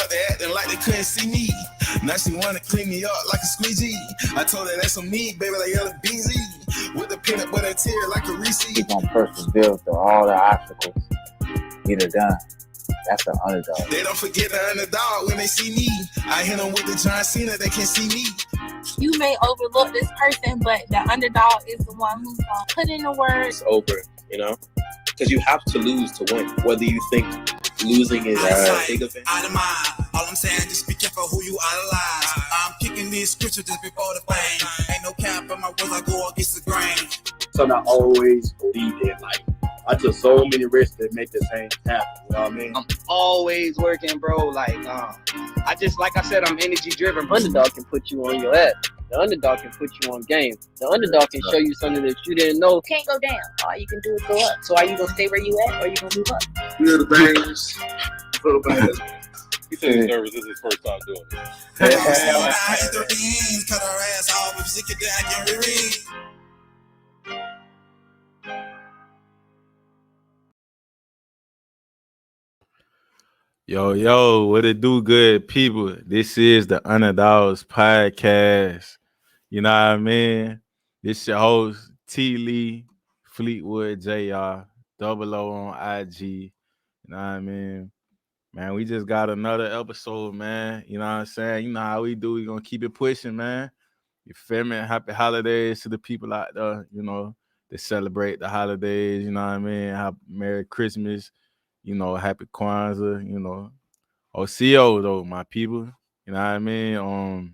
they acting like they couldn't see me. Now she wanna clean me up like a squeegee. I told her that's on me, baby, like yellow BZ. With the peanut butter tear like a Reese. Keep on persevere through all the obstacles. Get it done. That's the underdog. They don't forget the underdog when they see me. I hit them with the John Cena, they can see me. You may overlook this person, but the underdog is the one who's gonna put in the work. It's over, you know? Because you have to lose to win. Whether you think losing is a big event. Out of mind. All I'm saying, just be careful who you idolize. I'm kicking these scriptures just before the fame. Ain't no cap in my words, I go against the grain. So I always believe in, like, I took so many risks to make this thing happen. You know what I mean? I'm always working, bro. Like I said, I'm energy driven. Underdog can put you on your ass. The underdog can put you on game. The underdog can show you something that you didn't know. Can't go down. All you can do is go up. So are you gonna stay where you at, or are you gonna move up? Feel the things. Feel the things. He said he's nervous. This is his first time doing it. I hit the beans, cut her ass off. If she could die, I can reread. Yo, what it do, good people? This is the Underdogs Podcast. You know what I mean? This your host, T. Lee, Fleetwood, JR, Double O on IG. You know what I mean? Man, we just got another episode, man. You know what I'm saying? You know how we do. We gonna keep it pushing, man. You feel me? Happy holidays to the people out there, you know, that celebrate the holidays. You know what I mean? Merry Christmas. You know, happy Kwanzaa, you know. OCO though, my people. You know what I mean?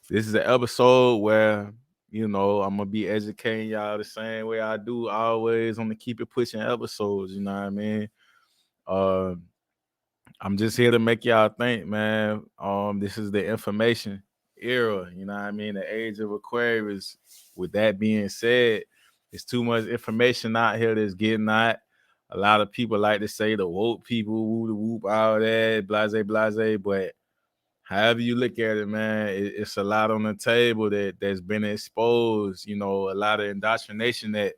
This is an episode where, you know, I'm gonna be educating y'all the same way I do always on the Keep It Pushing episodes, you know what I mean? I'm just here to make y'all think, man. This is the information era, you know what I mean? The age of Aquarius. With that being said, there's too much information out here that's getting out. A lot of people like to say the woke people, whoop, all that, blase, but however you look at it, man, it's a lot on the table that's been exposed, you know, a lot of indoctrination that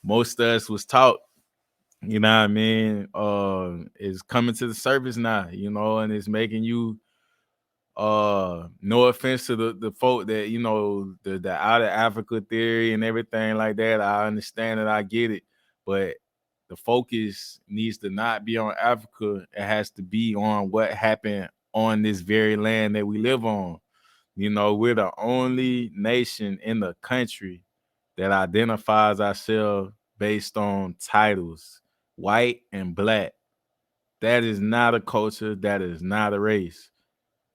most of us was taught, you know what I mean, is coming to the surface now, you know, and it's making you, no offense to the folk that, you know, the out of Africa theory and everything like that. I understand it, I get it, but the focus needs to not be on Africa. It has to be on what happened on this very land that we live on. You know, we're the only nation in the country that identifies ourselves based on titles, white and black. That is not a culture. That is not a race.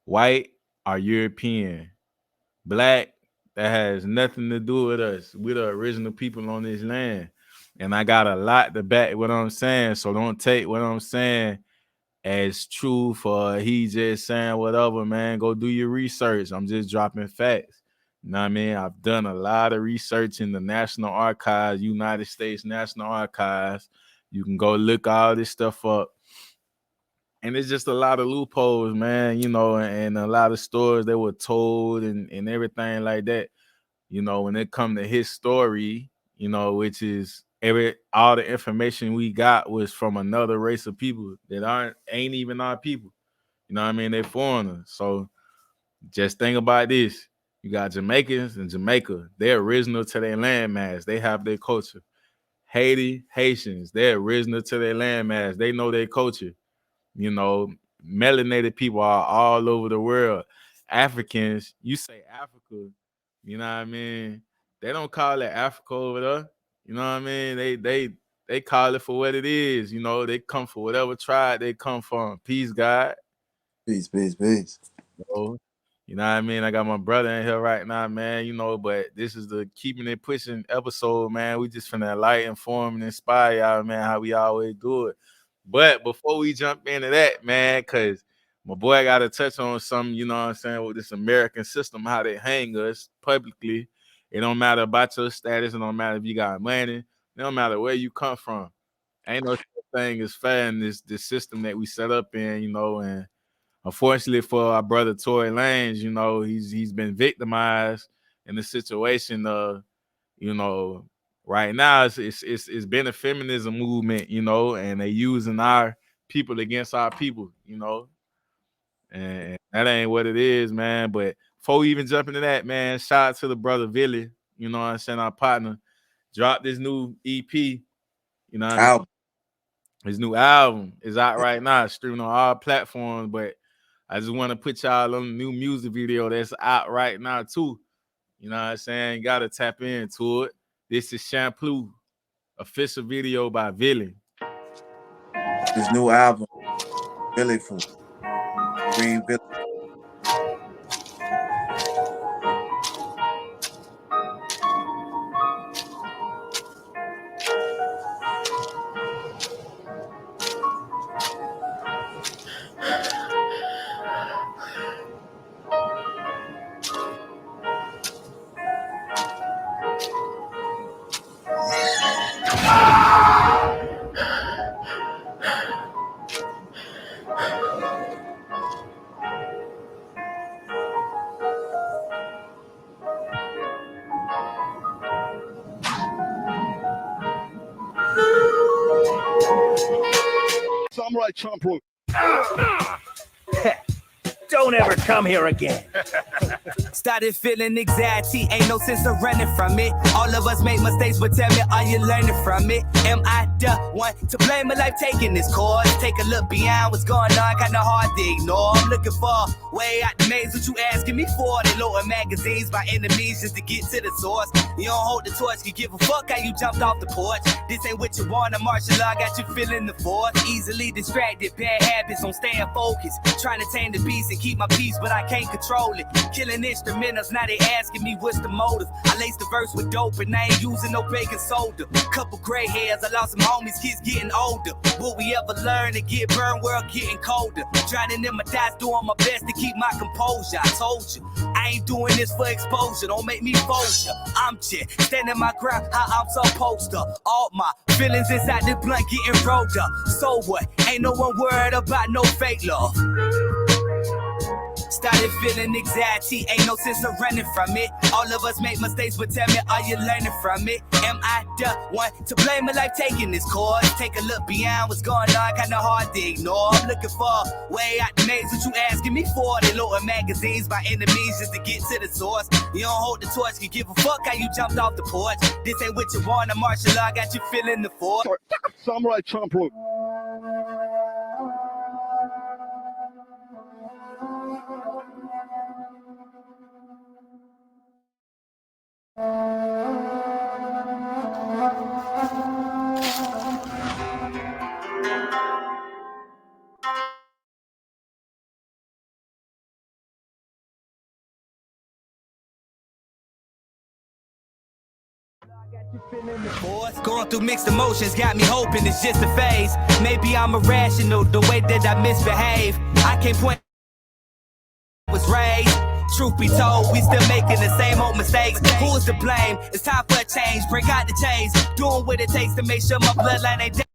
White are European. Black, that has nothing to do with us. We're the original people on this land. And I got a lot to back what I'm saying. So don't take what I'm saying as true for he just saying whatever, man. Go do your research. I'm just dropping facts. You know what I mean? I've done a lot of research in the National Archives, United States National Archives. You can go look all this stuff up. And it's just a lot of loopholes, man, you know, and a lot of stories that were told and everything like that. You know, when it come to his story, you know, which is all the information we got was from another race of people that ain't even our people. You know what I mean? They're foreigners. So just think about this. You got Jamaicans in Jamaica. They're original to their landmass. They have their culture. Haitians, they're original to their landmass. They know their culture. You know, melanated people are all over the world. Africans, you say Africa, you know what I mean? They don't call it Africa over there. You know what I mean? They call it for what it is. You know, they come for whatever tribe they come from. Peace, God. Peace. You know what I mean? I got my brother in here right now, man, you know, but this is the Keeping It Pushing episode, man. We just finna enlighten, inform, and inspire y'all, man, how we always do it. But before we jump into that, man, because my boy got to touch on something, you know what I'm saying, with this American system, how they hang us publicly. It don't matter about your status. It don't matter if you got money. It don't matter where you come from. Ain't no such thing as fair in this system that we set up in, you know, and unfortunately for our brother Tory Lanez, you know, he's been victimized in the situation of, you know, right now it's been a feminism movement, you know, and they using our people against our people, you know. And that ain't what it is, man. But before we even jump into that, man, shout out to the brother Billy. You know what I'm saying? Our partner dropped this new EP. You know what I mean? His new album is out right now, streaming on all platforms. But I just want to put y'all on the new music video that's out right now, too. You know what I'm saying? You got to tap into it. This is Shampoo, official video by Billy. His new album, Billy Food. Green Billy. Samurai Champloo. Don't ever come here again. Started feeling anxiety, ain't no sense of running from it. All of us make mistakes, but tell me, are you learning from it? Am I the one to blame a life taking this course? Take a look beyond what's going on, kinda hard to ignore. I'm looking for way out the maze, what you asking me for? They lower magazines by enemies just to get to the source. You don't hold the torch, you give a fuck how you jumped off the porch. This ain't what you want, a martial law got you feeling the force. Easily distracted, bad habits on staying focused. Trying to tame the beast and keep my peace, but I can't control it. Killing instrumentals, now they asking me what's the motive. I laced the verse with dope and I ain't using no baking soda. Couple gray hairs, I lost some homies, kids getting older. Will we ever learn to get burned, world getting colder? Drowning in my thoughts, doing my best to keep my composure. I told you, I ain't doing this for exposure, don't make me fold you. I'm just standing my ground, how I'm supposed to. All my feelings inside the blunt getting rolled up. So what? Ain't no one worried about no fake love. Started feeling anxiety, ain't no sense of running from it. All of us make mistakes, but tell me, are you learning from it? Am I the one to blame a life taking this course? Take a look beyond what's going on, kinda hard to ignore. I'm looking for way out the maze, what you asking me for? They lower magazines by enemies just to get to the source. You don't hold the torch, you give a fuck how you jumped off the porch. This ain't what you want, a martial law got you feeling the force. Samurai Champloo. Going through mixed emotions got me hoping it's just a phase. Maybe I'm irrational the way that I misbehave. I can't point was raised. Truth be told, we still making the same old mistakes. Who's to blame? It's time for a change. Break out the chains. Doing what it takes to make sure my bloodline ain't dead.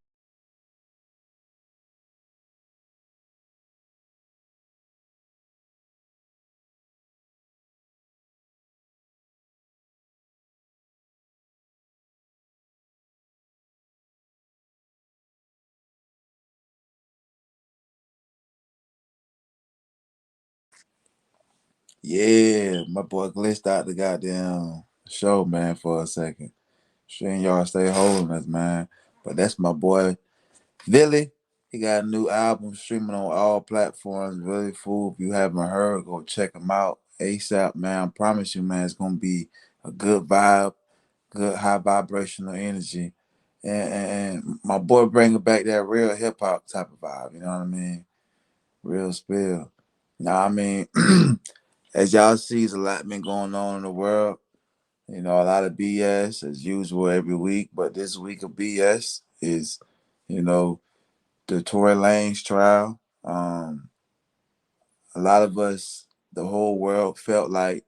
Yeah, my boy glitched out the goddamn show, man, for a second. Sure, y'all stay holding us, man. But that's my boy Billy. He got a new album streaming on all platforms. Really fool. If you haven't heard, go check him out ASAP, man. I promise you, man, it's gonna be a good vibe, good high vibrational energy. And my boy bringing back that real hip hop type of vibe, you know what I mean? Real spill. Now, I mean, as y'all see, there's a lot been going on in the world. You know, a lot of BS as usual every week, but this week of BS is, you know, the Tory Lanez trial. A lot of us, the whole world, felt like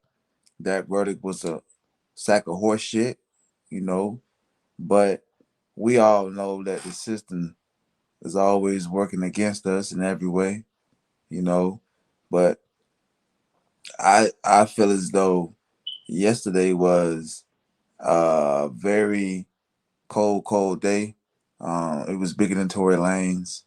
that verdict was a sack of horse shit, you know, but we all know that the system is always working against us in every way, you know, but I feel as though yesterday was a very cold day. It was bigger than Tory Lanez.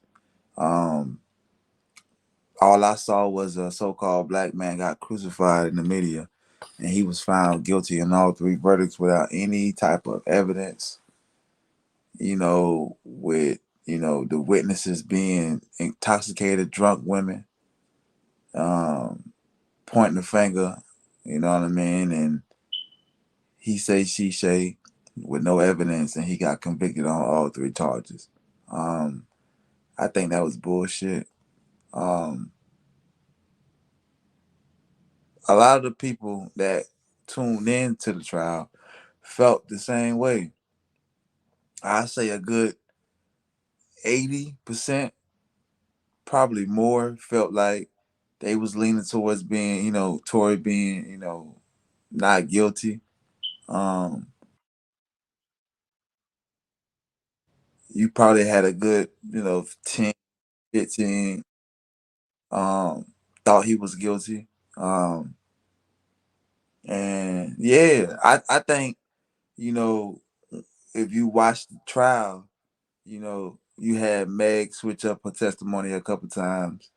all I saw was a so-called black man got crucified in the media, and he was found guilty in all three verdicts without any type of evidence. With the witnesses being intoxicated, drunk women, um, pointing the finger. You know what I mean? And he say she say with no evidence, and he got convicted on all three charges. Um, I think that was bullshit. Um, a lot of the people that tuned in to the trial felt the same way. I say a good 80%, probably more, felt like they was leaning towards being, Tory being, not guilty. Um, you probably had a good, 10, 15 thought he was guilty. Um, and yeah, I think, you know, if you watch the trial, you had Meg switch up her testimony a couple times.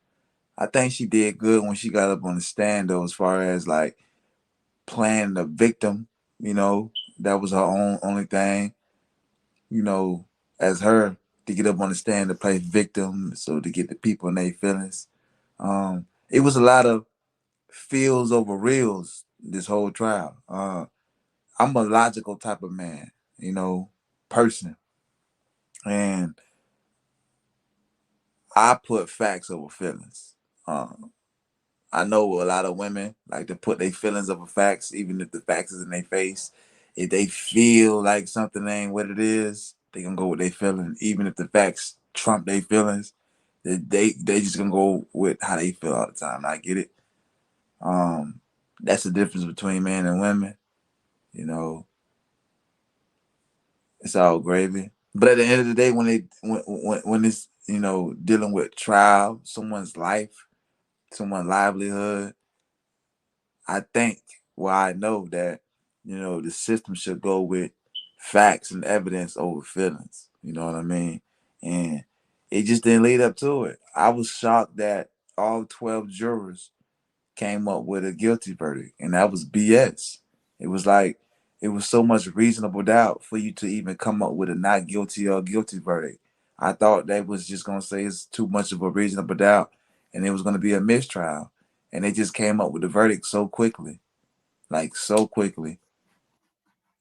I think she did good when she got up on the stand, though, as far as like playing the victim. That was her only thing. As her to get up on the stand to play victim, so to get the people in their feelings. It was a lot of feels over reals this whole trial. I'm a logical type of man, person, and I put facts over feelings. Um, I know a lot of women like to put their feelings over facts, even if the facts is in their face. If they feel like something ain't what it is, they gonna go with their feelings, even if the facts trump their feelings. They just gonna go with how they feel all the time. I get it. Um, that's the difference between men and women. You know, it's all gravy. But at the end of the day, when it's dealing with trial, someone's life, someone's livelihood, I think, well, I know that, the system should go with facts and evidence over feelings. You know what I mean? And it just didn't lead up to it. I was shocked that all 12 jurors came up with a guilty verdict, and that was BS. It was like, it was so much reasonable doubt for you to even come up with a not guilty or guilty verdict. I thought they was just going to say it's too much of a reasonable doubt and it was going to be a mistrial. And they just came up with the verdict so quickly, like so quickly.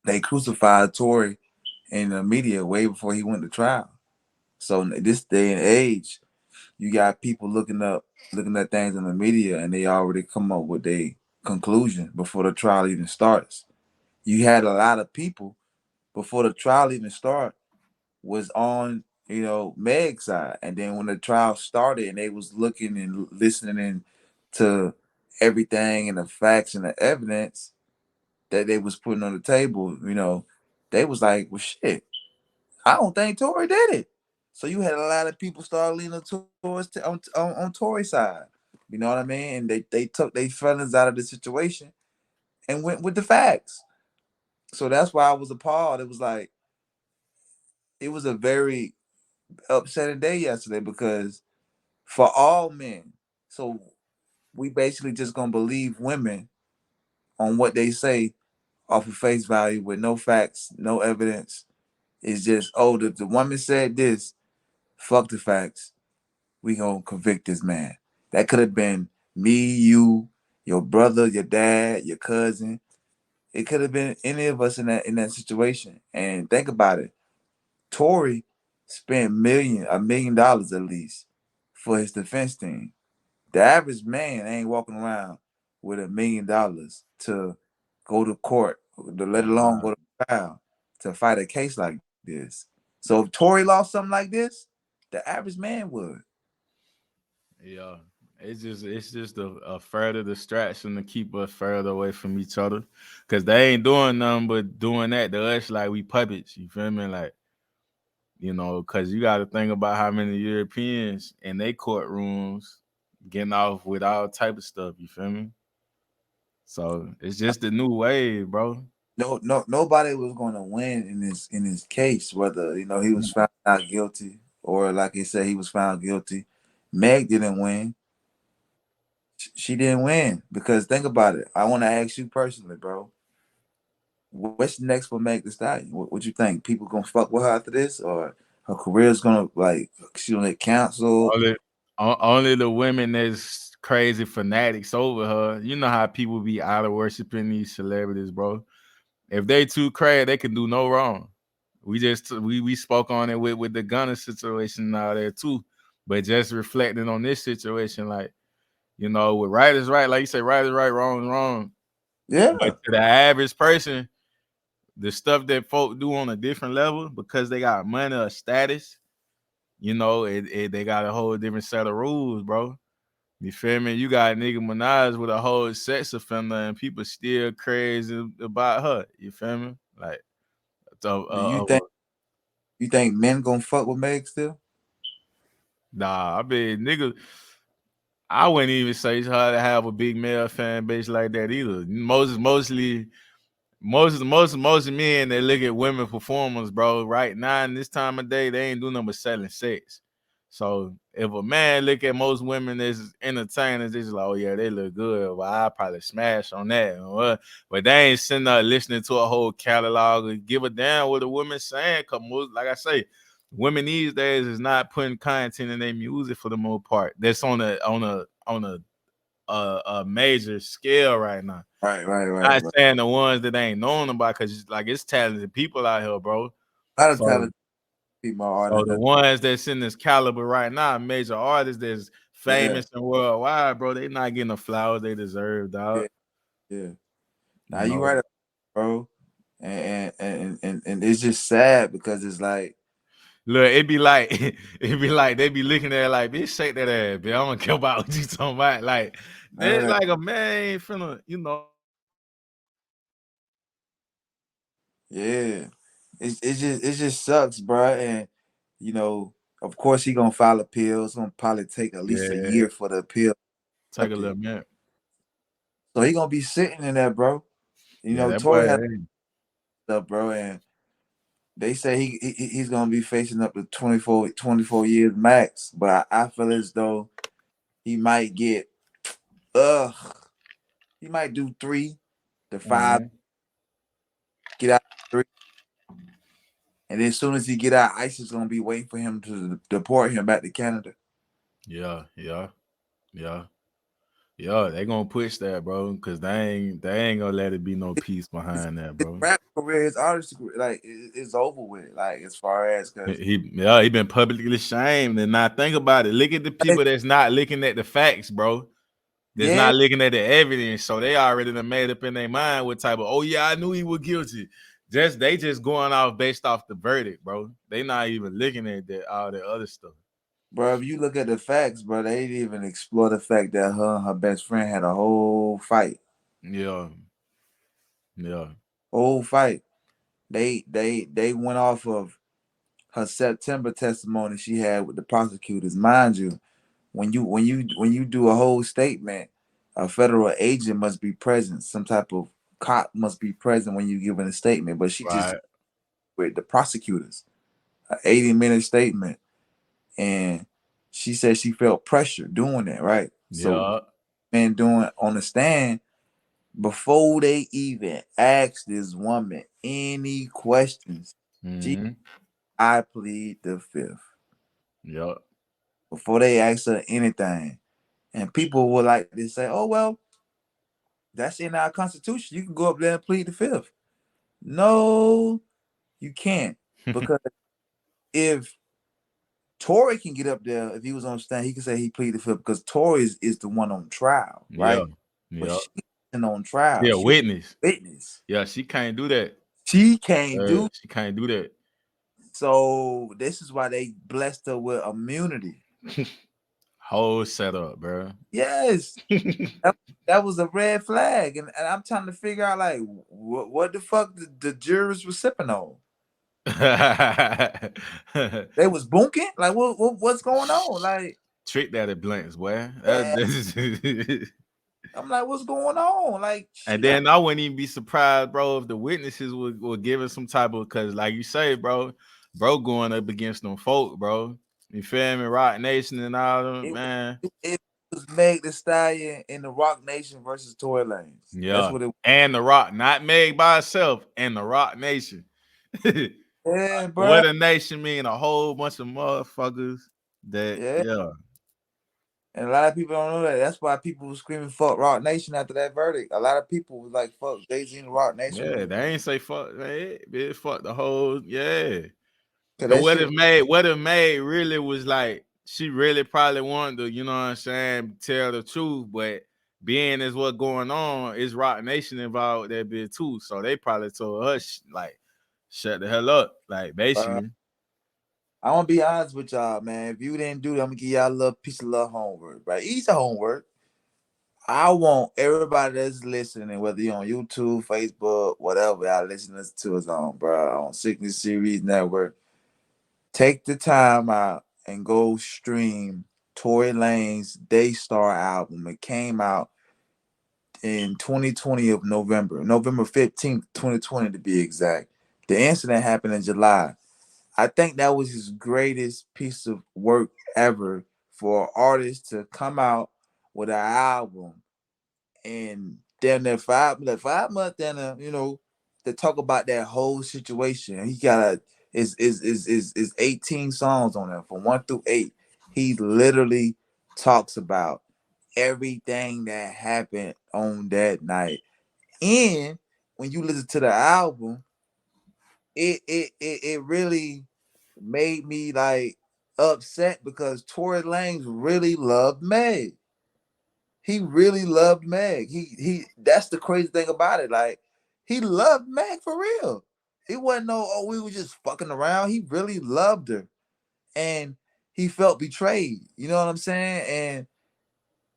They crucified Tory in the media way before he went to trial. So in this day and age, you got people looking at things in the media, and they already come up with a conclusion before the trial even starts. You had a lot of people before the trial even started was on Meg's side, and then when the trial started and they was looking and listening to everything and the facts and the evidence that they was putting on the table, they was like, well, shit, I don't think Tory did it. So you had a lot of people start leaning towards on Tory's side. You know what I mean? And they took their feelings out of the situation and went with the facts. So that's why I was appalled. It was like, it was a very upsetting day yesterday because for all men, so we basically just gonna believe women on what they say off of face value with no facts, no evidence. It's just, oh, the woman said this, fuck the facts. We gonna convict this man. That could have been me, you, your brother, your dad, your cousin. It could have been any of us in that situation. And think about it. Tory spent $1 million at least for his defense team. The average man ain't walking around with $1 million to go to court, to let alone go to trial to fight a case like this. So if Tory lost something like this, the average man would. Yeah. It's just a further distraction to keep us further away from each other. Cause they ain't doing nothing but doing that to us like we puppets. You feel me? Like, cause you gotta think about how many Europeans in their courtrooms getting off with all type of stuff, you feel me? So it's just the new wave, bro. No, nobody was going to win in this case, whether he was found not guilty or like he said he was found guilty. Meg didn't win. She didn't win because think about it. I want to ask you personally, bro. What's next for Meg Thee Stallion? What you think? People gonna fuck with her after this, or her career's gonna like she gonna get canceled? Only the women that's crazy fanatics over her. You know how people be out of worshiping these celebrities, bro. If they too crazy, they can do no wrong. We spoke on it with the Gunner situation out there too, but just reflecting on this situation, like with right is right, like you say, right is right, wrong is wrong. Yeah. But to the average person, the stuff that folk do on a different level because they got money or status, they got a whole different set of rules, bro. You feel me? You got Nicki Minaj with a whole sex offender and people still crazy about her. You feel me? Like, Do you think men gonna fuck with Meg still? nah, I mean, nigga, I wouldn't even say it's hard to have a big male fan base like that either. Most men that look at women performers, bro, right now in this time of day, they ain't doing nothing but selling sex. So if a man look at most women as entertainers, they just like, oh yeah, they look good. Well, I probably smash on that. But they ain't sitting there listening to a whole catalog and give a damn what a woman saying. Cause like I say, women these days is not putting content in their music for the most part. That's on a major scale right now. Right. Not saying the ones that ain't known about, because like it's talented people out here, bro. A lot of talented people are So artists. the ones that's in this caliber right now, major artists that's famous and worldwide, bro, they not getting the flowers they deserve, dog. Yeah. Now you right, bro. And it's just sad because it's like, look, it be like they be looking at it like, bitch, shake that ass, bitch. I don't care about what you talking about. Like, they're like a man ain't finna, Yeah, it just sucks, bro. And of course he gonna file appeal. It's gonna probably take at least a year for the appeal. Take a little minute. So he gonna be sitting in there, bro. That Tory boy has stuff, bro, and they say he's gonna be facing up to 24 years max. But I feel as though he might get, he might do 3 to 5, get out 3. And then as soon as he get out, ICE is gonna be waiting for him to deport him back to Canada. Yeah. They gonna push that, bro, because they ain't gonna let it be no peace behind that, bro. His rap career, his artist career, like it's over with. Like as far as because he been publicly shamed. And now think about it. Look at the people that's not looking at the facts, bro. That's not looking at the evidence. So they already done made up in their mind what type of, oh yeah, I knew he was guilty. They just going off based off the verdict, bro. They not even looking at all the other stuff. Bro, if you look at the facts, bro, they didn't even explore the fact that her and her best friend had a whole fight. Yeah. Whole fight. They went off of her September testimony she had with the prosecutors. Mind you, when you do a whole statement, a federal agent must be present. Some type of cop must be present when you giving a statement. But she just with the prosecutors, an 80-minute statement. And she said she felt pressure doing that, right? So man doing on the stand, before they even asked this woman any questions, I plead the fifth. Yep. Before they asked her anything. And people would like to say, oh, well, that's in our constitution. You can go up there and plead the fifth. No, you can't. Because if Tory can get up there, if he was on stand, he can say he pleaded the fifth because Tory is the one on trial, right? But she isn't on trial. Yeah, witness. Yeah, she can't do that. She can't do that. So this is why they blessed her with immunity. Whole setup, bro. Yes. that was a red flag. And I'm trying to figure out, like, what the fuck the jurors were sipping on? They was bunking? Like, what's going on? Like, trick that at blanks, boy. I'm like, what's going on? Like, and then I wouldn't even be surprised, bro, if the witnesses were given some type of, because like you say, bro going up against them folk, bro. You feel me? Rock Nation and all them, man. It was Meg Thee Stallion in the Rock Nation versus Tory Lanez. Yeah. That's what it was. And The Rock, not Meg by herself, and The Rock Nation. Yeah, bro. What a nation mean, a whole bunch of motherfuckers that, yeah. And a lot of people don't know that. That's why people were screaming "fuck Rock Nation" after that verdict. A lot of people was like, "Fuck Jay-Z and Rock Nation." Yeah, they ain't say fuck, bitch, fuck the whole, yeah. So what if May really was like, she really probably wanted to, you know what I'm saying, tell the truth, but being is what going on, is Rock Nation involved with that bitch too. So they probably told her, like, shut the hell up, like, basically. I want to be honest with y'all, man. If you didn't do that, I'm going to give y'all a little piece of little homework, right? Easy homework. I want everybody that's listening, whether you're on YouTube, Facebook, whatever y'all listening to us on, bro, on Sickness Series Network, take the time out and go stream Tory Lanez Daystar album. It came out in 2020 of November 15th, 2020 to be exact. The incident happened in July. I think that was his greatest piece of work ever for an artist to come out with an album and then there 5 months then you know, to talk about that whole situation. He got is 18 songs on there from 1 through 8. He literally talks about everything that happened on that night. And when you listen to the album, it really made me like upset because Tory Lanez really loved Meg. He really loved Meg. He that's the crazy thing about it. Like, he loved Meg for real. It wasn't no, oh, we were just fucking around. He really loved her. And he felt betrayed. You know what I'm saying? And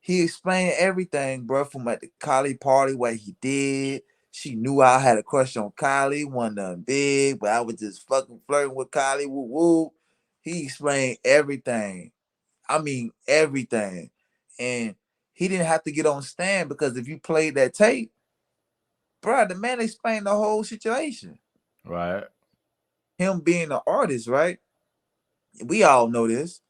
he explained everything, bro, from at the Kylie party, what he did. She knew I had a crush on Kylie, wasn't nothing big, but I was just fucking flirting with Kylie, woo woo. He explained everything. I mean, everything. And he didn't have to get on stand because if you played that tape, bro, the man explained the whole situation. Right. Him being an artist, right? We all know this.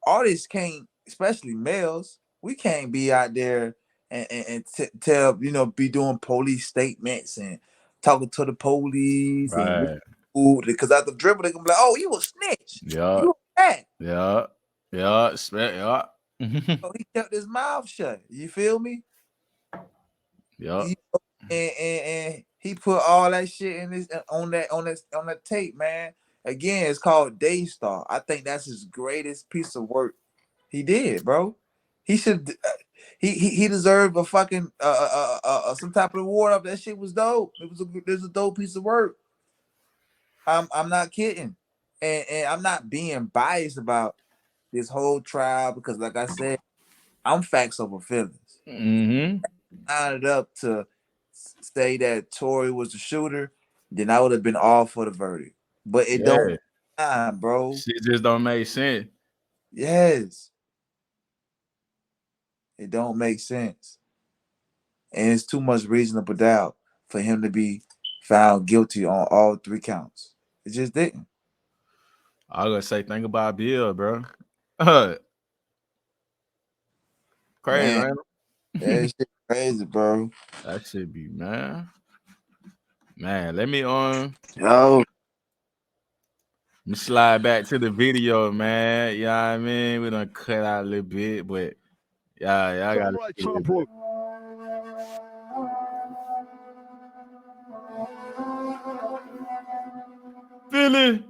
Artists can't, especially males, we can't be out there and tell, you know, be doing police statements and talking to the police. Right. And because after the dribble, they can be like, oh, you a snitch. Yeah. You a rat. Yeah. Yeah. Yeah. So he kept his mouth shut. You feel me? Yeah. And he put all that shit in this on that tape, man. Again, it's called Daystar. I think that's his greatest piece of work he did, bro. He should. He deserved a fucking some type of award. Up that shit was dope. It was a dope piece of work. I'm not kidding, and I'm not being biased about this whole trial because, like I said, I'm facts over feelings. Mm-hmm. Lined it up to say that Tory was the shooter, then I would have been all for the verdict. But it don't, bro. Shit just don't make sense. Yes, it don't make sense, and it's too much reasonable doubt for him to be found guilty on all 3 counts. It just didn't. I was gonna say, think about Bill, bro. Crazy, man. That shit crazy, bro. That should be, man. Let me Yo. Let me slide back to the video, man. You know what I mean? We done cut out a little bit, but yeah, I got it. Philly.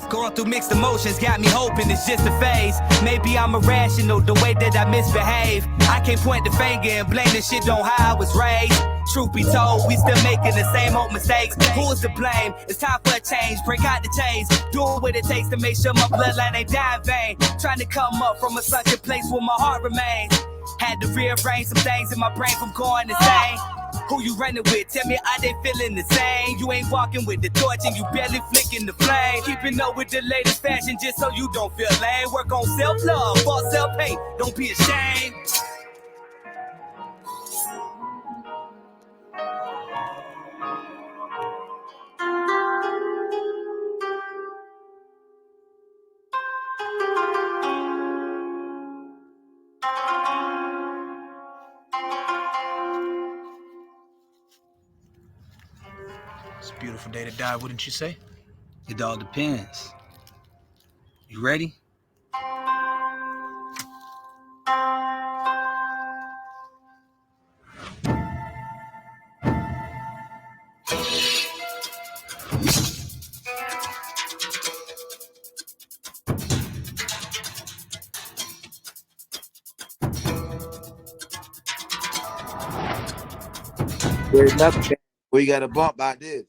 Going through mixed emotions got me hoping it's just a phase. Maybe I'm irrational the way that I misbehave. I can't point the finger and blame this shit on how I was raised. Truth be told, we still making the same old mistakes. Who's to blame? It's time for a change. Break out the chains. Doing what it takes to make sure my bloodline ain't die in vain. Trying to come up from a sunken place where my heart remains. Had to rearrange some things in my brain from going insane. Who you running with? Tell me, are they feeling the same? You ain't walking with the torch and you barely flicking the flame. Keeping up with the latest fashion just so you don't feel lame. Work on self-love, for self-hate. Don't be ashamed. It's a beautiful day to die, wouldn't you say? It all depends. You ready? There's nothing. We got a bump by this.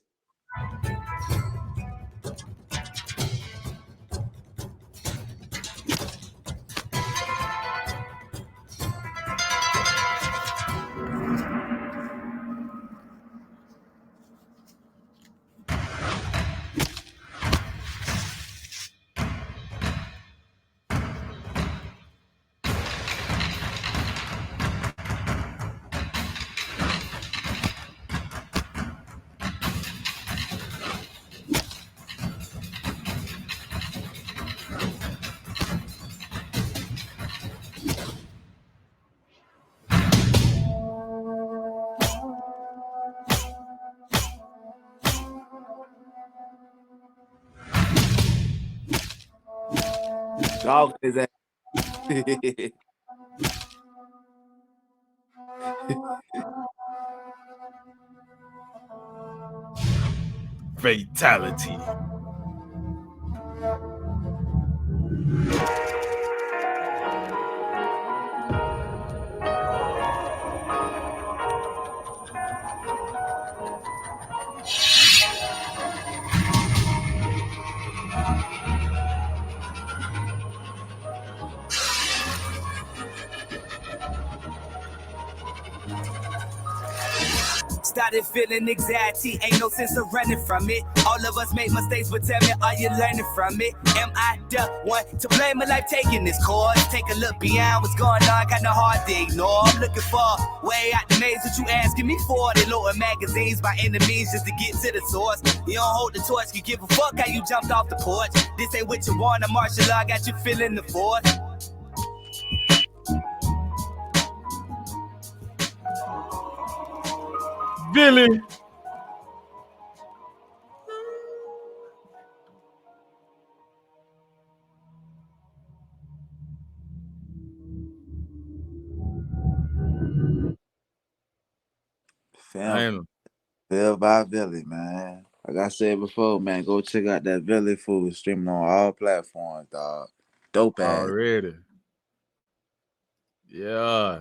Dog is that. Fatality. Started feeling anxiety, ain't no sense of running from it. All of us make mistakes, but tell me, are you learning from it? Am I the one to blame a life taking this course? Take a look beyond what's going on, kinda hard to ignore. I'm looking for way out the maze, what you asking me for? They lower magazines by enemies just to get to the source. You don't hold the torch, you give a fuck how you jumped off the porch. This ain't what you want, a martial law got you feeling the force. Billy. Fam, Bill by Billy, man. Like I said before, man, go check out that Billy food streaming on all platforms, dog. Dope ass. Already. Yeah.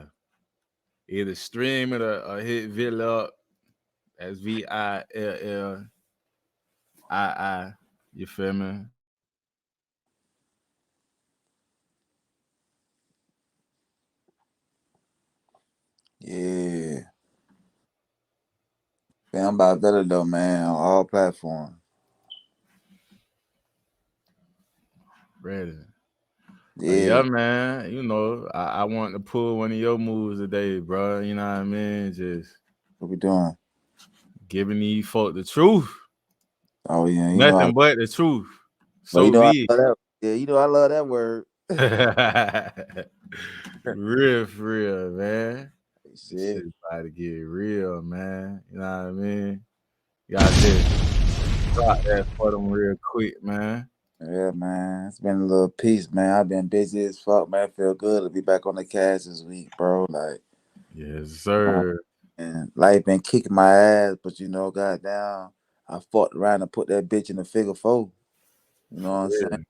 Either stream it or hit Villa up. That's VILLII. You feel me? Yeah. Fam by Billy though, man, on all platforms. Ready. Yeah. Yeah, man. You know, I want to pull one of your moves today, bro. You know what I mean? Just what we doing? Giving these folk the truth. Oh yeah, you nothing know but the truth. But you So know I be love that. Yeah, you know I love that word. Real for real, man. This Shit. shit about to get real, man. You know what I mean? Y'all just drop that for them real quick, man. Yeah, man. It's been a little peace, man. I've been busy as fuck, man. I feel good to be back on the cast this week, bro. Like, yes, sir. And life been kicking my ass, but you know, goddamn, I fought around and put that bitch in the figure four. You know what I'm saying? And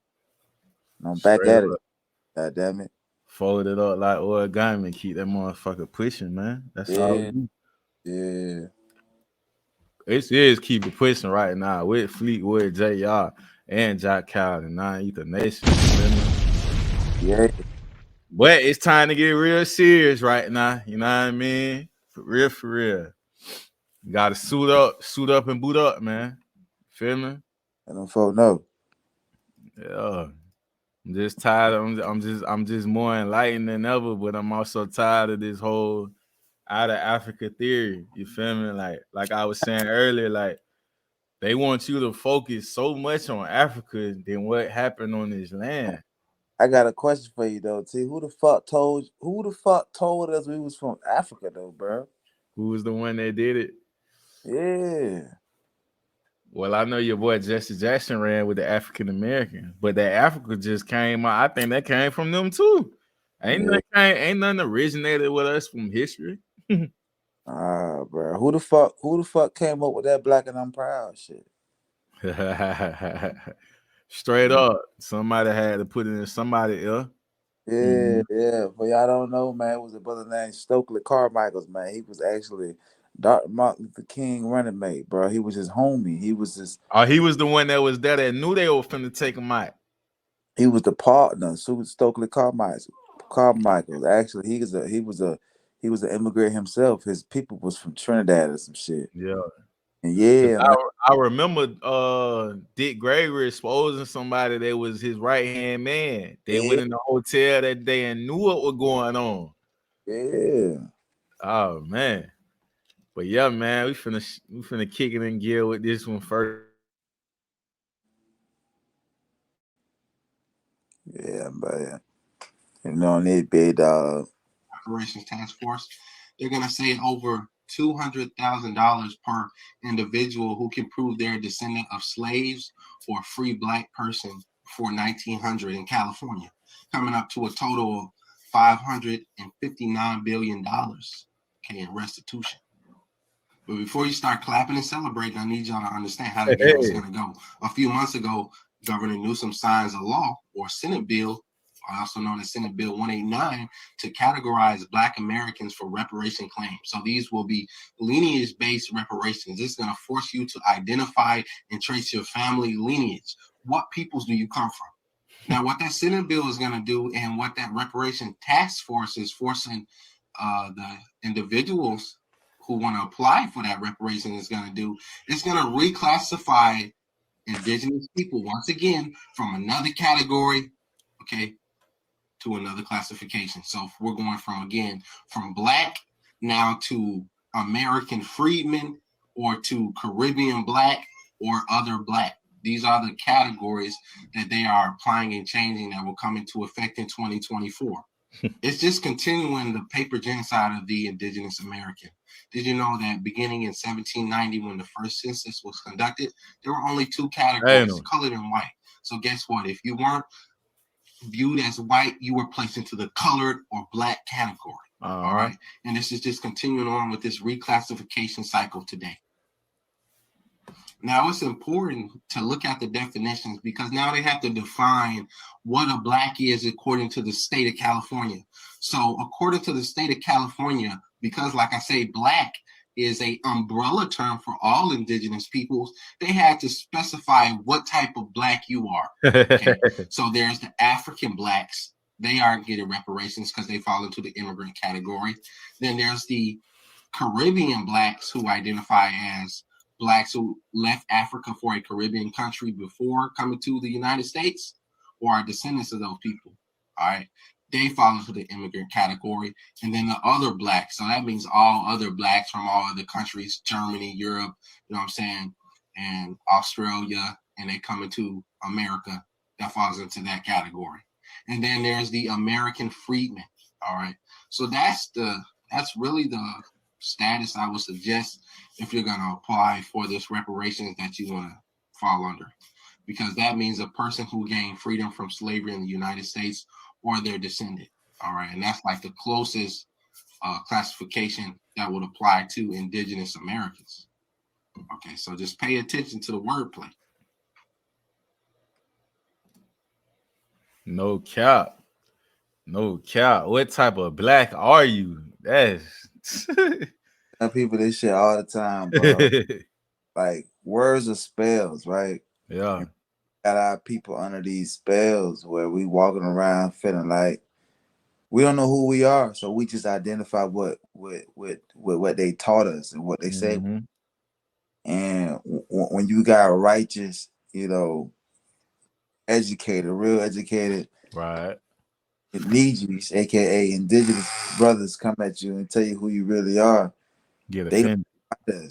I'm back at it. God damn it. Fold it up like origami and keep that motherfucker pushing, man. That's all we do. Yeah. It is keep it pushing right now with Fleetwood, JR, and Jack Cowd and Non-Ether Nation. Yeah. But it's time to get real serious right now. You know what I mean? For real, for real. You gotta suit up and boot up, man. Feel me? I don't folk know. Yeah. I'm just tired. I'm just more enlightened than ever, but I'm also tired of this whole out of Africa theory. You feel me? Like I was saying earlier, like they want you to focus so much on Africa than what happened on this land. I got a question for you though, T. Who the fuck told us we was from Africa though, bro? Who was the one that did it? Yeah. Well, I know your boy Jesse Jackson ran with the African American, but that Africa just came out. I think that came from them too. Yeah. Ain't nothing originated with us from history. Bro. Who the fuck came up with that black and I'm proud shit? Straight up, somebody had to put it in somebody else. Yeah, yeah. For y'all don't know, man, it was a brother named Stokely Carmichaels, man. He was actually Dr. Martin Luther King running mate, bro. He was his homie. He was he was the one that was there that knew they were finna take him out. He was the partner. Stokely Carmichael. Actually, he was an immigrant himself. His people was from Trinidad or some shit. Yeah. And yeah, man. I remember Dick Gregory exposing somebody that was his right hand man. They went in the hotel that day and knew what was going on. Yeah. Oh man. But yeah, man, we finna kick it in gear with this one first. Yeah, man. You know, need big dog. Operations Task Force. They're gonna say over $200,000 per individual who can prove they're a descendant of slaves or a free black person for 1900 in California, coming up to a total of $559 billion in restitution. But before you start clapping and celebrating, I need y'all to understand how the game is going to go. A few months ago, Governor Newsom signs a law or Senate bill, also known as Senate Bill 189, to categorize Black Americans for reparation claims. So these will be lineage-based reparations. This is going to force you to identify and trace your family lineage. What peoples do you come from? Now, what that Senate bill is going to do and what that reparation task force is forcing the individuals who want to apply for that reparation is going to do, is going to reclassify indigenous people once again from another category, okay, to another classification. So we're going from black now to American freedmen or to Caribbean black or other black. These are the categories that they are applying and changing that will come into effect in 2024. It's just continuing the paper genocide of the indigenous American. Did you know that beginning in 1790, when the first census was conducted, there were only two categories, colored and white. So guess what? If you weren't viewed as white, you were placed into the colored or black category. All right. And this is just continuing on with this reclassification cycle today. Now, it's important to look at the definitions because now they have to define what a black is according to the state of California. So according to the state of California, because like I say, black is an umbrella term for all indigenous peoples, they had to specify what type of black you are. Okay? So there's the African blacks. They aren't getting reparations because they fall into the immigrant category. Then there's the Caribbean blacks who identify as blacks who left Africa for a Caribbean country before coming to the United States or are descendants of those people. All right. They fall into the immigrant category. And then the other blacks. So that means all other blacks from all other countries, Germany, Europe, you know what I'm saying, and Australia, and they come into America. That falls into that category. And then there's the American freedmen. All right. So that's really the status I would suggest if you're going to apply for this reparations that you want to fall under, because that means a person who gained freedom from slavery in the United States or their descendant. All right. And that's like the closest classification that would apply to indigenous Americans. Okay. So just pay attention to the wordplay. No cap. No cap. What type of black are you? That's Tell people this shit all the time, bro. Like words are spells, right? Yeah. And got our people under these spells where we walking around feeling like We don't know who we are, so we just identify what they taught us and what they say. Mm-hmm. And when you got righteous, educated, real educated, Right. Nijis, aka indigenous brothers, come at you and tell you who you really are, Get they offended.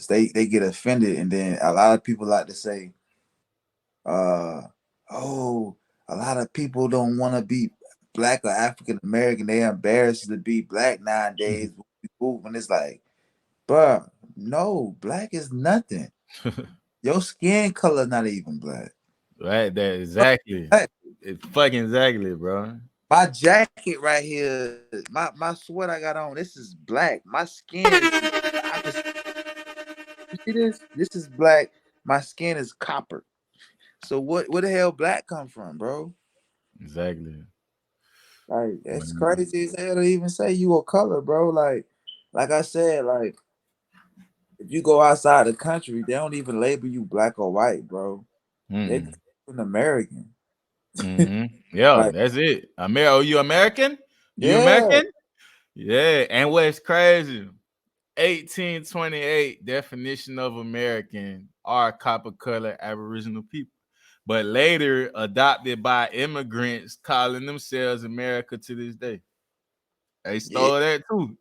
they get offended, and then a lot of people like to say, oh, a lot of people don't want to be black or African American. They're embarrassed to be black nowadays. When it's like, bruh, no, black is nothing. Your skin color not even black. Right, that exactly. It's fucking exactly, bro. My jacket right here, my sweat I got on, this is black. My skin is you see this? This is black. My skin is copper. So where the hell black come from, bro? Exactly. Like that's crazy as hell to even say you a color, bro. Like I said, like if you go outside the country, they don't even label you black or white, bro. They call you an American. Mm-hmm. Yeah, Like, that's it. Oh, you American? You yeah. American? Yeah. And what's crazy? 1828 definition of American are copper color Aboriginal people, but later adopted by immigrants calling themselves America to this day. They stole that too.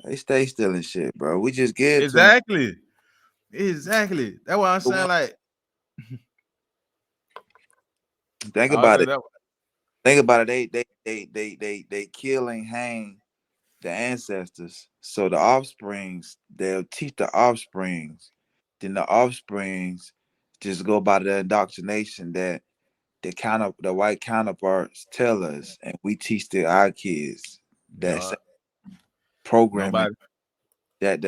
They stay stealing shit, bro. We just get it to them. Exactly. That's what I'm saying. Like, think about it. Think about it. They kill and hang the ancestors. So the offsprings, they'll teach the offsprings. Then the offsprings just go by the indoctrination that the white counterparts tell us, and we teach our kids that same programming that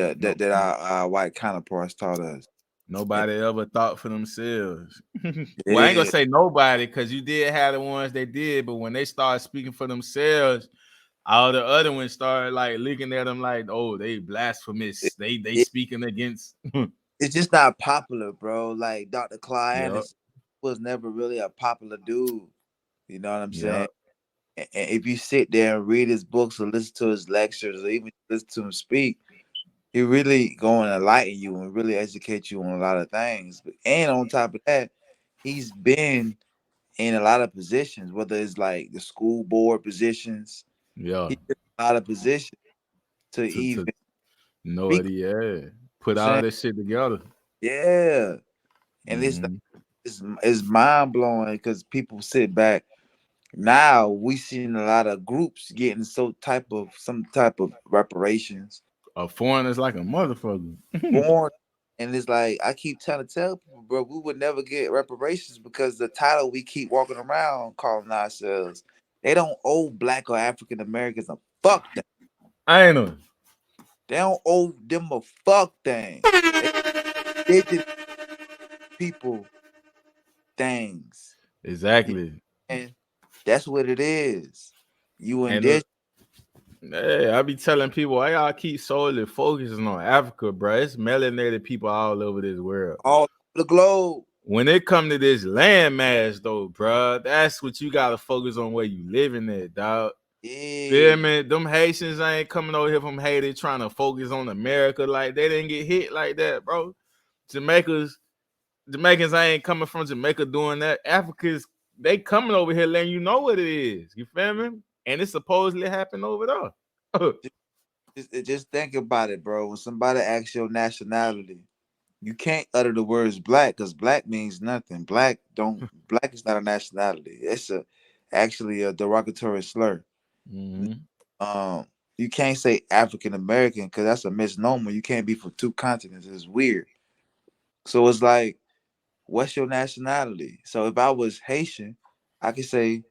our white counterparts taught us. Nobody ever thought for themselves. Well, I ain't gonna Yeah. say nobody, because you did have the ones they did, but when they started speaking for themselves, all the other ones started like looking at them like, oh, they blasphemous. They speaking against. It's just not popular, bro. Like Dr. Claude Yep. Anderson was never really a popular dude. You know what I'm saying? Yep. And if you sit there and read his books or listen to his lectures or even listen to him speak, he really going to enlighten you and really educate you on a lot of things. And on top of that, he's been in a lot of positions, whether it's like the school board positions. Yeah. He's been in a lot of positions to even know it. Yeah. Put all this shit together. Yeah. And it's mind blowing because people sit back. Now we seen a lot of groups getting some type of reparations. A foreign is like a motherfucker. Born, and it's like I keep trying to tell people, bro, we would never get reparations because the title we keep walking around calling ourselves. They don't owe black or African Americans a fuck thing. I ain't know. They don't owe them a fuck thing. They did people things. Exactly. And that's what it is. You and And this. hey, I be telling people, why y'all keep solely focusing on Africa, bro? It's melanated people all over this world. All the globe. When it come to this landmass, though, bro, that's what you gotta focus on, where you living at, dog. Yeah. Feel me? Them Haitians ain't coming over here from Haiti trying to focus on America. Like, they didn't get hit like that, bro. Jamaicans ain't coming from Jamaica doing that. Africans, they coming over here letting you know what it is. You feel me? And it supposedly happened over there. Just think about it, bro. When somebody asks your nationality, you can't utter the words black because black means nothing. Black is not a nationality. It's actually a derogatory slur. You can't say African American because that's a misnomer. You can't be from two continents. It's weird. So it's like, what's your nationality? So if I was Haitian, I could say,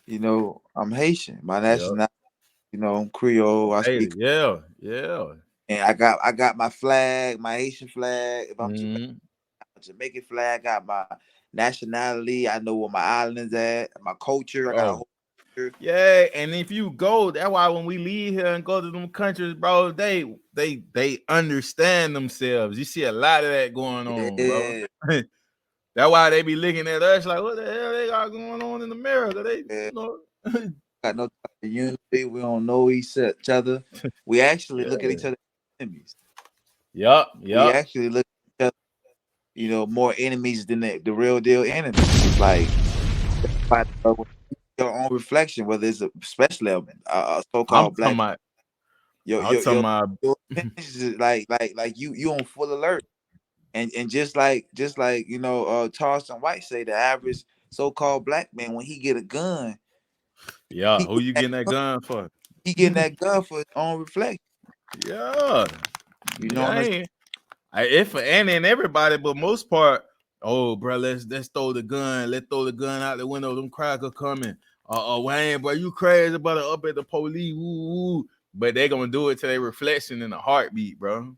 I'm Haitian. My nationality, I'm Creole. I speak. Yeah. And I got my flag, my Haitian flag. If I'm Jamaican flag, I got my nationality. I know where my island is at. My culture. I got a whole culture. Yeah, and if you go, that's why when we leave here and go to them countries, bro, they understand themselves. You see a lot of that going on, bro. That's why they be looking at us like, what the hell they got going on in America? They, got no type of unity. We don't know each other. We actually look at each other as enemies. Yup. We actually look at each other, you know, more enemies than the real deal enemies. It's like your own reflection, whether it's especially a I'm so-called talking black. about. Your I'm talking about. intentions is like you on full alert. And just like you know, Charleston White say the average so-called black man, when he get a gun, Yeah, who you getting that gun for? he getting that gun for his own reflection. Yeah, You know what I'm saying? If for Annie and everybody, but most part, oh, bro, let's throw the gun. Let's throw the gun out the window. Them crackers coming. Wayne, bro, you crazy about it up at the police? Woo. But they gonna do it to their reflection in a heartbeat, bro.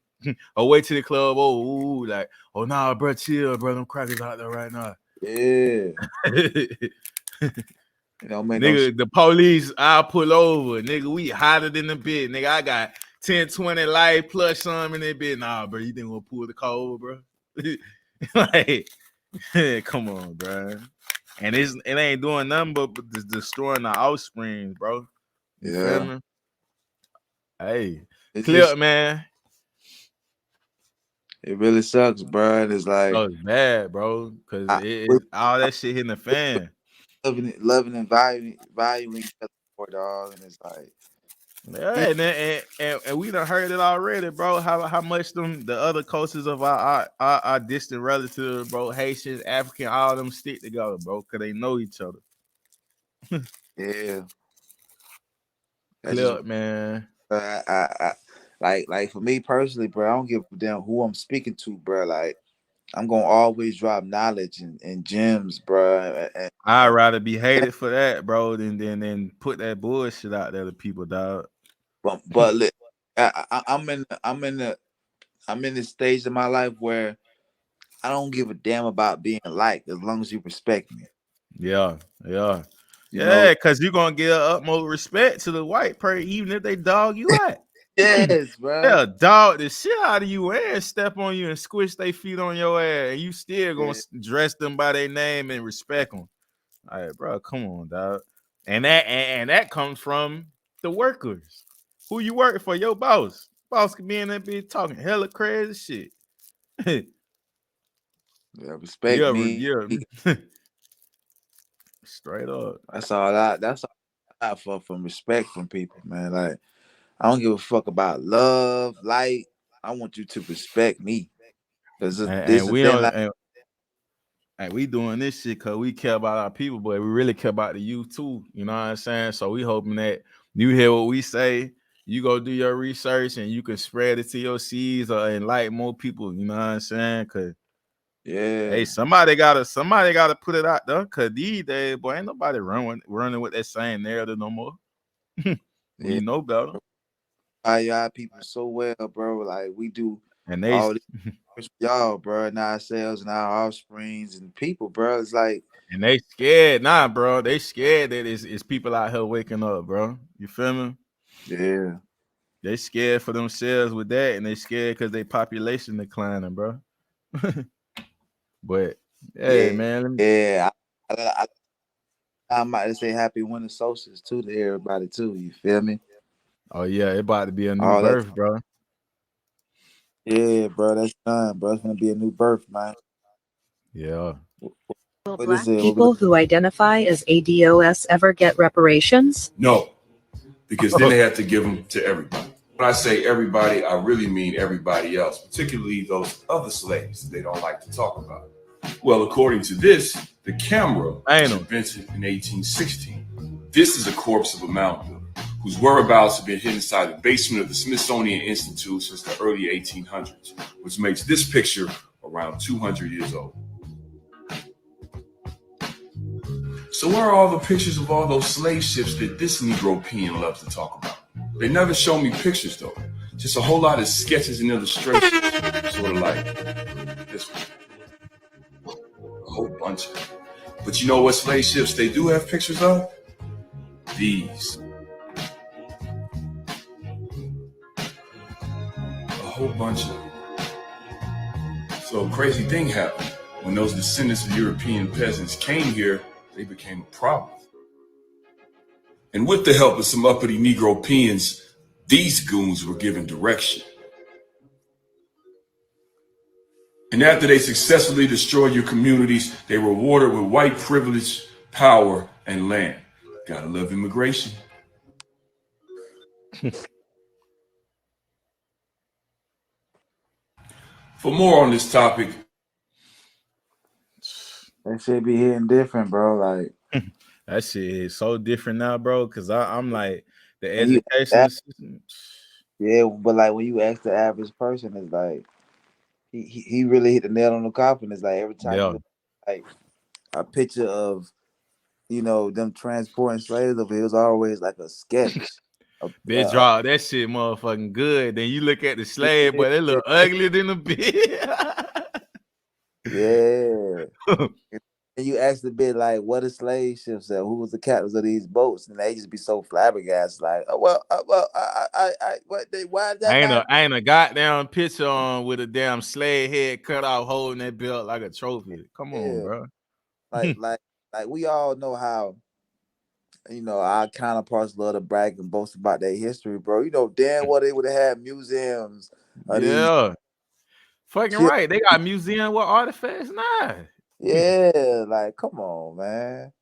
Or wait to the club. Oh, like, oh nah, bro, chill, bro. Them crackers out there right now. Yeah. You know, man, nigga, the police, I'll pull over. Nigga, we hotter than the bit. Nigga, I got 10, 20 life plus some in that bit. Nah, bro, you think we'll pull the car over, bro? Like, come on, bro. And it ain't doing nothing but destroying the offspring, bro. You feel me? Hey, clip, man. It really sucks, bro. It's like, oh, it's bad, bro, because all that shit hitting the fan. Loving and valuing each other for, dog, and it's like, yeah, and we done heard it already, bro. How much the other cultures of our distant relatives, bro, Haitian, African, all of them stick together, bro, because they know each other. Yeah, clip, man. I like for me personally, bro. I don't give a damn who I'm speaking to, bro. Like, I'm gonna always drop knowledge and gems, bro. I'd rather be hated for that, bro, than put that bullshit out there to people, dog. But look, I'm in this stage of my life where I don't give a damn about being liked as long as you respect me. Yeah. You know? Because you're gonna give utmost respect to the white person, even if they dog you out. Yes, bro. Yeah, dog the shit out of you and step on you and squish their feet on your ass, and you still gonna dress them by their name and respect them. All right, bro, come on, dog. And that comes from the workers. Who you working for? Your boss. Boss can be in that bitch talking hella crazy shit. Yeah, respect me. Yeah. Straight up. That's all I for from respect from people, man. Like, I don't give a fuck about love, like. I want you to respect me. Because and we don't and we doing this shit because we care about our people, but we really care about the youth too. You know what I'm saying? So we hoping that you hear what we say, you go do your research, and you can spread it to your seeds or enlighten more people. You know what I'm saying? Cause hey, somebody gotta put it out there. Cause these days, boy, ain't nobody running with that same narrative no more. We know better. Y'all people so well, bro. Like, we do and they all this y'all, bro, and ourselves and our offsprings and people, bro. It's like, and they scared, bro. They scared that it's people out here waking up, bro. You feel me? Yeah. They scared for themselves with that, and they scared because their population declining, bro. But hey, man. Yeah. I might say happy winter solstice too to everybody too. You feel me? Oh yeah, it about to be a new birth, bro. Yeah, bro, that's done, bro. It's gonna be a new birth, man. Yeah. Will black people who identify as ADOS ever get reparations? No, because then they have to give them to everybody. When I say everybody, I really mean everybody else, particularly those other slaves that they don't like to talk about. Well, according to this, the camera was invented in 1816. This is a corpse of a mound builder whose whereabouts have been hidden inside the basement of the Smithsonian Institute since the early 1800s, which makes this picture around 200 years old. So where are all the pictures of all those slave ships that this Negro peon loves to talk about? They never show me pictures though. Just a whole lot of sketches and illustrations, sort of like this one. A whole bunch of them. But you know what slave ships they do have pictures of? These. A whole bunch of them. So a crazy thing happened. When those descendants of European peasants came here, they became a problem. And with the help of some uppity Negro peons, these goons were given direction. And after they successfully destroyed your communities, they were rewarded with white privilege, power, and land. Gotta love immigration. For more on this topic, That shit be hitting different, bro. Like that shit is so different now, bro. Cause I'm like the when you education system. yeah, but like when you ask the average person, it's like he really hit the nail on the coffin. It's like every time you Yeah, look like a picture of them transporting slaves over, it was always like a sketch. bitch draw that shit motherfucking good. Then you look at the slave, but they look uglier than a bitch. Yeah. And you ask the bit like, what are slave ships at? Who was the captains of these boats? And they just be so flabbergasted, like, oh what they why is that not? Ain't a goddamn picture on with a damn slave head cut off holding that belt like a trophy. Come on, Yeah, bro. like we all know how our counterparts love to brag and boast about their history, bro. You know damn well they would have had museums of these Yeah, fucking shit. right. They got museum with artifacts now. Yeah, like come on, man.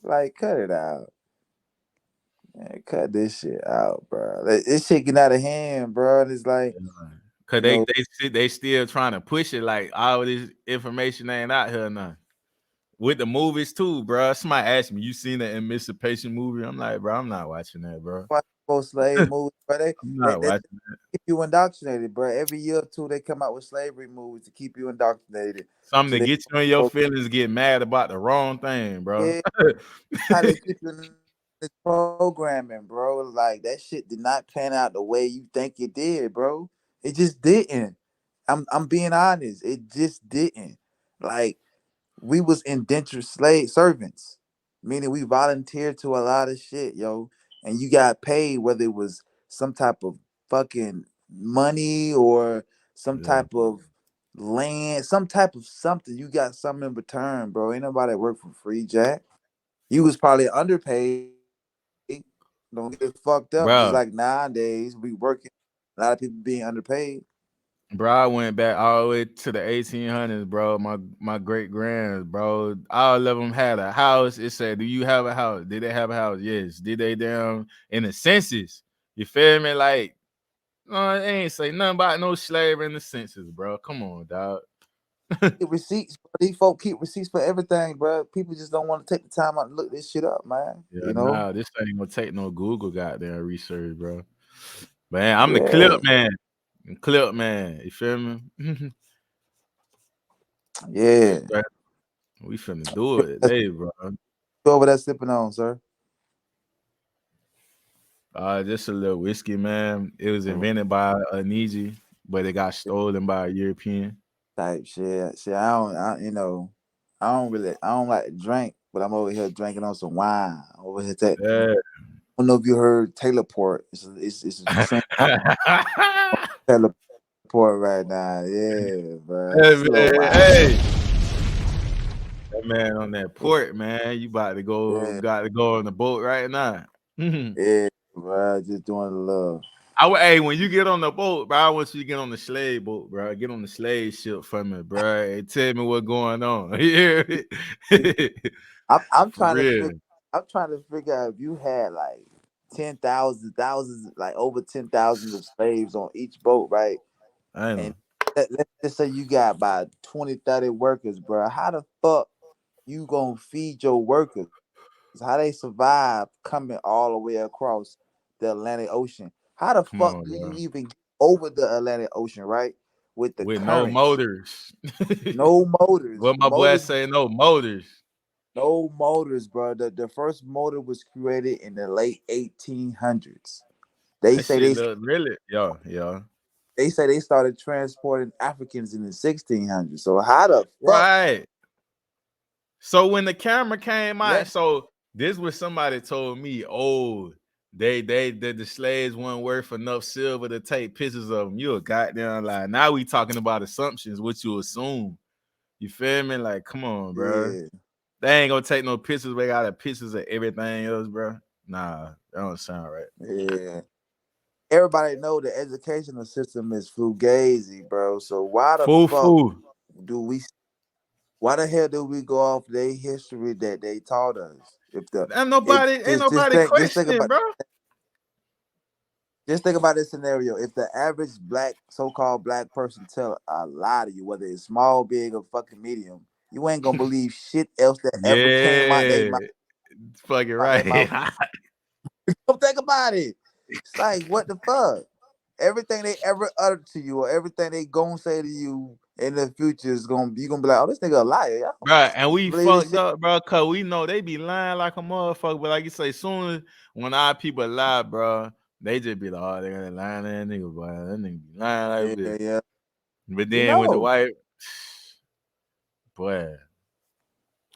Like cut it out. Man, cut this shit out, bro. This shit getting out of hand, bro. And it's like, Cause you know, they still trying to push it like all this information ain't out here now. With the movies too, bro. Somebody asked me, "You seen the Emancipation movie?" I'm like, bro, I'm not watching that, bro. watch those slave movies, bro. I'm They, not they watching that. keep you indoctrinated, bro. Every year or two, they come out with slavery movies to keep you indoctrinated. Something So to they, get you in your feelings, get mad about the wrong thing, bro. yeah, how they keep you in this programming, bro. Like that shit did not pan out the way you think it did, bro. It just didn't. I'm being honest. It just didn't. Like we was indentured slave servants, meaning we volunteered to a lot of shit, yo. And you got paid whether it was some type of fucking money or some Yeah, type of land, some type of something. You got something in return, bro. Ain't nobody work for free, Jack. You was probably underpaid. Don't get fucked up. Just bro. like nowadays, we working. A lot of people being underpaid. Bro, I went back all the way to the 1800s, bro. My great grands, bro. All of them had a house. It said, "Do you have a house? Did they have a house? Yes. Did they down in the census? You feel me? Like, no, it ain't say nothing about no slavery in the census, bro. Come on, dog. Get receipts, bro. These folk keep receipts for everything, bro. People just don't want to take the time out and look this shit up, man. Yeah, You know? nah, this ain't gonna take no Google goddamn research, bro. Man, I'm the clip Yeah, man. Clip man. You feel me? yeah. We finna do it today, bro. You over there sipping on, sir? Just a little whiskey, man. It was invented by a Niji, but it got stolen by a European. Type shit. See, I don't like to drink, but I'm over here drinking on some wine. Over here, Yeah. I don't know if you heard Taylor Port. It's a trend. Taylor Port right now. Yeah, bro. Hey, It's a little man, wine. hey. That man on that port, man. You about to go, Yeah, got to go on the boat right now. yeah, bro. Just doing the love. Hey, when you get on the boat, bro, I want you to get on the slave boat, bro. Get on the slave ship for me, bro, and tell me what's going on. Yeah, I'm for trying to real. figure. I'm trying to figure out if you had like 10,000, thousands, like over 10,000 of slaves on each boat, right? I And know. let's just say you got about 20, 30 workers, bro. How the fuck you gonna feed your workers? How they survive coming all the way across the Atlantic Ocean? How the Come fuck on, do you bro. even get over the Atlantic Ocean, right? With the With no currents, motors. no motors, What my boy say, no motors. no motors, bro. The first motor was created in the late 1800s. They That say shit they look really, yeah. they say they started transporting Africans in the 1600s. So how the fuck Right. So when the camera came out, let so this was somebody told me, oh, the slaves weren't worth enough silver to take pictures of them. You a goddamn lie. Now we talking about assumptions, what you assume. You feel me? Like, come on, bro. yeah. They ain't gonna take no pictures. They got pictures of everything else, bro. Nah, that don't sound right. Yeah. Everybody know the educational system is fugazi, bro. So why the fuck Foo. do we? Why the hell do we go off their history that they taught us? Ain't nobody questioning, bro. Just think about this scenario. If the average so-called black person tell a lie to you, whether it's small, big, or fucking medium, you ain't gonna believe shit else that ever came out their Yeah, mouth. fucking Out their right. mouth. Don't think about it. It's like, what the fuck? Everything they ever uttered to you, or everything they gonna say to you in the future is gonna be like, oh, this nigga a liar, y'all. Right, and we Believe this fucked shit? up, bro, cause we know they be lying like a motherfucker. But like you say, soon as when our people lie, bro, they just be like, oh, they gonna lie that nigga, boy. That nigga be lying like this. Yeah. But You then with the know. white, boy,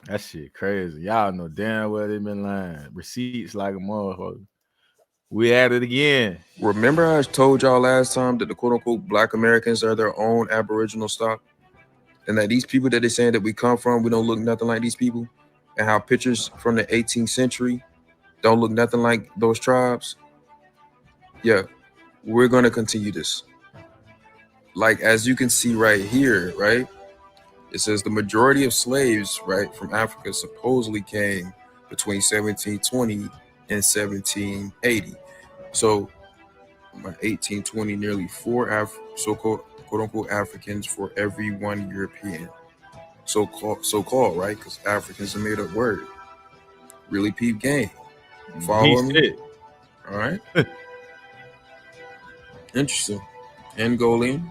that shit crazy. Y'all know damn well they been lying. Receipts like a motherfucker. We at it again. Remember I told y'all last time that the quote-unquote black Americans are their own aboriginal stock? And that these people that they're saying that we come from, we don't look nothing like these people? And how pictures from the 18th century don't look nothing like those tribes? Yeah, we're going to continue this. Like, as you can see right here, right? It says the majority of slaves, right, from Africa supposedly came between 1720 and 1780. So, by 1820, nearly four so-called quote-unquote Africans for every one European. So-called, right? Because Africans are made up word. Really peep game. Follow me? Shit. All right. Interesting. Angolians.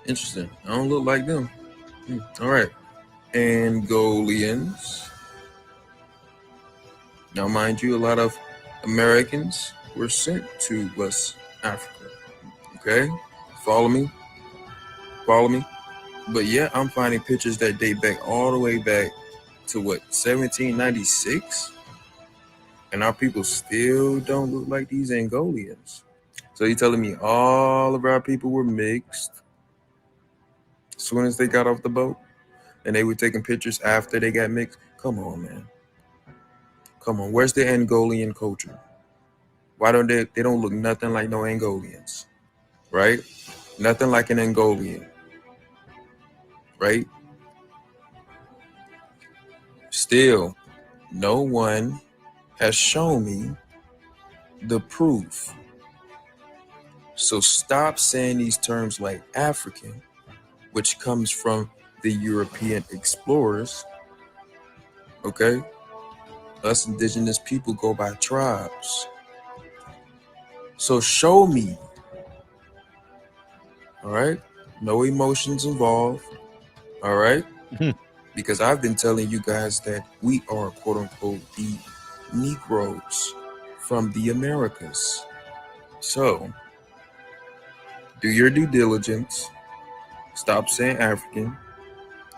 Interesting. I don't look like them. All right. Angolians. Now, mind you, a lot of Americans were sent to West Africa. Okay? Follow me? But yeah, I'm finding pictures that date back all the way back to 1796? And our people still don't look like these Angolians. So you telling me all of our people were mixed as soon as they got off the boat? And they were taking pictures after they got mixed? Come on, man. Come on, where's the Angolian culture? Why don't they don't look nothing like no Angolians, right? Nothing like an Angolian, right? Still, no one has shown me the proof. So stop saying these terms like African, which comes from the European explorers, okay? Us indigenous people go by tribes. So show me, all right? No emotions involved, all right? Because I've been telling you guys that we are, quote unquote, the Negroes from the Americas. So do your due diligence. Stop saying African.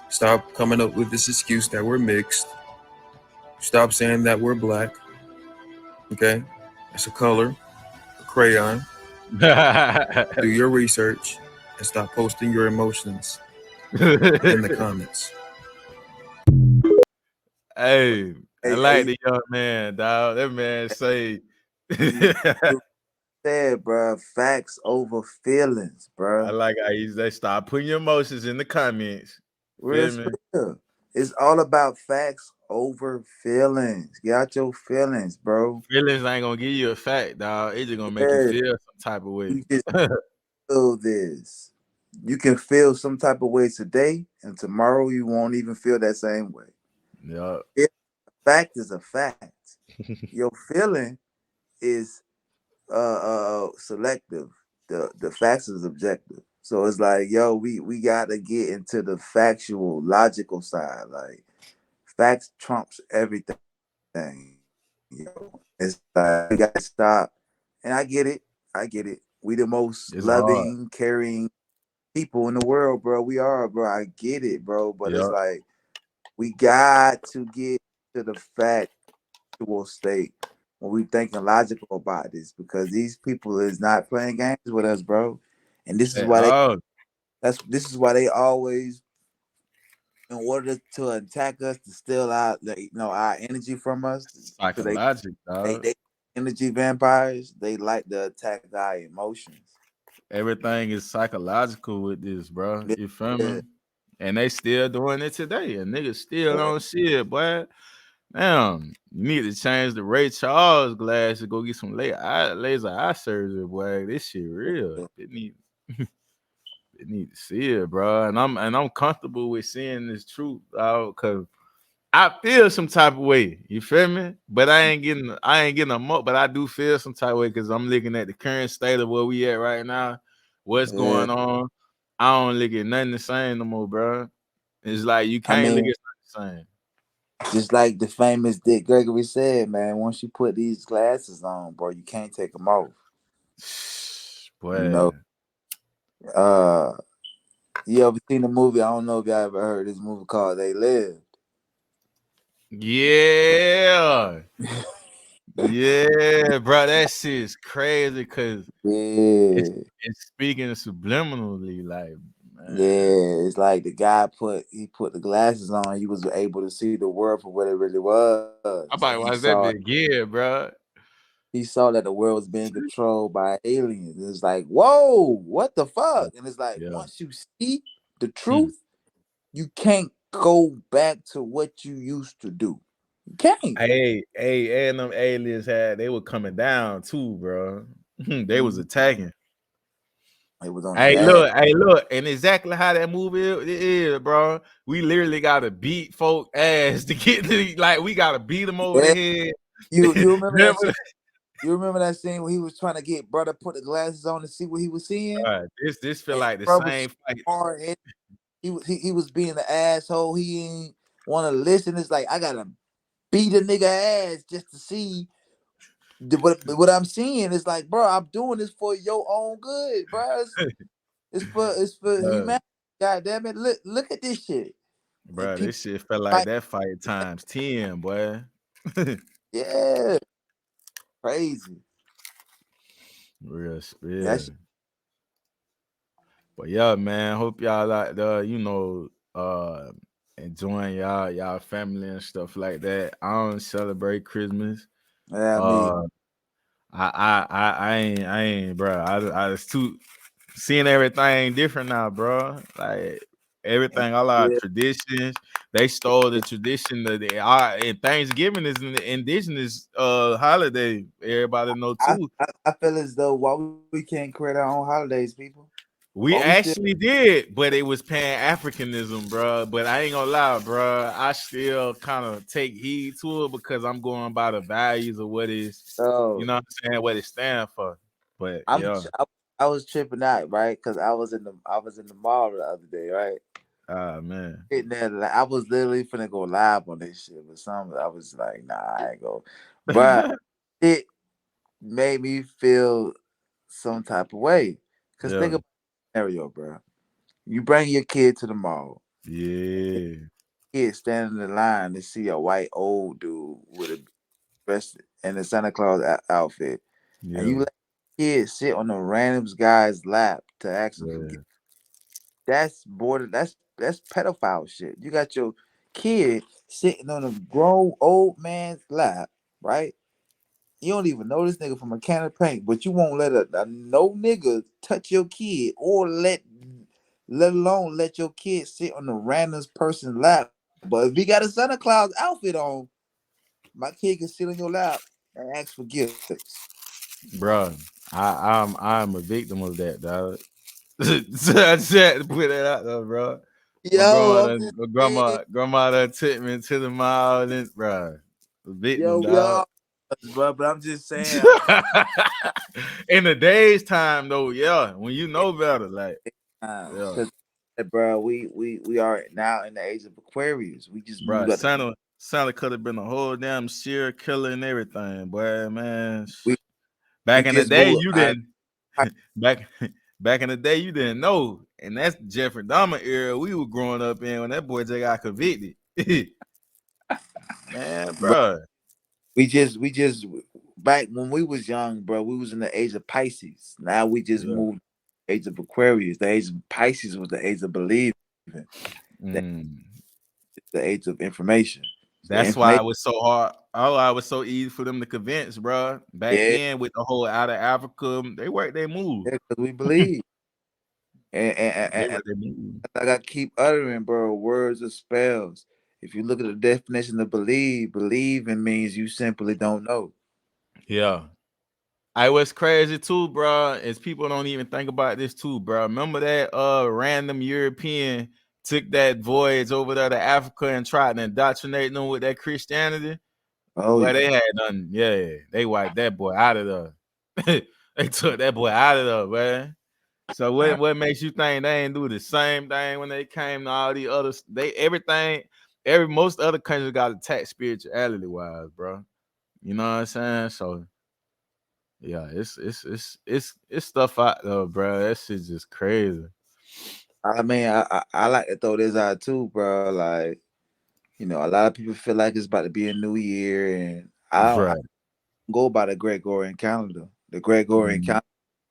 Stop coming up with this excuse that we're mixed. Stop saying that we're black. Okay? It's a color, a crayon. Do your research and stop posting your emotions in the comments. Hey, I like the young man, dog. That man say said, bro, facts over feelings, bro. I like how they stop putting your emotions in the comments. Real Feel me? spill. It's all about facts over feelings. Get out your feelings, bro. Feelings ain't gonna give you a fact, dog. It's just gonna make you Yeah. feel some type of way. You just feel this. You can feel some type of way today, and tomorrow you won't even feel that same way. Yeah. Fact is a fact. Your feeling is selective. The facts is objective. So it's like, yo, we gotta get into the factual, logical side. Like facts trumps everything. Yo. It's like we gotta stop. And I get it. We the most It's loving, hard. caring people in the world, bro. We are, bro. I get it, bro. But it's Yeah. like we got to get to the factual state when we thinking logical about this, because these people is not playing games with us, bro. And this is why they always in order to attack us, to steal our, our energy from us, because Psychologic, dog. they energy vampires. They like to attack our emotions. Everything is psychological with this, bro. You feel Yeah. me? And they still doing it today. And niggas still Yeah. don't see it, boy. Damn, you need to change the Ray Charles glass to go get some laser eye surgery, boy. This shit real. They need, they need to see it, bro. And I'm comfortable with seeing this truth, cause I feel some type of way. You feel me? But I ain't getting a mo. But I do feel some type of way because I'm looking at the current state of where we at right now. What's Yeah. going on? I don't look at nothing the same no more, bro. It's like you I can't look mean, at something the same. just like the famous Dick Gregory said, man, once you put these glasses on, bro, you can't take them off. You Boy. know, uh, you ever seen the movie? I don't know if y'all ever heard this movie called They Lived. Yeah. Yeah, bro. That shit's crazy because Yeah. it's speaking subliminally, like, man. Yeah, it's like the guy put the glasses on. He was able to see the world for what it really was, I and about to watch that bit again, bro. he saw that the world was being controlled by aliens. It's like, whoa, what the fuck? And it's like, Yeah. once you see the truth, you can't go back to what you used to do. You can't. Hey, and them aliens they were coming down too, bro. They was attacking. It was on Hey, the ass. look, and exactly how that movie is, bro. We literally gotta beat folk ass to get to like we gotta beat them over the Yeah. head. You remember that Remember scene? You remember that scene where he was trying to get brother put the glasses on to see what he was seeing? this feel And like the bro was same fight. hard headed. He was being an asshole. He ain't want to listen. It's like I gotta beat a nigga ass just to see what I'm seeing. Is like, bro, I'm doing this for your own good, bro. It's for humanity. God damn it! Look at this shit. And Bro, people this shit felt like like, that fight times 10, boy. yeah, crazy. Real spill. That's But yeah, man, hope y'all like enjoying y'all family and stuff like that. I don't celebrate Christmas. yeah, me. Uh I ain't, bro. I was too seeing everything different now, bro. Like everything, all our Yeah, traditions, they stole the tradition of and Thanksgiving is an indigenous holiday. Everybody know too. I feel as though why we can't create our own holidays, people. We Why we still actually did, but it was Pan Africanism, bro. But I ain't gonna lie, bro. I still kind of take heed to it because I'm going by the values of what is, you oh know what I'm saying, what it stands for. But I'm yeah, I was tripping out, right? Because I was in the mall the other day, right? man, Sitting there, like, I was literally finna go live on this shit, but I was like, nah, I ain't go. But it made me feel some type of way. Cause think yeah, about the scenario, bro. You bring your kid to the mall. yeah, Kid standing in line to see a white old dude with a dress in a Santa Claus outfit, and you yeah, let the kid sit on a random guy's lap to ask him for yeah, gifts. That's border. That's pedophile shit. You got your kid sitting on a grown old man's lap, right? You don't even know this nigga from a can of paint, but you won't let a no nigga touch your kid or let alone let your kid sit on a random person's lap. But if he got a Santa Claus outfit on, my kid can sit on your lap and ask for gifts. bro. I'm a victim of that, dog. So I just had to put that out there, bro. Yo, I'm just saying, Grandma done took me to the mall and bro, victim, yo, we dog. all, bro. But I'm just saying, In the day's time though, yeah, when you know better, like, yeah, because, bro, we are now in the age of Aquarius. We just bro, moved up. Santa could have been a whole damn serial killer and everything, boy, man. We we Back in the just day, moved. you didn't back back in the day, you didn't know, and that's Jeffrey Dahmer era we were growing up in when that boy just got convicted, man, Bro, bro. we just back when we was young, bro. We was in the age of Pisces. Now we just Yeah. moved age of Aquarius. The age of Pisces was the age of believing. That Mm. the age of information. The That's why information, it was so hard. Oh, I was so easy for them to convince, bro. Back yeah, then, with the whole out of Africa, they worked their move. because we believe. They And worked their move. like I keep uttering, bro, words are spells. If you look at the definition of believe, believing means you simply don't know. Yeah. I was crazy too, bro. Is people don't even think about this too, bro. Remember that random European took that voyage over there to Africa and tried to indoctrinate them with that Christianity? Oh Well, yeah. they had done, yeah, they wiped that boy out of there. They took that boy out of there, man. So what makes you think they ain't do the same thing when they came to all the other most other countries got attacked spirituality wise, bro. You know what I'm saying? So yeah, it's stuff out there, bro. That shit's just crazy. I mean, I like to throw this out too, bro. Like, a lot of people feel like it's about to be a new year, and I Right. go by the Gregorian calendar. The Gregorian Mhm. calendar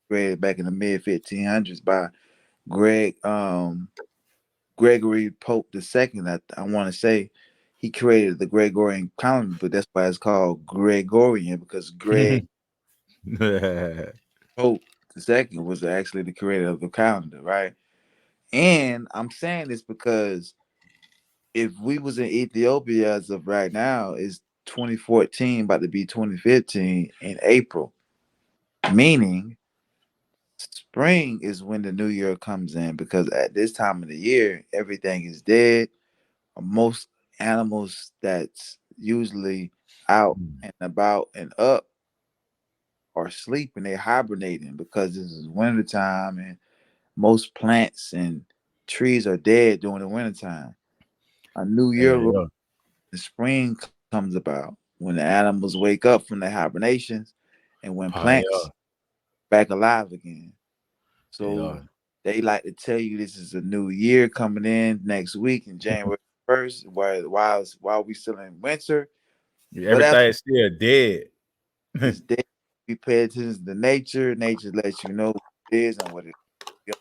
created back in the mid 1500s by Gregory Pope II. I want to say he created the Gregorian calendar, but that's why it's called Gregorian, because Greg Pope II was actually the creator of the calendar, right? And I'm saying this because if we was in Ethiopia as of right now, it's 2014, about to be 2015 in April, meaning spring is when the new year comes in, because at this time of the year, everything is dead. Most animals that's usually out and about and up are sleeping, they're hibernating because this is wintertime, and most plants and trees are dead during the wintertime. A new year, Hey, yeah. the spring comes about when the animals wake up from their hibernations and when Oh, plants back alive again. yeah. So they like to tell you this is a new year coming in next week in January 1st, while we still in winter. Yeah. But after Everything's still dead. it's dead, we pay attention to nature. Nature lets you know what it is and what it is.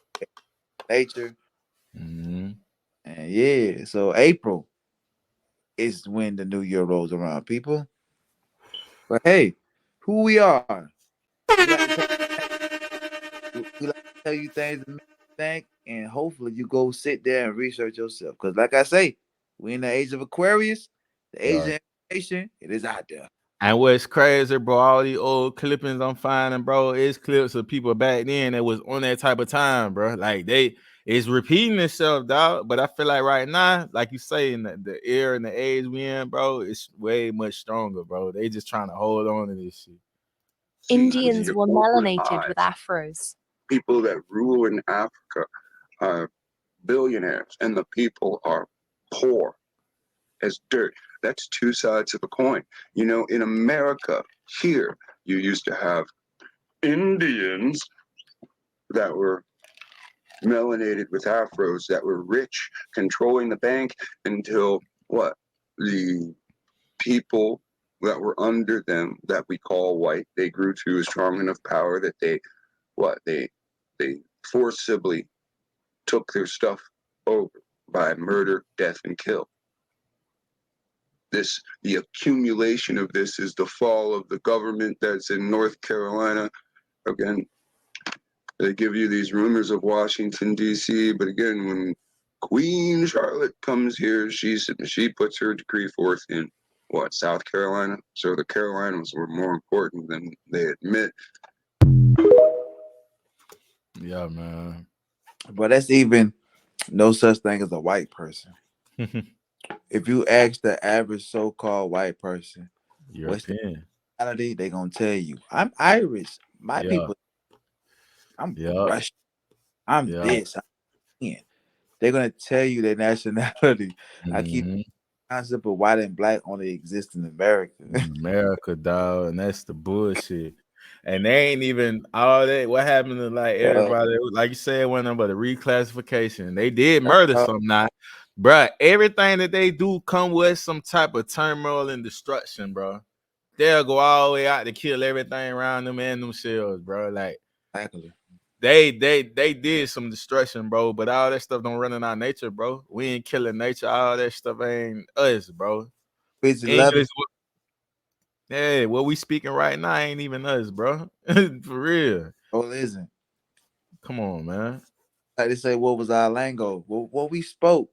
Nature. Mhm. And yeah, so April is when the new year rolls around, people. But hey, who we are. We like to we like to tell you things to make you think, and hopefully you go sit there and research yourself. Because, like I say, we in the age of Aquarius, the age Yeah. of information. It is out there. And what's crazy, bro, all these old clippings I'm finding, bro, is clips of people back then that was on that type of time, bro. Like it's repeating itself, dog. But I feel like right now, like you say, in the era and the age we in, bro, it's way much stronger, bro. They just trying to hold on to this shit. Indians were melanated with afros. People that rule in Africa are billionaires, and the people are poor as dirt. That's two sides of a coin. In America, here, you used to have Indians that were melanated with afros, that were rich, controlling the bank, until what? The people that were under them, that we call white, they grew to a strong enough power that they forcibly took their stuff over by murder, death, and kill. The accumulation of this is the fall of the government that's in North Carolina. Again, they give you these rumors of Washington, D.C., but again, when Queen Charlotte comes here, she puts her decree forth in South Carolina. So the Carolinas were more important than they admit. Yeah, man. But that's even no such thing as a white person. If you ask the average so-called white person, what's the European. nationality, they gonna tell you, I'm Irish. My Yeah. people, I'm Yeah. Russian. I'm Yeah. this. I'm Indian. They're gonna tell you their nationality. I keep Mhm. the concept of white and black only exist in America. America, dog, and that's the bullshit. And they ain't even all that. What happened to like Yeah. everybody? Like you said, one number the reclassification. They did murder some, not, bruh. Everything that they do come with some type of turmoil and destruction, bro. They'll go all the way out to kill everything around them and themselves, bro. Like Exactly. they did some destruction, bro. But all that stuff don't run in our nature, bro. We ain't killing nature. All that stuff ain't us, bro. English, yeah, what we speaking right now ain't even us, bro. For real. Oh, isn't. Come on, man. Like they say, what was our lingo? What we spoke.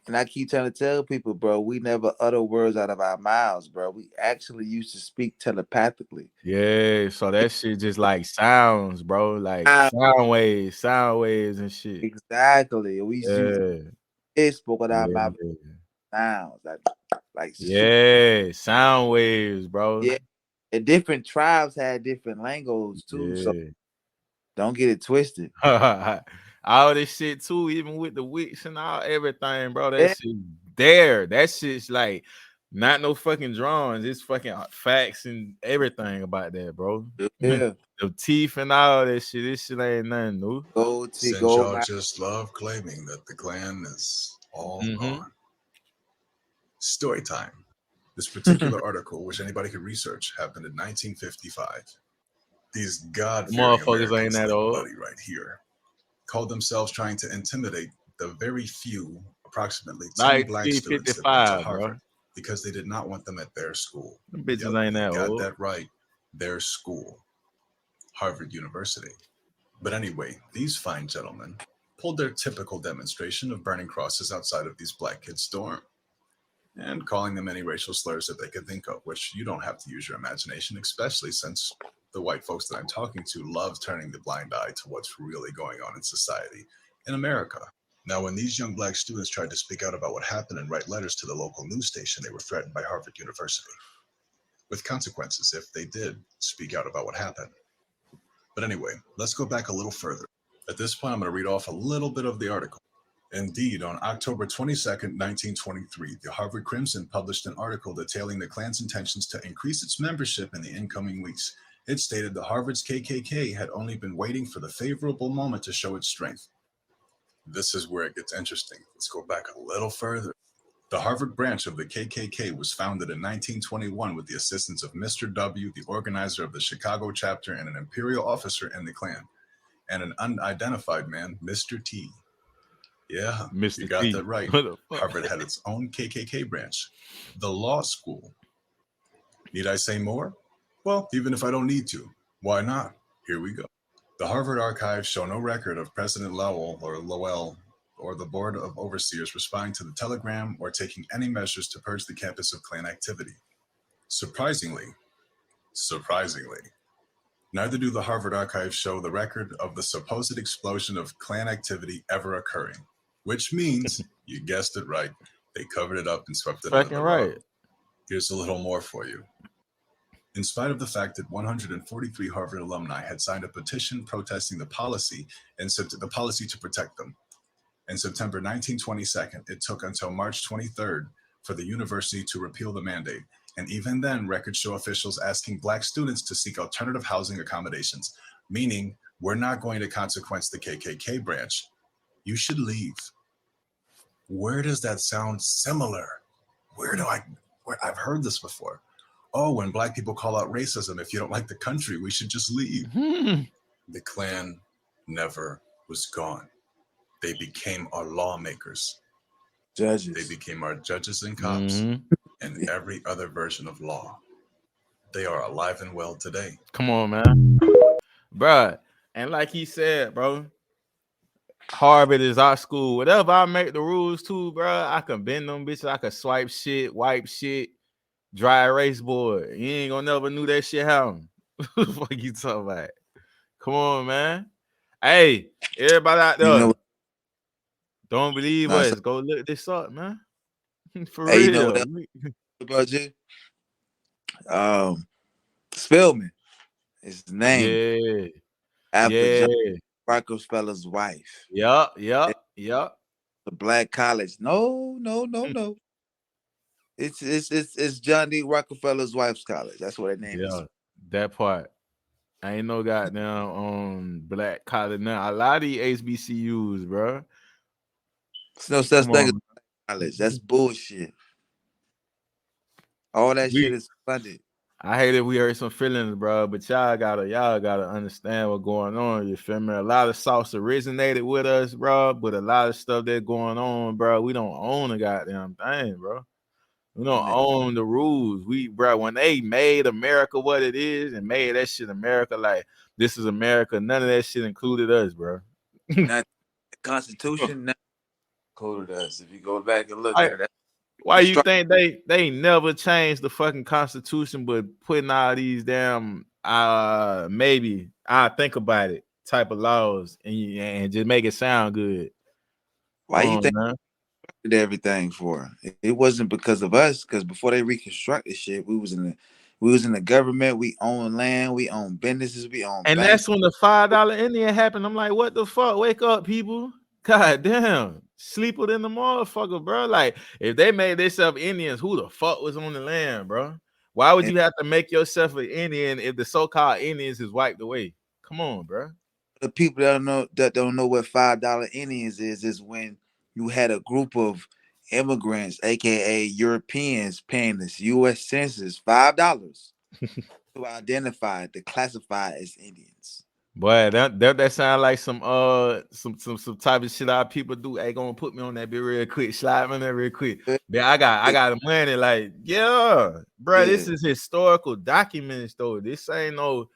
And I keep trying to tell people, bro, we never utter words out of our mouths, bro. We actually used to speak telepathically. Yeah, so that shit just like sounds, bro. Like sound waves and shit. Exactly. We used to spoke with our mouth sounds. Yeah, sound waves, bro. Yeah. And different tribes had different lingo's too. So don't get it twisted. All this shit too, even with the wicks and all everything, bro. That shit there. That shit's like not no fucking drawings. It's fucking facts and everything about that, bro. Yeah. The teeth and all that shit. This shit ain't nothing new. Since y'all just love claiming that the clan is all gone. Story time. This particular article, which anybody could research, happened in 1955. These God-fearing Motherfuckers ain't Americans, that like old. Buddy right here, called themselves trying to intimidate the very few, approximately 10 black students that went to 1955, Harvard bro. because they did not want them at their school. Them bitches ain't that you got old. that right. Their school, Harvard University. But anyway, these fine gentlemen pulled their typical demonstration of burning crosses outside of these black kids' dorm and calling them any racial slurs that they could think of, which you don't have to use your imagination, especially since the white folks that I'm talking to love turning the blind eye to what's really going on in society in America. Now, when these young black students tried to speak out about what happened and write letters to the local news station, they were threatened by Harvard University with consequences if they did speak out about what happened. But anyway, let's go back a little further. At this point, I'm going to read off a little bit of the article. Indeed, on October 22nd, 1923, the Harvard Crimson published an article detailing the Klan's intentions to increase its membership in the incoming weeks. It stated that Harvard's KKK had only been waiting for the favorable moment to show its strength. This is where it gets interesting. Let's go back a little further. The Harvard branch of the KKK was founded in 1921 with the assistance of Mr. W., the organizer of the Chicago chapter, and an imperial officer in the Klan, and an unidentified man, Mr. T. Yeah, Mr. you got T. that right. Harvard had its own KKK branch, the law school. Need I say more? Well, even if I don't need to, why not? Here we go. The Harvard archives show no record of President Lowell or the Board of Overseers responding to the telegram or taking any measures to purge the campus of Klan activity. Surprisingly, neither do the Harvard archives show the record of the supposed explosion of Klan activity ever occurring, which means, you guessed it right, they covered it up and swept it under the rug. Here's a little more for you. In spite of the fact that 143 Harvard alumni had signed a petition protesting the policy to protect them, in September 1922, it took until March 23rd for the university to repeal the mandate. And even then, records show officials asking black students to seek alternative housing accommodations, meaning we're not going to consequence the KKK branch. You should leave. Where does that sound similar? I've heard this before. Oh, when black people call out racism, if you don't like the country, we should just leave. The Klan never was gone. They became our lawmakers. Judges. They became our judges and cops and every other version of law. They are alive and well today. Come on, man. Bruh. And like he said, bro, Harvard is our school. Whatever I make the rules to, bro, I can bend them bitches. I can swipe shit, wipe shit, dry erase board. You ain't gonna never knew that shit happen. What the fuck you talking about? Come on, man. Hey, everybody out there, don't believe us. Go look this up, man. For real. You know what else about you? Spillman is his name. Yeah. After John Rockefeller's wife. Yup. The black college. No. It's John D. Rockefeller's wife's college. That's what her name is. That part. I ain't no goddamn black college now. A lot of these HBCUs, bro. There's no such thing as college. That's bullshit. All that shit is funded. I hate if we hurt some feelings, bro. But y'all gotta understand what's going on. You feel me? A lot of sauce originated with us, bro. But a lot of stuff that's going on, bro, we don't own a goddamn thing, bro. We don't own the rules. Bro, when they made America what it is and made that shit America, like this is America, none of that shit included us, bro. Not the Constitution not included us. If you go back and look at it, Why you think they never changed the fucking Constitution, but putting all these damn maybe I think about it type of laws and just make it sound good? why you think they did everything for? It wasn't because of us. Because before they reconstructed shit, we was in the government. We own land. We own businesses. We own And banks. that's when the $5 Indian happened. I'm like, what the fuck? Wake up, people. God damn. Sleeper than the motherfucker, bro. Like, if they made themselves Indians, who the fuck was on the land, bro? Why would you have to make yourself an Indian if the so-called Indians is wiped away? Come on, bro. The people that don't know what $5 Indians is when you had a group of immigrants, aka Europeans, paying this U.S. Census $5 to identify, to classify as Indians. Boy, that sound like some type of shit our people do. Hey, gonna put me on that bit real quick. Slide me on that real quick. Man, I got the money. Like, yeah, bro. This is historical documents, though. This ain't no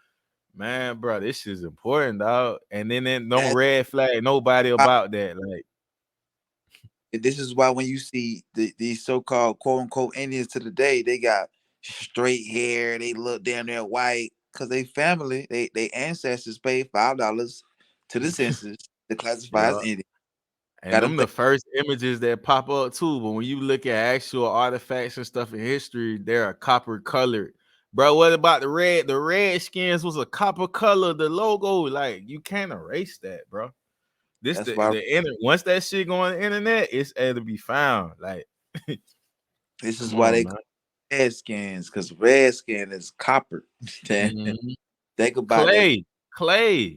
man, bro. This is important, dog. And then no red flag nobody about that. Like, this is why when you see these so-called quote unquote Indians to the day, they got straight hair, they look damn near white, because they family, they ancestors paid $5 to the census to classify as yeah. Indian. And them the first images that pop up too. But when you look at actual artifacts and stuff in history, they're copper colored. Bro, what about the red? The Redskins was a copper color, the logo. Like, you can't erase that, bro. This once that shit go on the internet, it's able to be found. Like, this is why they call Redskins, because Redskin is copper. Mhm. Think about that. Clay.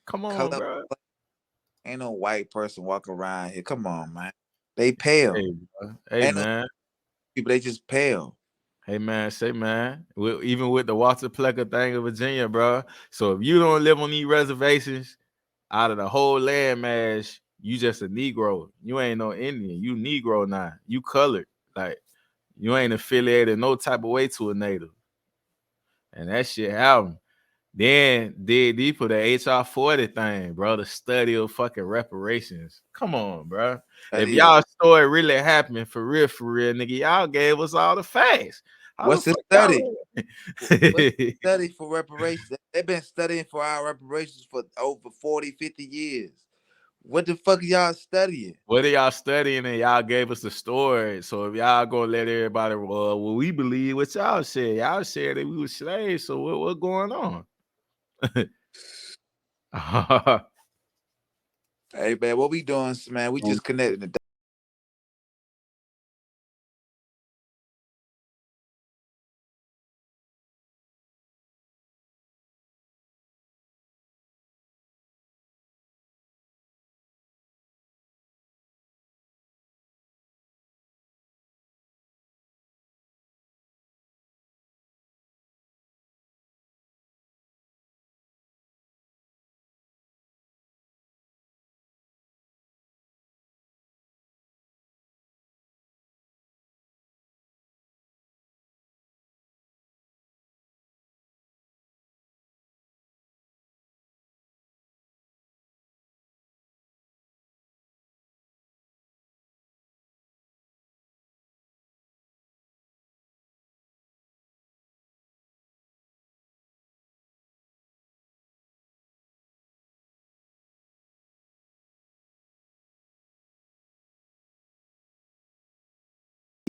Come on, color, bro. Ain't no white person walking around here. Come on, man. They pale. Hey man. People, they just pale. Hey man, even with the Walter Plecker thing in Virginia, bro. So if you don't live on these reservations, out of the whole land mass, you just a Negro. You ain't no Indian. You Negro now. You colored. Like, you ain't affiliated no type of way to a native. And that shit happened. Then dig deeper the HR 40 thing, bro. The study of fucking reparations. Come on, bro. If y'all story really happening for real, nigga, y'all gave us all the facts. What's the study? What's the study for reparations? They've been studying for our reparations for over 40, 50 years. What the fuck are y'all studying? What are y'all studying? And y'all gave us the story. So if y'all gonna let everybody, well, we believe what y'all said. Y'all said that we were slaves. So what's going on? Hey man, what we doing, man? We just connected the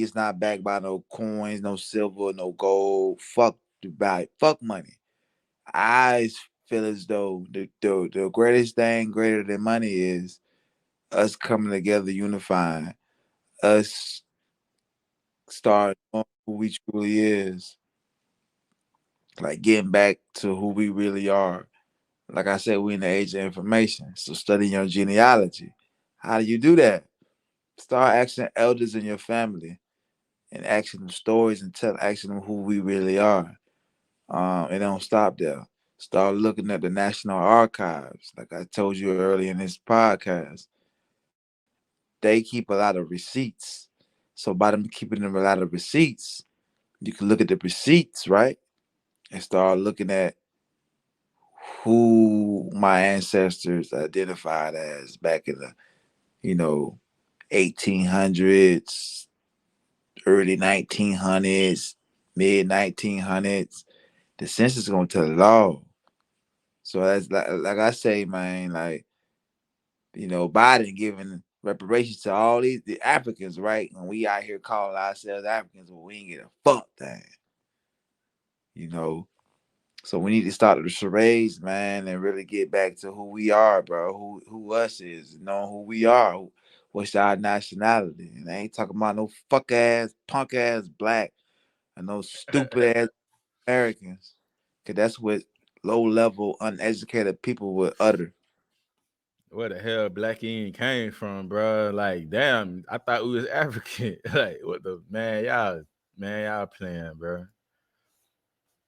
it's not backed by no coins, no silver, no gold. Fuck fuck money. I feel as though the greatest thing greater than money is us coming together, unifying, us start knowing who we truly is, like getting back to who we really are. Like I said, we in the age of information, so study your genealogy. How do you do that? Start asking elders in your family. and asking them stories and asking them who we really are. It don't stop there. Start looking at the National Archives. Like I told you earlier in this podcast, they keep a lot of receipts. So by them keeping them a lot of receipts, you can look at the receipts, right? And start looking at who my ancestors identified as back in the, 1800s, early 1900s, mid 1900s. The census is gonna tell it all. So that's like I say, man. Like Biden giving reparations to all the Africans, right? And we out here calling ourselves Africans, but we ain't get a fuck thing. So we need to start the charades, man, and really get back to who we are, bro. Who us is, knowing who we are. What's our nationality? And I ain't talking about no fuck ass, punk ass black, and no stupid ass Americans. Cause that's what low level, uneducated people would utter. Where the hell Black Ink came from, bro? Like, damn, I thought we was African. Like, what the y'all playing, bro?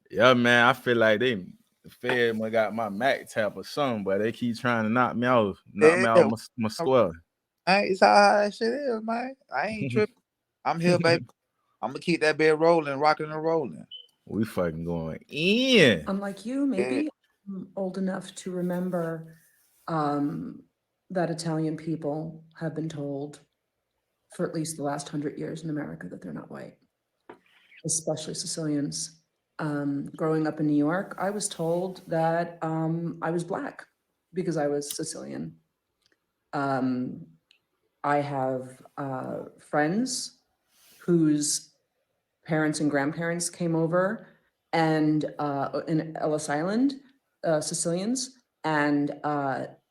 Yeah, man, I feel like the Fed got my Mac tap or something, but they keep trying to knock me off Yeah, my square. it's how that shit is, man. I ain't tripping. I'm here, baby. I'm gonna keep that bed rolling, rocking and rolling. We fucking going in. Unlike you, maybe I'm old enough to remember that Italian people have been told for at least the last 100 years in America that they're not white, especially Sicilians. Growing up in New York, I was told that I was black because I was Sicilian. I have friends whose parents and grandparents came over and in Ellis Island, Sicilians, and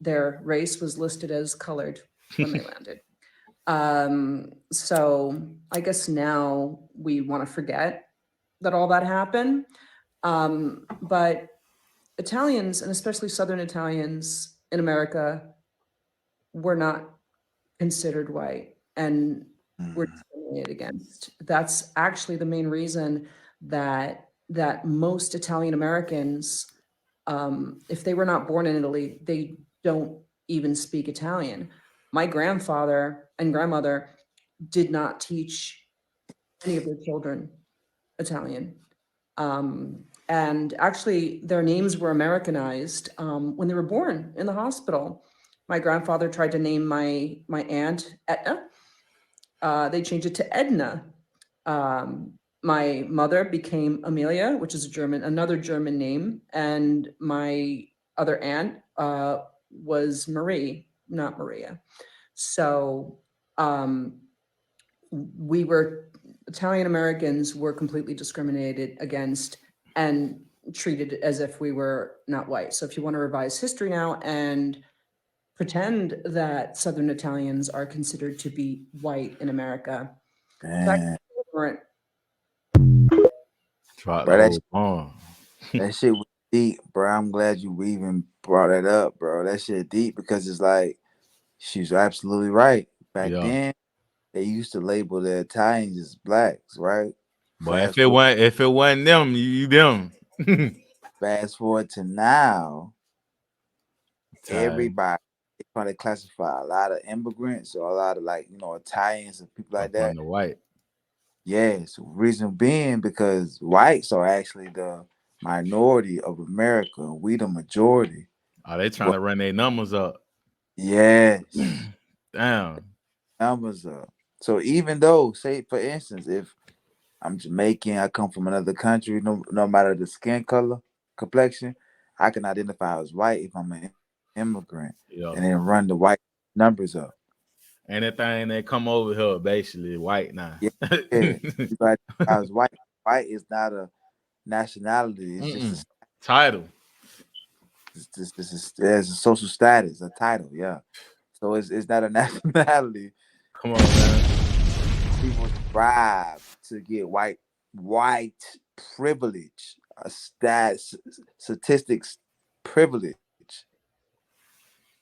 their race was listed as colored when they landed. So I guess now we want to forget that all that happened. But Italians, and especially Southern Italians in America, were not considered white and were discriminated against. That's actually the main reason that most Italian Americans, if they were not born in Italy, they don't even speak Italian. My grandfather and grandmother did not teach any of their children Italian. And actually, their names were Americanized when they were born in the hospital. My grandfather tried to name my aunt Etna. They changed it to Edna. My mother became Amelia, which is another German name, and my other aunt was Marie, not Maria. So Italian Americans were completely discriminated against and treated as if we were not white. So if you want to revise history now and pretend that Southern Italians are considered to be white in America, Man. weren't. Bro, that shit was deep, bro. I'm glad you even brought that up, bro. That shit deep because it's like she's absolutely right. Back then, they used to label the Italians as blacks, right? But if it wasn't them, you them. Fast forward to now, everybody they trying to classify a lot of immigrants or a lot of Italians and people like that. The white. Yes, reason being because whites are actually the minority of America. We the majority. Are they trying to run their numbers up? Yes. Damn. Numbers up. So even though, say for instance, if I'm Jamaican, I come from another country, no matter the skin color, complexion, I can identify as white if I'm an immigrant and then run the white numbers up. Anything that come over here, basically white now. Yeah. But as white is not a nationality. It's just a title. There's a social status, a title. Yeah. So it's not a nationality. Come on, man. People strive to get white privilege, statistics privilege,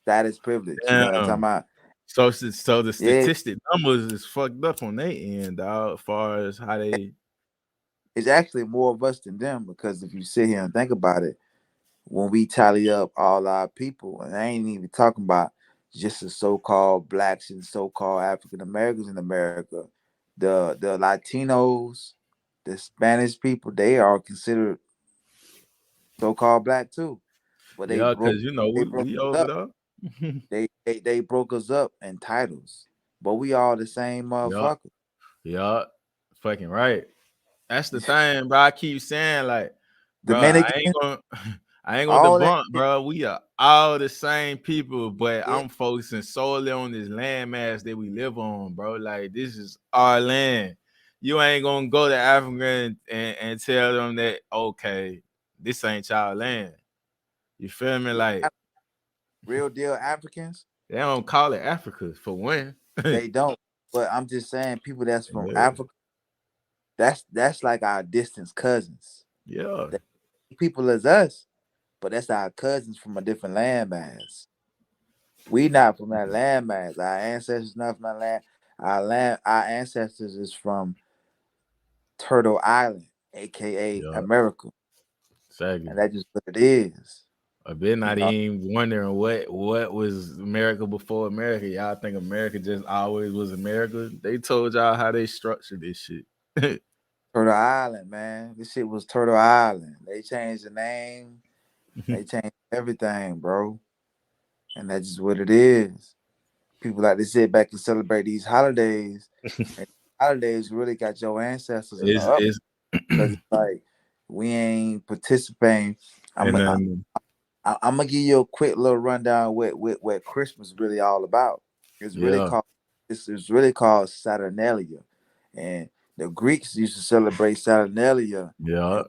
status privilege. You know what I'm talking about? So the statistic numbers is fucked up on their end, dog, as far as how they. It's actually more of us than them because if you sit here and think about it, when we tally up all our people, and I ain't even talking about just the so-called blacks and so-called African Americans in America, the Latinos, the Spanish people, they are considered so-called black too. But Yeah, because you know they broke we us over up. there. They broke us up in titles. But we all the same Yeah, motherfucker. yeah, fucking right. That's the thing, bro. I keep saying like, bro, I Dominican, ain't gonna, I ain't gonna all that debunk, shit. bro. We are all the same people, but Yeah. I'm focusing solely on this landmass that we live on, bro. Like this is our land. You ain't gonna go to Africa and tell them that okay, this ain't y'all land. You feel me? Like Real deal Africans, they don't call it Africa for one. they don't. But I'm just saying, people that's from Yeah. Africa, that's like our distant cousins. Yeah. They people as us, but that's our cousins from a different landmass. We not from that landmass. Our ancestors not from that land. Our ancestors is from Turtle Island, aka Yeah. America, Exactly. and that's just what it is. I bet You not know, even wondering what was America before America. Y'all think America just always was America? They told y'all how they structured this shit. Turtle Island, man. This shit was Turtle Island. They changed the name. They changed everything, bro. And that's just what it is. People like to sit back and celebrate these holidays. And holidays really got your ancestors in the up It's because it's like we ain't participating. I'm and I, then I'm gonna give you a quick little rundown what Christmas really all about. It's really yeah, called it's really called Saturnalia, and the Greeks used to celebrate Saturnalia. yeah. And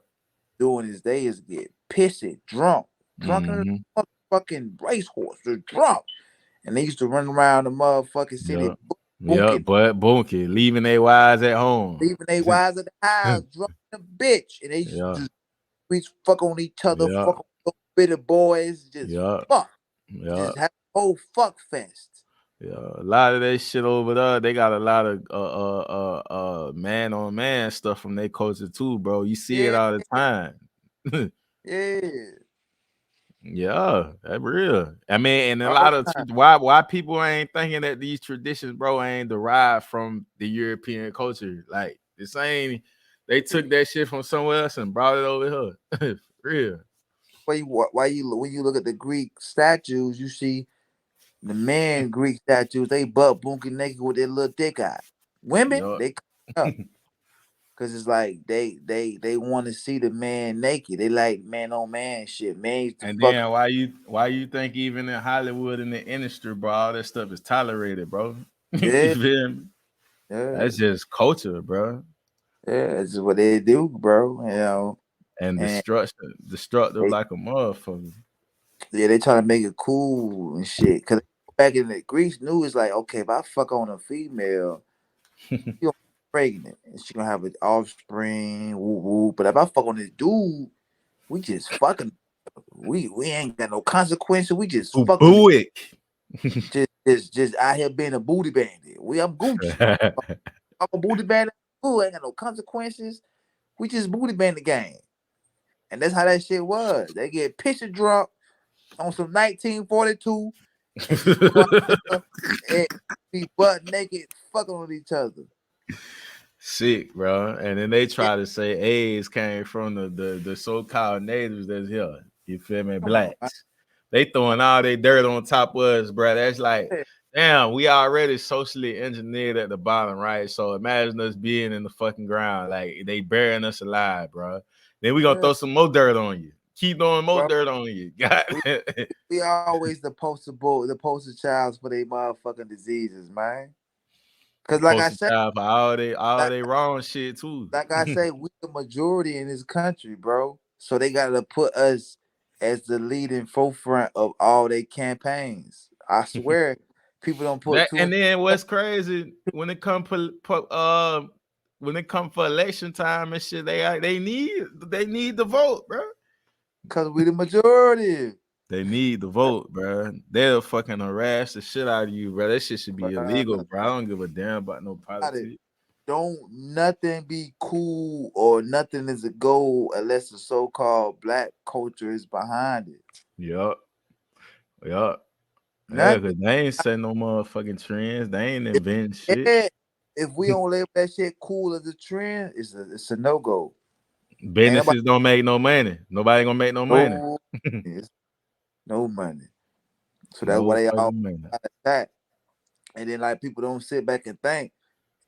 doing his day is get pissy, drunken as Mm-hmm. a motherfucking racehorse, just drunk. And they used to run around the motherfucking city Yeah. Yeah, bunking, but Bunky leaving their wives at home. leaving their wives at the house, drunk in a bitch. And they used Yeah, to just fuck on each other, yeah, fuck on little bitty boys, just yeah, fuck. yeah. Just have a whole fuck fest. Yeah, a lot of that shit over there, they got a lot of man on man stuff from their culture too, bro. You see it Yeah, all the time. yeah. Yeah, that's real. I mean, and a All lot of the time. why people ain't thinking that these traditions, bro, ain't derived from the European culture. Like the same, they took that shit from somewhere else and brought it over here. Real. When you look at the Greek statues, you see the men Greek statues, they butt bunking naked with their little dick out. Women, Yup. they come up. Cause it's like they want to see the man naked. They like man on man shit. Man used to And fuck. then why you think even in Hollywood in the industry, bro, all that stuff is tolerated, bro? You Yeah, feel me? yeah, That's just culture, bro. yeah. That's just what they do, bro. You know, And and destructive they like a motherfucker. yeah they try to make it cool and shit. Cause back in the Greece, knew it's like okay, if I fuck on a female, she gonna be pregnant and she gonna have an offspring. Woo woo. But if I fuck on this dude, we just fucking. We ain't got no consequences. We just fuck on it. Buick. Just out here being a booty bandit. I'm Gucci. I'm a booty bandit. Ooh, ain't got no consequences. We just booty bandit gang. And that's how that shit was. They get picture drunk on some 1942 and just go out there and be butt naked fucking with each other. Sick, bro. And then they Yeah, try to say AIDS came from the so-called natives that's here. You feel me? come on, man. Blacks. They throwing all their dirt on top of us, bro. That's like, Yeah, damn, we already socially engineered at the bottom, right? So imagine us being in the fucking ground. Like they burying us alive, bro. Then we gonna yeah, throw some more dirt on you. Keep throwing more bro. dirt on you. God. We, we always the poster child for they motherfucking diseases, man. The Cause poster child for all like, they wrong shit too. like I say, we the majority in this country, bro. So they gotta put us as the leading forefront of all their campaigns. I swear, people don't put That two and and then what's crazy when it come when it come for election time and shit, they need the vote, bro. because we the majority. They need the vote, bro. They'll fucking harass the shit out of you, bro. That shit should be illegal, bro. I don't give a damn about no politics. Don't nothing be cool or nothing is a goal unless the so-called black culture is behind it. Yup. Yeah, Nothing. because they ain't setting no motherfucking trends. They ain't inventing shit. If we don't label that shit cool as a trend, it's a no-go. Businesses don't make no money. Nobody gonna make no money. No money. So that's No why they all fucking money. attack. And then like people don't sit back and think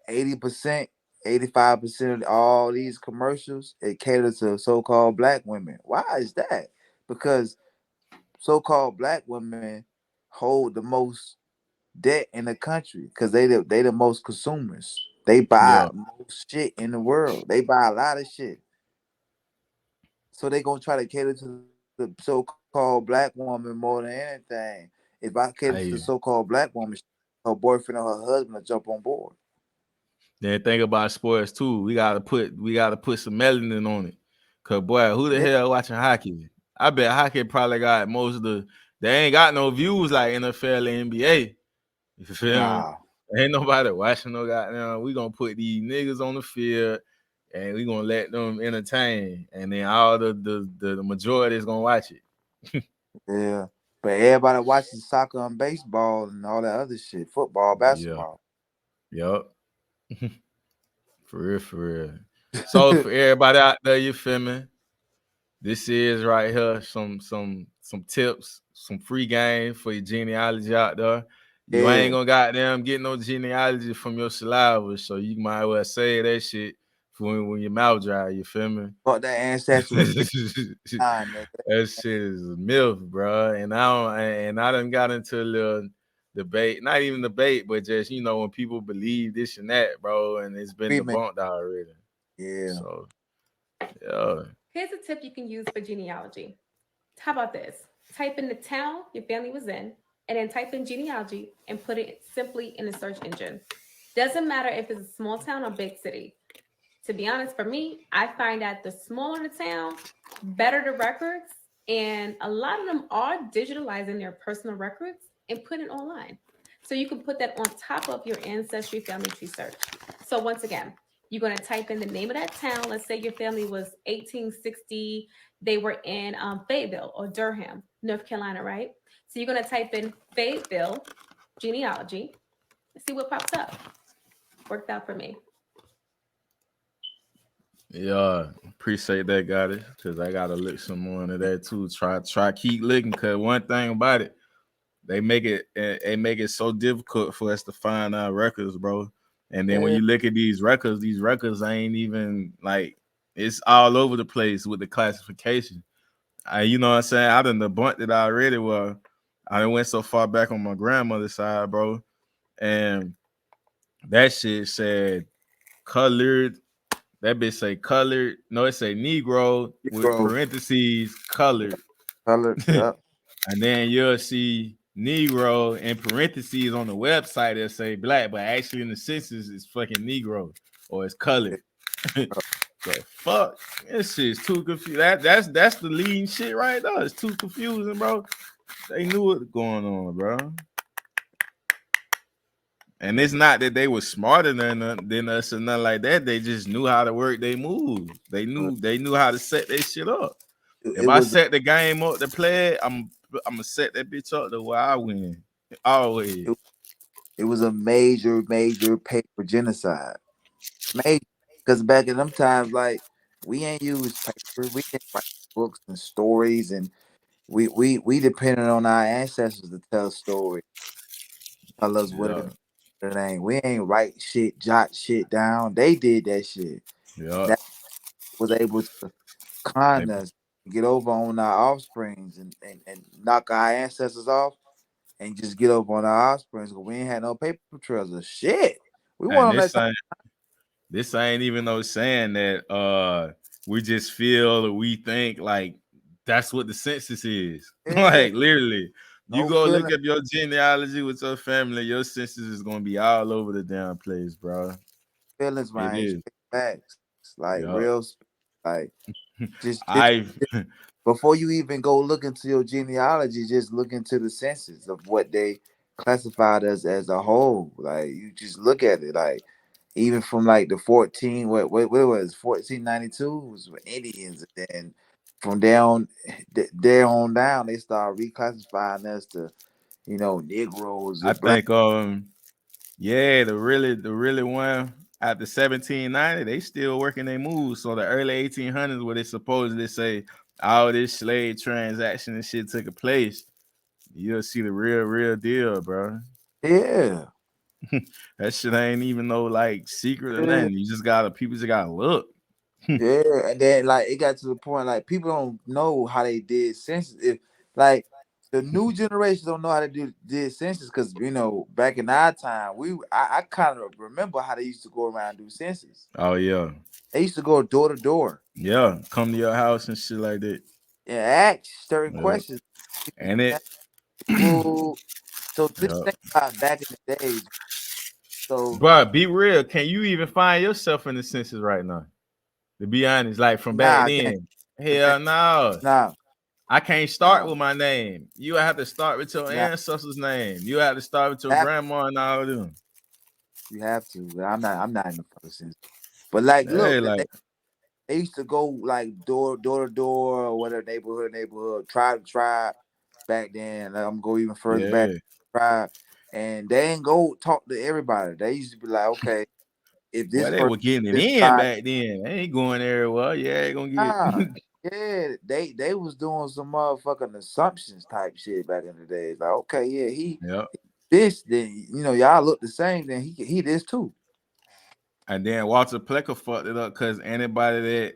80%, 85% of all these commercials it caters to so-called black women. Why is that? Because so-called black women hold the most debt in the country because they the most consumers. They buy most shit in the world. They buy a lot of shit. So they gonna try to cater to the so-called black woman more than anything. If I cater to the so-called black woman, her boyfriend or her husband will jump on board. Then think about sports too. We gotta put some melanin on it. Cause boy, who the hell watching hockey? I bet hockey probably got most of the. They ain't got no views like NFL and NBA. You feel me? Ain't nobody watching no goddamn. We gonna put these niggas on the field and we gonna let them entertain, and then all the majority is gonna watch it. Yeah, but everybody watches soccer and baseball and all that other shit, football, basketball. Yup. For real. So for everybody out there, you feel me? This is right here some tips, some free game for your genealogy out there. You ain't gonna goddamn get no genealogy from your saliva, so you might well say that shit for when your mouth dry. You feel me? Fuck that ancestral. That shit is a myth, bro. And I done got into a little debate, not even debate, but just when people believe this and that, bro, and it's been debunked already. Yeah. So yeah. Here's a tip you can use for genealogy. How about this? Type in the town your family was in, and then type in genealogy and put it simply in the search engine. Doesn't matter if it's a small town or big city. To be honest, for me, I find that the smaller the town, better the records, and a lot of them are digitalizing their personal records and putting it online. So you can put that on top of your ancestry family tree search. So once again, you're going to type in the name of that town. Let's say your family was 1860. They were in Fayetteville or Durham, North Carolina, right? So you're going to type in Fayetteville genealogy and see what pops up. Worked out for me. Yeah, appreciate that, got it. Cause I gotta look some more into that too. Try keep looking. Cause one thing about it, they make it so difficult for us to find our records, bro. And then when you look at these records ain't even like it's all over the place with the classification. You know what I'm saying? I done debunked it already. Well, I done went so far back on my grandmother's side, bro, and that shit said colored. That bitch say colored. No, it say Negro with parentheses colored. Colored, yeah. And then you'll see Negro in parentheses on the website that say black, but actually in the census it's fucking Negro or it's colored. So fuck, this shit's too confusing. That's the leading shit right there. It's too confusing, bro. They knew what was going on, bro. And it's not that they were smarter than us or nothing like that. They just knew how to work their moves. They knew how to set their shit up. If I set the game up to play it, I'm gonna set that bitch up to where I win. Always. It was a major paper genocide. Major, because back in them times, like we ain't used paper, we didn't write books and stories, and we depended on our ancestors to tell stories. Tell us what it ain't. We ain't write shit, jot shit down. They did that shit. Yeah. That was able to con us, get over on our offsprings and knock our ancestors off and just get over on our offsprings because we ain't had no paper trails of shit. We And want on that time. This ain't even no saying that we just feel or we think like that's what the census is. Yeah. Like literally. You No go feeling. look up your genealogy with your family, your census is gonna be all over the damn place, bro. Feelings, man. Facts. Like real, like just before you even go look into your genealogy, just look into the census of what they classified as a whole. Like you just look at it, like even from like the 14, what was 1492 was with Indians, and then from there on down, they start reclassifying us to, Negroes or I black. think yeah, the really one after 1790, they still working their moves. So the early 1800s, where they supposedly say all this slave transaction and shit took place, you'll see the real deal, bro. Yeah. That shit ain't even no like secret or Yeah. nothing. People just gotta look. Yeah, and then like it got to the point like people don't know how they did census. If like the new generation don't know how to did census because back in our time I kind of remember how they used to go around and do census. Oh yeah, They used to go door to door yeah. Come to your house and shit like that. and ask certain Yeah. questions. And it, Well, so just yeah. think about back in the days. So Bro, be real. Can you even find yourself in the census right now? To be honest, like from back nah, I can't. then. Hell no. Nah, I can't start nah. with my name. You have to start with your Nah, ancestors' name. You have to start with your have, grandma and all of them. you have to. But I'm not in the first census. But like, Hey, look, like, they used to go like door to door or whatever, neighborhood, tribe to tribe back then. Like, I'm gonna go even further back, yeah. tribe, and they ain't go talk to everybody. They used to be like, okay, if this Boy, they person, were getting it this in tribe, back then. They ain't going everywhere. Yeah, they gonna get nah, yeah, they was doing some motherfucking assumptions type shit back in the days. Like, okay, yeah, he Yep. this, then y'all look the same, then he this too. And then Walter Plecker fucked it up because anybody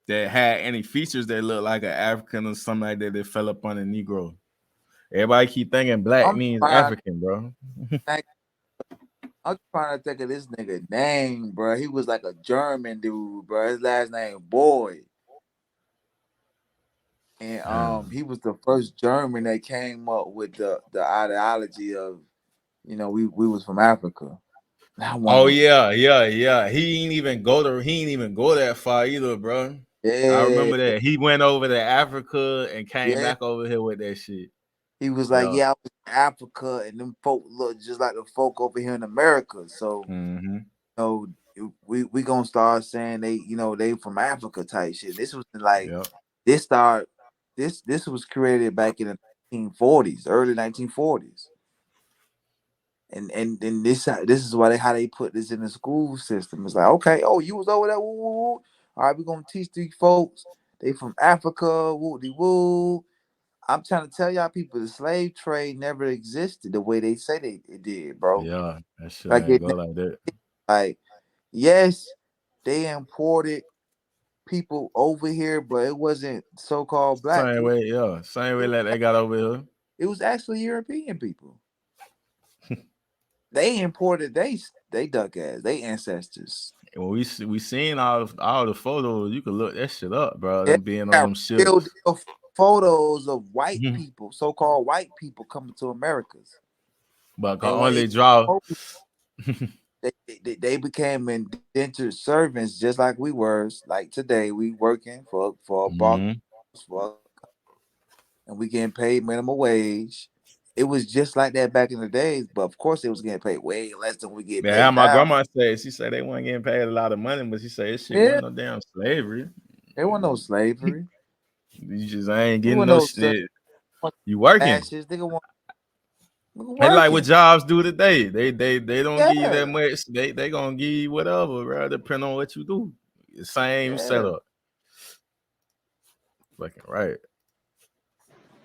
that had any features that looked like an African or something like that, they fell up on a Negro. Everybody keep thinking black I'm means trying to African, bro. think. I'm trying to think of this nigga name, bro. He was like a German dude, bro. His last name Boy, and he was the first German that came up with the ideology of, we was from Africa. I Oh wonder. yeah. He ain't even go that far either, bro. I Yeah, remember that. He went over to Africa and came yeah. back over here with that shit. He was like, Yeah. yeah, I was in Africa, and them folk look just like the folk over here in America. So, Mm-hmm. know, we gonna start saying they, they from Africa type shit. This was like Yep. this start this was created back in the 1940s, early 1940s. And this is why how they put this in the school system. It's like, okay, oh, you was over there, woo, woo, woo. All right, we're gonna teach these folks. They from Africa, woo de woo. I'm trying to tell y'all people the slave trade never existed the way they say it did, bro. Yeah. That shit Like ain't it go like that. like yes, they imported people over here, but it wasn't so-called black Same people. way, yeah. Same way that they got over here. It was actually European people. They imported they duck ass, they ancestors. When we seen all the photos, you could look that shit up, bro. Yeah, Them being on got them real ships. deal photos of white Mhm. people, so-called white people coming to Americas. But can And when they only draw. they became indentured servants just like we were. Like today, we working for a boss, Mhm. and we getting paid minimum wage. It was just like that back in the days, but of course, it was getting paid way less than we get Yeah, how paid my now. grandma said, she said they weren't getting paid a lot of money, but she said this shit Yeah, wasn't no damn slavery. there was no slavery. You just ain't There getting was no no slavery. shit. You working. Ashes. They want And like what working. jobs do today. They don't give you that Yeah, much. They gonna give you whatever, bro, depending on what you do. Same yeah. setup. Fucking right.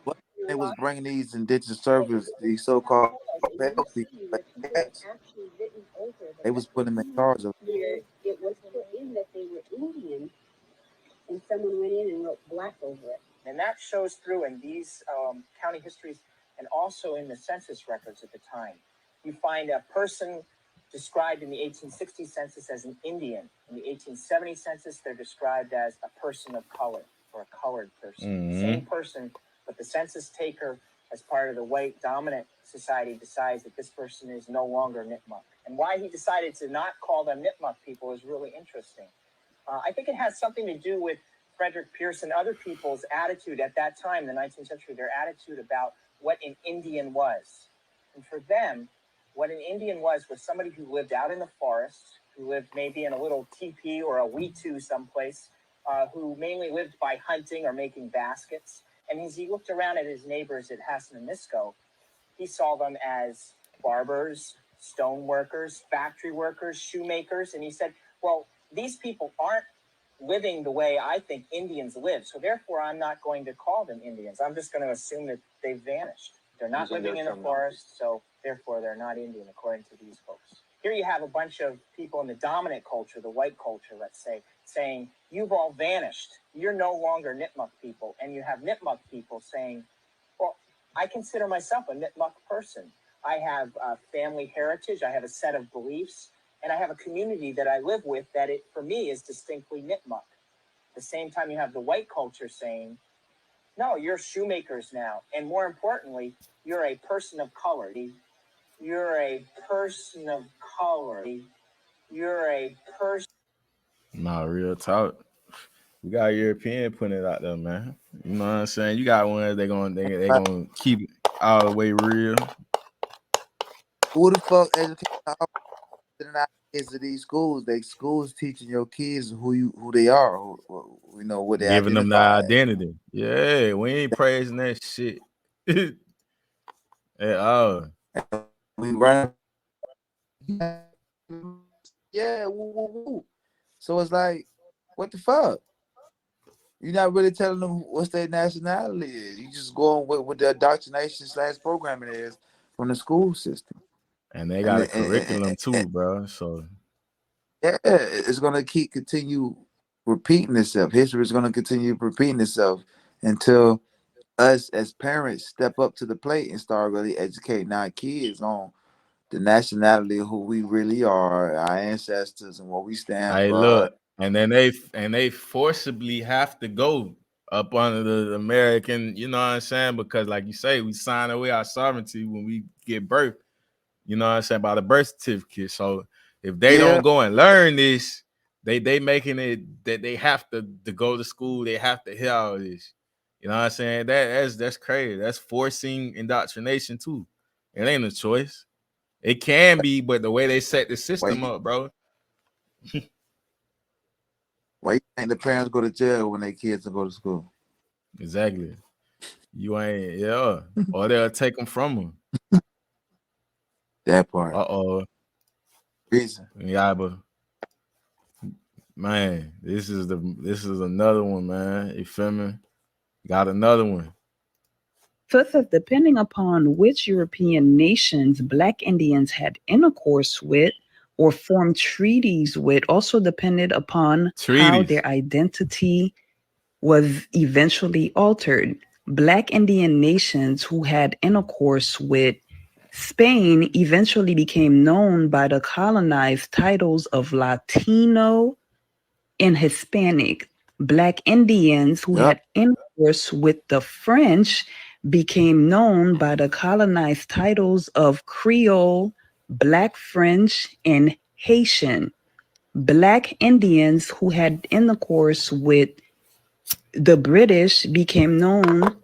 But they was bringing these indigenous servants, these so-called pale people, like cats. They was putting them in charge of. It was put in that they were Indian, and someone went in and wrote black over it. And that shows through in these county histories and also in the census records at the time. You find a person described in the 1860 census as an Indian. In the 1870 census, they're described as a person of color or a colored person. Mhm. Same person, but the census taker, as part of the white dominant society, decides that this person is no longer Nipmuc. And why he decided to not call them Nipmuc people is really interesting. I think it has something to do with Frederick Pierce and other people's attitude at that time, the 19th century, their attitude about what an Indian was. And for them, what an Indian was somebody who lived out in the forest, who lived maybe in a little teepee or a wetu someplace, who mainly lived by hunting or making baskets. And as he looked around at his neighbors at Hassan and Misco, he saw them as barbers, stone workers, factory workers, shoemakers. And he said, well, these people aren't living the way I think Indians live. So therefore, I'm not going to call them Indians. I'm just going to assume that they've vanished. They're not living in the forest, so therefore they're not Indian, according to these folks. Here you have a bunch of people in the dominant culture, the white culture, let's say, saying, you've all vanished. You're no longer Nipmuc people. And you have Nipmuc people saying, well, I consider myself a Nipmuc person. I have a family heritage. I have a set of beliefs. And I have a community that I live with that for me is distinctly Nipmuc. At the same time, you have the white culture saying, no, you're shoemakers now. And more importantly, you're a person of color. You're a person of color. You're a person. Nah, real talk. We got European putting it out there, man. You know what I'm saying? You got ones they gonna keep it all the way real. Who the fuck educating our kids to these schools? They schools teaching your kids who they are, you know what they Giving them the identify as. identity. Yeah, we ain't praising that shit at all. We run, yeah, woo, woo, woo. So it's like, what the fuck? You're not really telling them what's their nationality is. You just going with the indoctrination / programming is from the school system. And they got a curriculum too, bro. So yeah, it's gonna continue repeating itself. History is gonna continue repeating itself until us as parents step up to the plate and start really educating our kids on the nationality of who we really are, our ancestors, and what we stand hey, for. look, and then they forcibly have to go up under the American, you know what I'm saying? Because like you say, we sign away our sovereignty when we get birth, you know what I'm saying, by the birth certificate. So if they don't go and learn this, they making it that they have to go to school, they have to hear all this. You know what I'm saying? That's crazy. That's forcing indoctrination too. It ain't a choice. It can be, but the way they set the system up, bro. Why you think the parents go to jail when their kids go to school? Exactly. You ain't, yeah. Or they'll take them from them. That part. Uh-oh. Reason. Yeah, but man, this is another one, man. You feel me? Got another one. So it says, depending upon which European nations Black Indians had intercourse with or formed treaties with, also depended upon how their identity was eventually altered. Black Indian nations who had intercourse with Spain eventually became known by the colonized titles of Latino and Hispanic. Black Indians who had intercourse with the French became known by the colonized titles of Creole, Black French, and Haitian. Black Indians who had intercourse with the British became known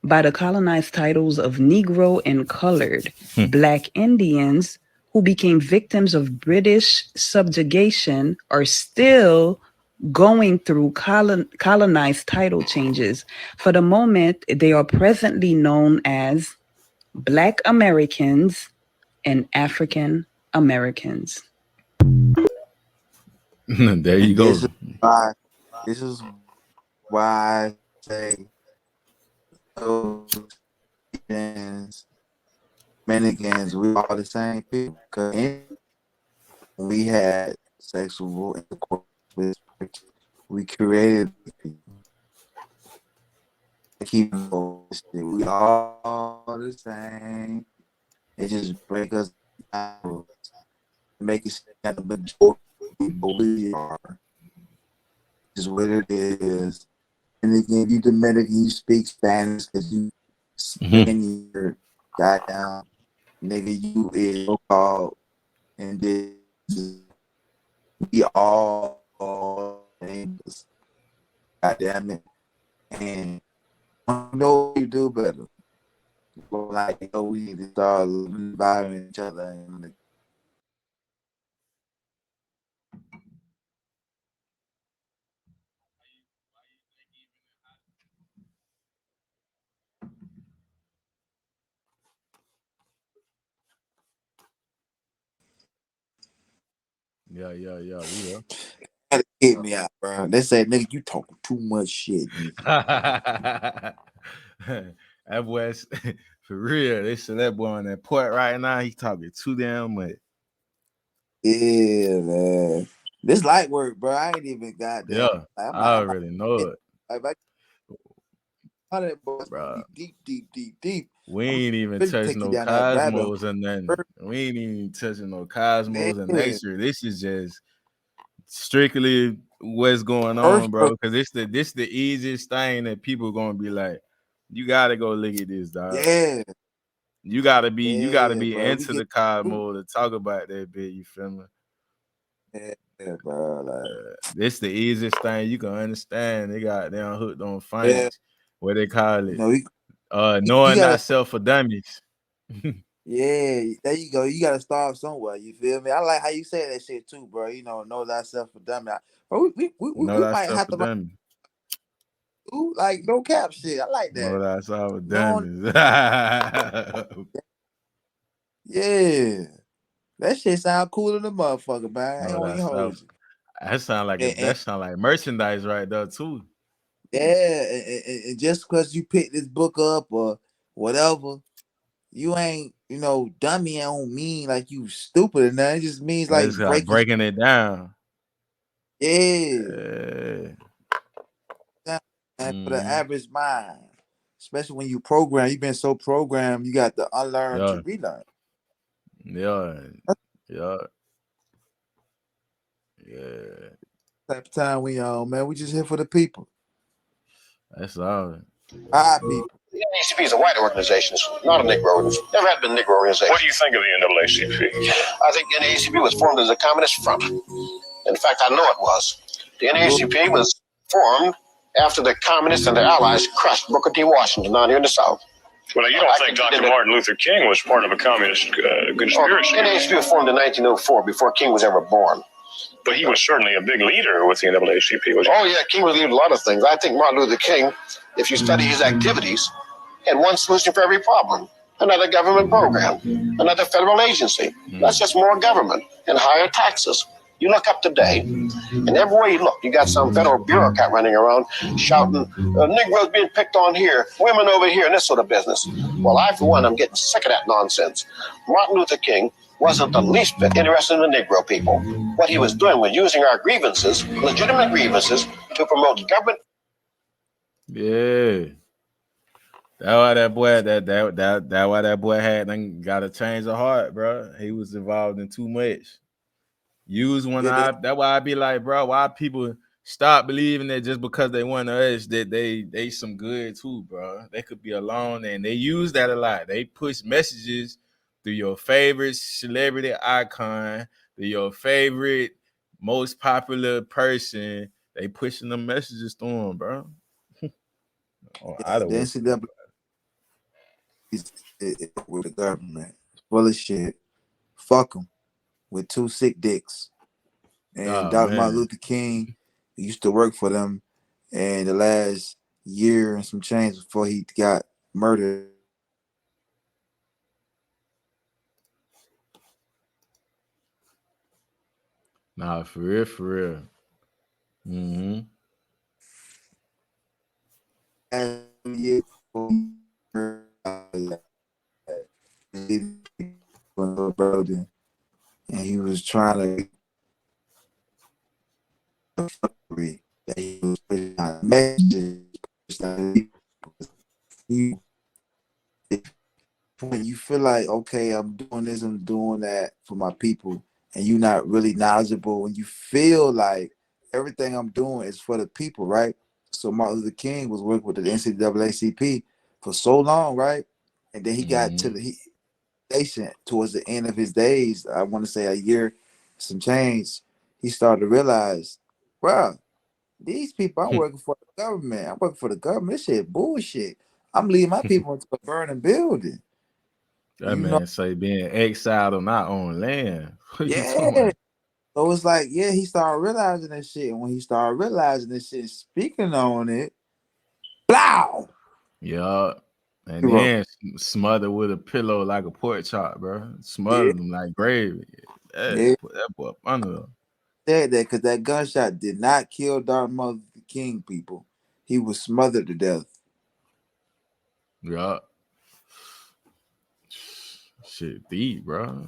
by the colonized titles of Negro and Colored. Black Indians who became victims of British subjugation are still going through colonized title changes. For the moment, they are presently known as Black Americans and African Americans. There you go. This is why I say Dominicans, we all the same people. Because we had sexual intercourse with, we created people. We all the same. It just break us down, make it stand the majority people we are. Is what it is. And again, you Dominican, you speak Spanish because you spend your goddamn nigga, you is so called, and then we all English. goddamn it. And I know you do better. Like, we need to start inviting each other. And Yeah, we there. gotta get me out, bro. They say, nigga, you talking too much shit, That boy's for real. They said that boy on that port right now. He talking too damn much. Yeah, man. This light work, bro. I ain't even got that. Yeah, I already know it, Like, bro. deep. We I'm ain't even finna touch take you no down that rabbit hole. cosmos or nothing. We ain't even touching no cosmos or Man, nature. This is just strictly what's going Earth, on, bro. Because this the easiest thing that people gonna be like, you gotta go look at this, dog. yeah, You gotta be bro. We into get the cosmos to talk about that bit. You feel me? yeah, bro. Like, This the easiest thing you can understand. They got down hooked on yeah, phonics. What they call you it? know, you Knowing gotta, thyself for dummies. yeah, there you go. You gotta start somewhere. You feel me? I like how you say that shit too, bro. You know thyself for dummy. Bro, Know we might thyself have for to dummies. do like no cap shit. I like that. Know thyself for No, dummies. yeah, that shit sound cool than the motherfucker, man. I ain't Know gonna even thyself. hold you. That sound like merchandise right there too. Yeah, and just because you pick this book up or whatever, you ain't, dummy don't mean like you stupid and that. It just means It's like like breaking. breaking it down. Yeah. And for the average mind, especially when you program, you've been so programmed, you got to unlearn to Yeah. relearn. Yeah. Yeah. Type of time we on, man. We just here for the people. That's all. Our people. The NAACP is a white organization, not a Negro. Never had been a Negro organization. What do you think of the NAACP? I think the NAACP was formed as a communist front. In fact, I know it was. The NAACP was formed after the communists and their allies crushed Booker T. Washington down here in the South. Well, you don't think Dr. Martin Luther King was part of a communist conspiracy? The NAACP was formed in 1904, before King was ever born. But he was certainly a big leader with the NAACP, was he? Oh, yeah, King was leading a lot of things. I think Martin Luther King, if you study his activities, had one solution for every problem. Another government program, another federal agency. That's just more government and higher taxes. You look up today, and everywhere you look, you got some federal bureaucrat running around shouting, Negroes being picked on here, women over here, and this sort of business. Well, I, for one, I'm getting sick of that nonsense. Martin Luther King wasn't the least bit interested in the Negro people. What he was doing was using our grievances, legitimate grievances, to promote government. Yeah. That why that boy that why that boy had got a change of heart, bro. He was involved in too much. Use one eye. That's why I be like, bro, why people stop believing that just because they want us that they some good too, bro. They could be alone, and they use that a lot. They push messages through your favorite celebrity icon, through your favorite most popular person. They pushing the messages through them, bro. Yeah, the NCAA is with the government. It's full of shit. Fuck them with two sick dicks. And Dr. Martin Luther King used to work for them. And the last year and some change before he got murdered. Nah, for real, for real. Mm-hmm. And he was trying to that he was putting out messages. When you feel like, okay, I'm doing this, I'm doing that for my people, and you're not really knowledgeable, when you feel like everything I'm doing is for the people, right? So Martin Luther King was working with the NAACP for so long, right? And then he got to the station towards the end of his days, I want to say a year, some change, he started to realize, wow, These people, I'm working for the government. I'm working for the government. This shit bullshit. I'm leading my people into a burning building. That man say being exiled on our own land. What you talking Yeah. about? So it's like, yeah, he started realizing that shit. And when he started realizing this shit, speaking on it, blow. Yeah. And Bro. then smothered with a pillow like a pork chop, bro. Yeah. Smothered him like gravy. Yeah. Put that boy up under them. Said that because that gunshot did not kill Darth Mother King, people. He was smothered to death. Yeah. Shit deep, bro.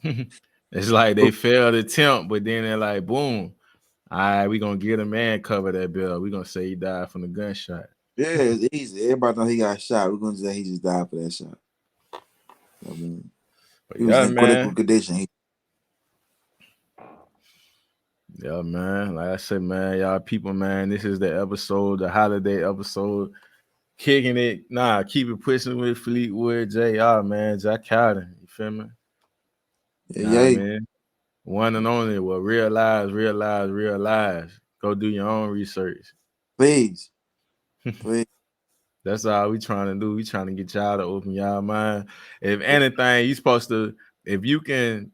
It's like they failed attempt, but then they're like, boom. All right, we gonna get a man cover that bill. We gonna say he died from the gunshot. Yeah, it's easy. Everybody know he got shot. We're gonna say he just died for that shot. I mean, But he was yeah, in critical man. condition. Yeah, man. Like I said, man, y'all people, man. This is the episode, the holiday episode. Kicking it. Nah, keep it pushing with Fleetwood, JR, man. Jack Cowden. You feel me? Yeah. Man. One and only. Well, realize. Go do your own research. Please. Please. That's all we trying to do. We trying to get y'all to open y'all mind. If anything, you supposed to, if you can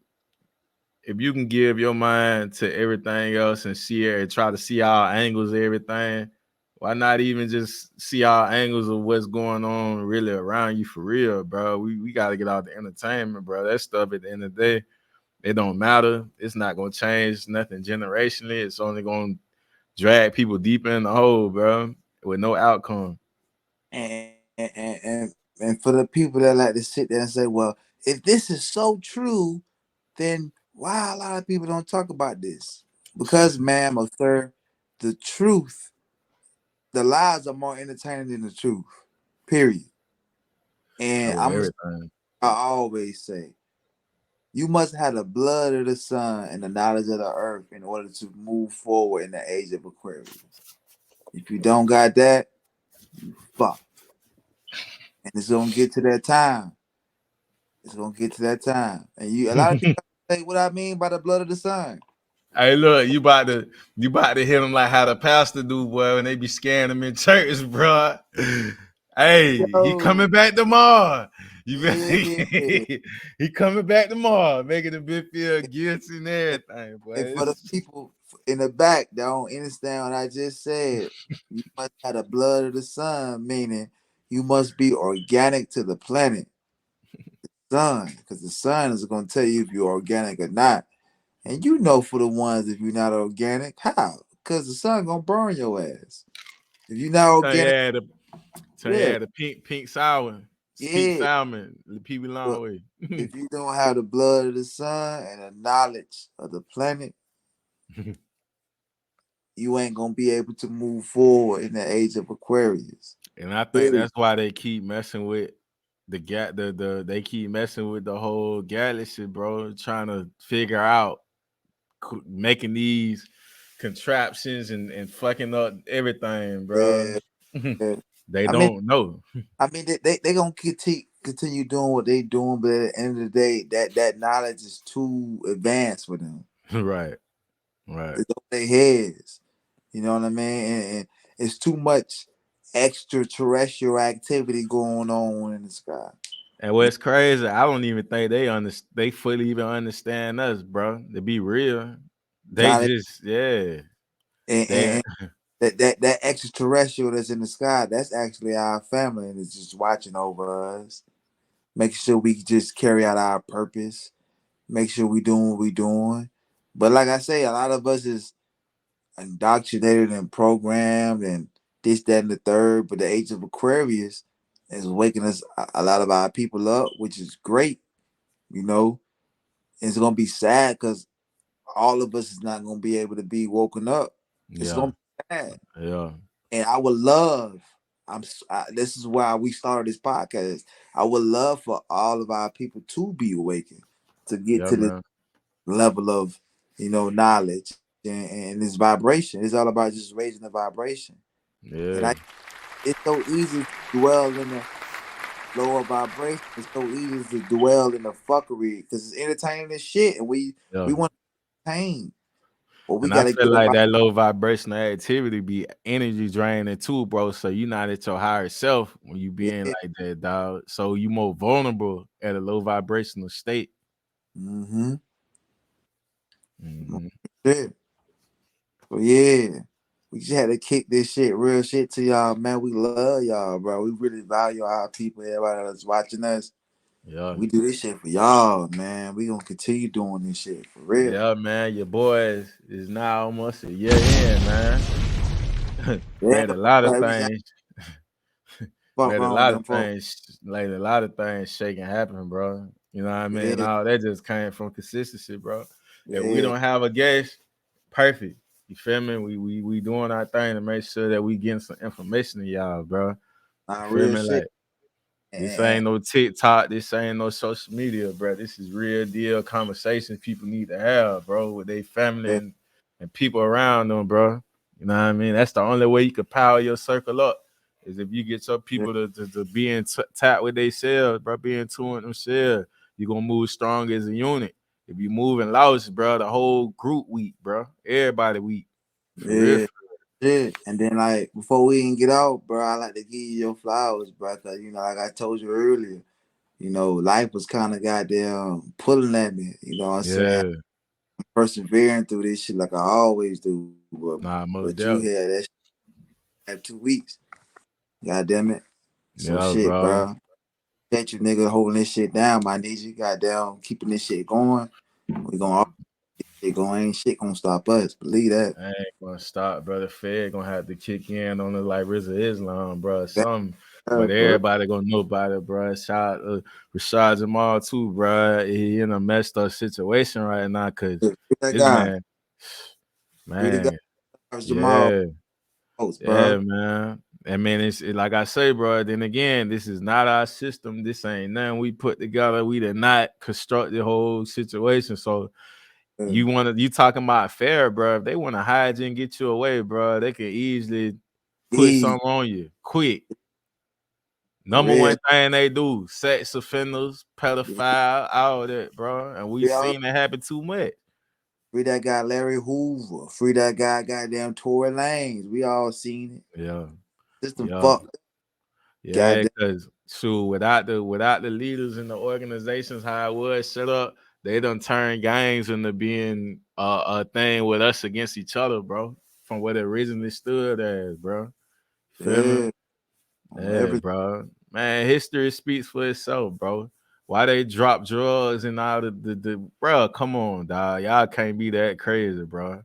give your mind to everything else and see it and try to see all angles of everything, why not even just see all angles of what's going on really around you for real, bro? We got to get out the entertainment, bro. That stuff at the end of the day, it don't matter. It's not going to change nothing generationally. It's only going to drag people deeper in the hole, bro, with no outcome. And for the people that like to sit there and say, well, if this is so true, then why a lot of people don't talk about this? Because, ma'am or sir, the truth, the lies are more entertaining than the truth. Period. And I always say, you must have the blood of the sun and the knowledge of the earth in order to move forward in the age of Aquarius. If you don't got that, you fucked. And it's gonna get to that time. It's gonna get to that time. And a lot of people say what I mean by the blood of the sun. Hey, look, you about to hit them like how the pastor do, boy, when they be scaring them in church, bro. Hey, he coming back tomorrow. He coming back tomorrow, making the big feel guilty and everything, boy. And for the people in the back that don't understand what I just said, you must have the blood of the sun, meaning you must be organic to the planet. The sun, because the sun is going to tell you if you're organic or not. And you know for the ones if you're not organic, how? Because the sun going to burn your ass. If you're not organic. The pink sour. Pink salmon. The people long way. If you don't have the blood of the sun and the knowledge of the planet, you ain't gonna be able to move forward in the age of Aquarius. And I think that's why they keep messing with they keep messing with the whole galaxy, bro, trying to figure out making these contraptions and fucking up everything, bro. They don't know. I mean, they gonna continue doing what they doing, but at the end of the day, that knowledge is too advanced for them. Right. It's on their heads. You know what I mean? And it's too much extraterrestrial activity going on in the sky. And what's crazy, I don't even think they fully even understand us, bro. To be real, And that extraterrestrial that's in the sky, that's actually our family, and it's just watching over us, making sure we just carry out our purpose, make sure we doing what we doing. But like I say, a lot of us is indoctrinated and programmed and this, that, and the third. But the age of Aquarius is waking us a lot of our people up, which is great. You know, it's gonna be sad because all of us is not gonna be able to be woken up. It's gonna be sad. Yeah. And I would love. This is why we started this podcast. I would love for all of our people to be awakened, to get to this level of, knowledge and this vibration. It's all about just raising the vibration. Yeah. And it's so easy to dwell in the lower vibration. It's so easy to dwell in the fuckery because it's entertaining as shit, and we want to entertain. Well, we And I gotta feel get up like out. that low vibrational activity be energy draining too, bro. So you're not at your higher self when you being Yeah. like that, dog. So you more vulnerable at a low vibrational state. Mm-hmm. Mhm. Shit. Well, yeah. We just had to kick this shit, real shit to y'all, man. We love y'all, bro. We really value our people, everybody that's watching us. Yeah. We do this shit for y'all, man. We gonna continue doing this shit for real. Yeah, man. Your boy is now almost a year in, man. Yeah, Made a lot of man, we just things. fuck Made a wrong with lot them of folks. things, like a lot of things shaking happen, bro. You know what I mean? Yeah, All that just came from consistency, bro. If we yeah. don't have a guest, perfect. You feel me? We doing our thing to make sure that we getting some information to y'all, bro. You Nah, feel real me? shit. Like this And ain't no TikTok. This ain't no social media, bro. This is real deal conversations people need to have, bro, with their family and people around them, bro. You know what I mean? That's the only way you can power your circle up is if you get your people to be in tap with themselves, bro, be in tune with themselves. You're going to move strong as a unit. If you moving lousy, bro, the whole group weak, bro. Everybody weak. For real. yeah, shit. And then like before we even get out, bro, I like to give you your flowers, bro. Cause like I told you earlier, life was kind of goddamn pulling at me. You know what I'm saying? Yeah. I'm persevering through this shit like I always do. Nah, most But you definitely. had that shit at 2 weeks. God damn it. So Yeah, shit, bro. bro. Thank you, nigga, holding this shit down. My need you, goddamn, keeping this shit going. We gonna shit going. Ain't shit gonna stop us. Believe that. I ain't gonna stop, brother. Fed gonna have to kick in on it like RZA Islam, bro. That, Something, but bro. everybody gonna know about it, bro. Shout Rashad Jamal too, bro. He in a messed up situation right now, cause Free that this guy. Free the man, guy. Jamal. yeah, Bro. yeah, man. I mean, like I say, bro. Then again, this is not our system. This ain't nothing we put together. We did not construct the whole situation. So you talking about fair, bro? If they want to hide you and get you away, bro, they can easily put something on you quick. Number Real. one thing they do: sex offenders, pedophile, all that, bro. And we Yeah. seen it happen too much. Free that guy Larry Hoover. Free that guy goddamn Tory Lanez. We all seen it. Yeah, System yeah. fucked. Yeah, Goddamn. because shoot, without the leaders and the organizations how it was set up, they done turned gangs into being a thing with us against each other, bro. From what it originally stood as, bro. Feel me? Yeah. Yeah, bro. Man, history speaks for itself, bro. Why they drop drugs and all the bro? Come on, dog. Y'all can't be that crazy, bro.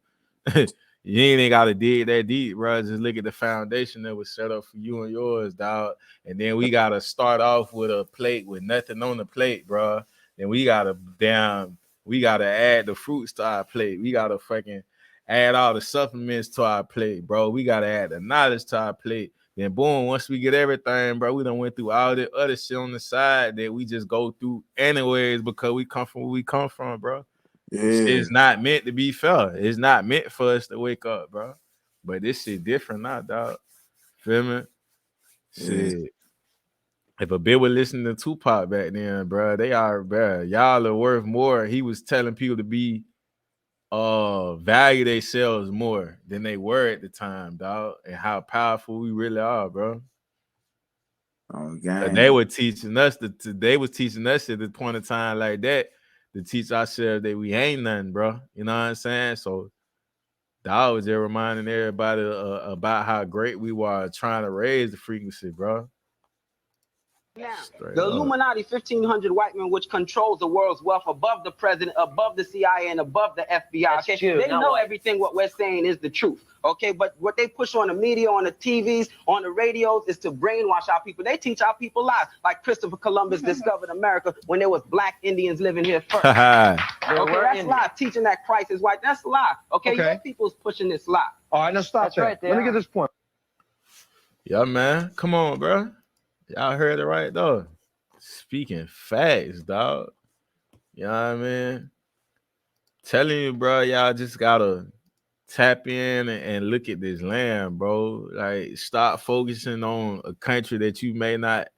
You ain't got to dig that deep, bro. Just look at the foundation that was set up for you and yours, dog. And then we gotta start off with a plate with nothing on the plate, bro. Then we gotta add the fruits to our plate. We gotta fucking add all the supplements to our plate, bro. We gotta add the knowledge to our plate. Then boom, once we get everything, bro, we done went through all the other shit on the side that we just go through anyways because we come from where we come from, bro. Yeah. It's not meant to be fair. It's not meant for us to wake up, bro. But this shit different now, dog. Feel me? Yeah. Shit. If a bit was listening to Tupac back then, bro, they are, bro. Y'all are worth more. He was telling people to be value themselves more than they were at the time, dog, and how powerful we really are, bro. Oh, Cause they gang. were teaching us they was teaching us at the point of time like that to teach ourselves that we ain't nothing, bro. You know what I'm saying? So dog was just reminding everybody about how great we were trying to raise the frequency, bro. Straight The up. Illuminati, 1,500 white men, which controls the world's wealth above the president, above the CIA, and above the FBI. Okay? They know everything what we're saying is the truth. Okay, but what they push on the media, on the TVs, on the radios, is to brainwash our people. They teach our people lies, like Christopher Columbus discovered America when there was black Indians living here first. Okay, that's a lie. Teaching that Christ is white, that's a lie. Okay, your people's pushing this lie. All right, let's stop that. Let me get this point. Yeah, man. Come on, bro. Y'all heard it right though. Speaking facts, dog. You know what I mean? Telling you, bro, y'all just gotta tap in and look at this land, bro. Like, stop focusing on a country that you may not.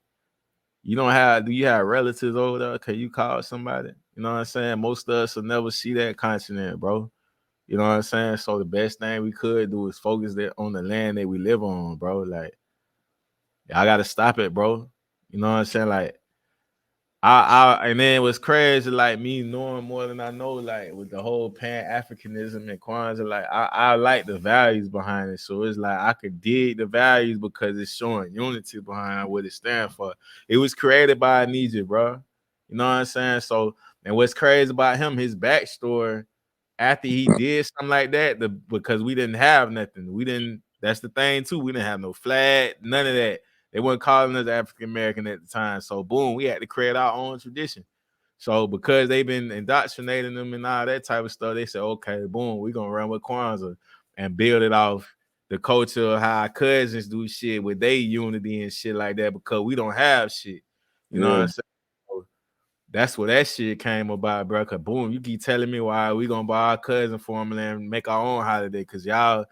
You don't have. Do you have relatives over there? Can you call somebody? You know what I'm saying? Most of us will never see that continent, bro. You know what I'm saying? So the best thing we could do is focus on the land that we live on, bro. Like, I gotta stop it, bro. You know what I'm saying? Like, and then what's crazy, like me knowing more than I know, like with the whole Pan-Africanism and Kwanzaa, like I like the values behind it. So it's like I could dig the values because it's showing unity behind what it stands for. It was created by Anija, bro. You know what I'm saying? So, and what's crazy about him, his backstory, after he did something like that, because we didn't have nothing. That's the thing too. We didn't have no flag, none of that. They weren't calling us African American at the time. So boom, we had to create our own tradition. So because they've been indoctrinating them and all that type of stuff, they said, okay, boom, we're gonna run with Kwanzaa and build it off the culture of how our cousins do shit with their unity and shit like that, because we don't have shit. You know what I'm saying? So that's where that shit came about, bro. Cause boom, you keep telling me why we gonna buy our cousin formula and make our own holiday, cause y'all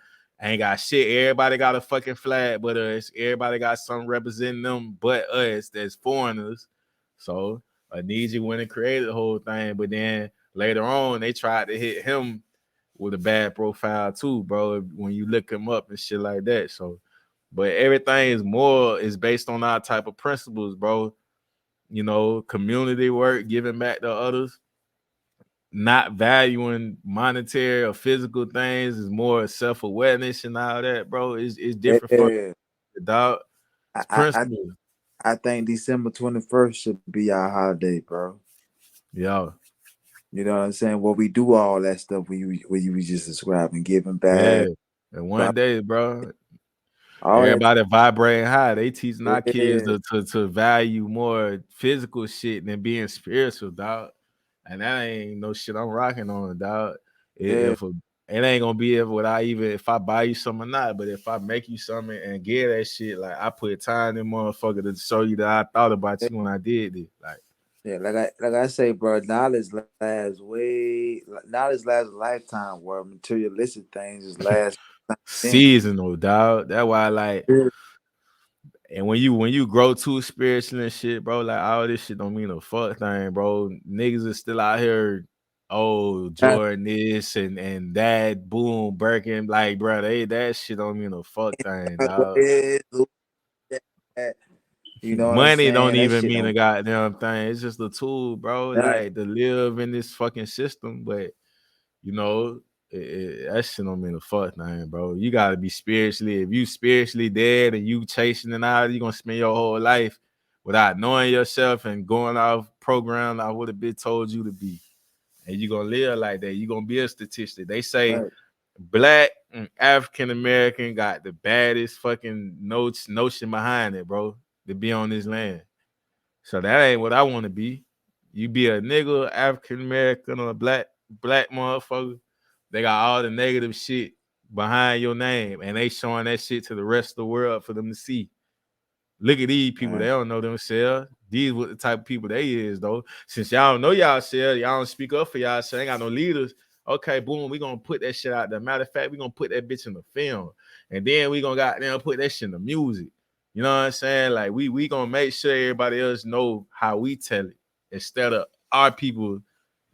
ain't got shit. Everybody got a fucking flag but us. Everybody got something representing them but us that's foreigners. So Anija went and created the whole thing, but then later on they tried to hit him with a bad profile too, bro, when you look him up and shit like that. So, but everything is based on our type of principles, bro. You know, community work, giving back to others, not valuing monetary or physical things, is more self-awareness and all that, bro. It's different from the dog. It's principle. I think December 21st should be our holiday, bro. Yeah. You know what I'm saying? Where we do all that stuff where you was just describing, giving back. Yeah. And one day, bro, all everybody vibrating high. They teaching our kids Yeah. to value more physical shit than being spiritual, dog. And that ain't no shit I'm rocking on, dog. It ain't gonna be if I buy you something or not, but if I make you something and get that shit, like I put time in motherfucker to show you that I thought about you when I did it. Like, yeah, like I say, bro, knowledge lasts a lifetime, where materialistic things just last seasonal, dog. That's why I like. And when you grow too spiritually and shit, bro, like all this shit don't mean a fuck thing, bro. Niggas is still out here, Jordan this and that, boom, Birkin, like, bro, that shit don't mean a fuck thing, dog. You know what I'm Money saying? don't That even shit mean don't. a goddamn thing. It's just a tool, bro. Like to live in this fucking system, but you know, that shit don't mean a fuck thing, bro. You gotta be spiritually. If you spiritually dead and you chasing and all, you gonna spend your whole life without knowing yourself and going off program I would have been told you to be. And you gonna live like that. You gonna be a statistic. They say Black and African American got the baddest fucking notion behind it, bro, to be on this land. So that ain't what I want to be. You be a nigga, African American, or a black motherfucker. They got all the negative shit behind your name, and they showing that shit to the rest of the world for them to see. Look at these people; they don't know themselves. These what the type of people they is, though. Since y'all don't know y'all don't speak up for y'all, ain't got no leaders. Okay, boom, we gonna put that shit out there. Matter of fact, we gonna put that bitch in the film, and then we gonna goddamn put that shit in the music. You know what I'm saying? Like we gonna make sure everybody else know how we tell it instead of our people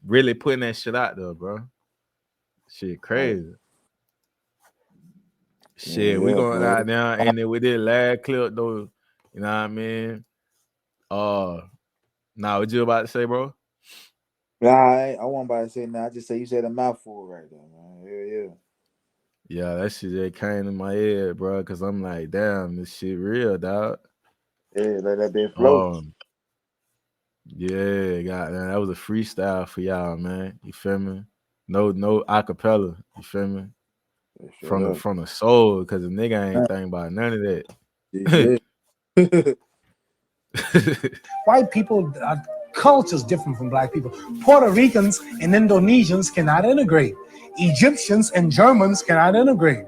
really putting that shit out there, bro. Shit crazy. Shit, we going out now and then with this last clip though. You know what I mean? Now what you about to say, bro? Nah, I wasn't about to say now. I just say you said a mouthful right there, man. Yeah, that shit just came in my head, bro. Cause I'm like, damn, this shit real, dog. Yeah, let that bit float. Yeah, goddamn, that was a freestyle for y'all, man. You feel me? No acapella. You feel me? From the soul, cause the nigga ain't thinking about none of that. White people, culture is different from black people. Puerto Ricans and Indonesians cannot integrate. Egyptians and Germans cannot integrate.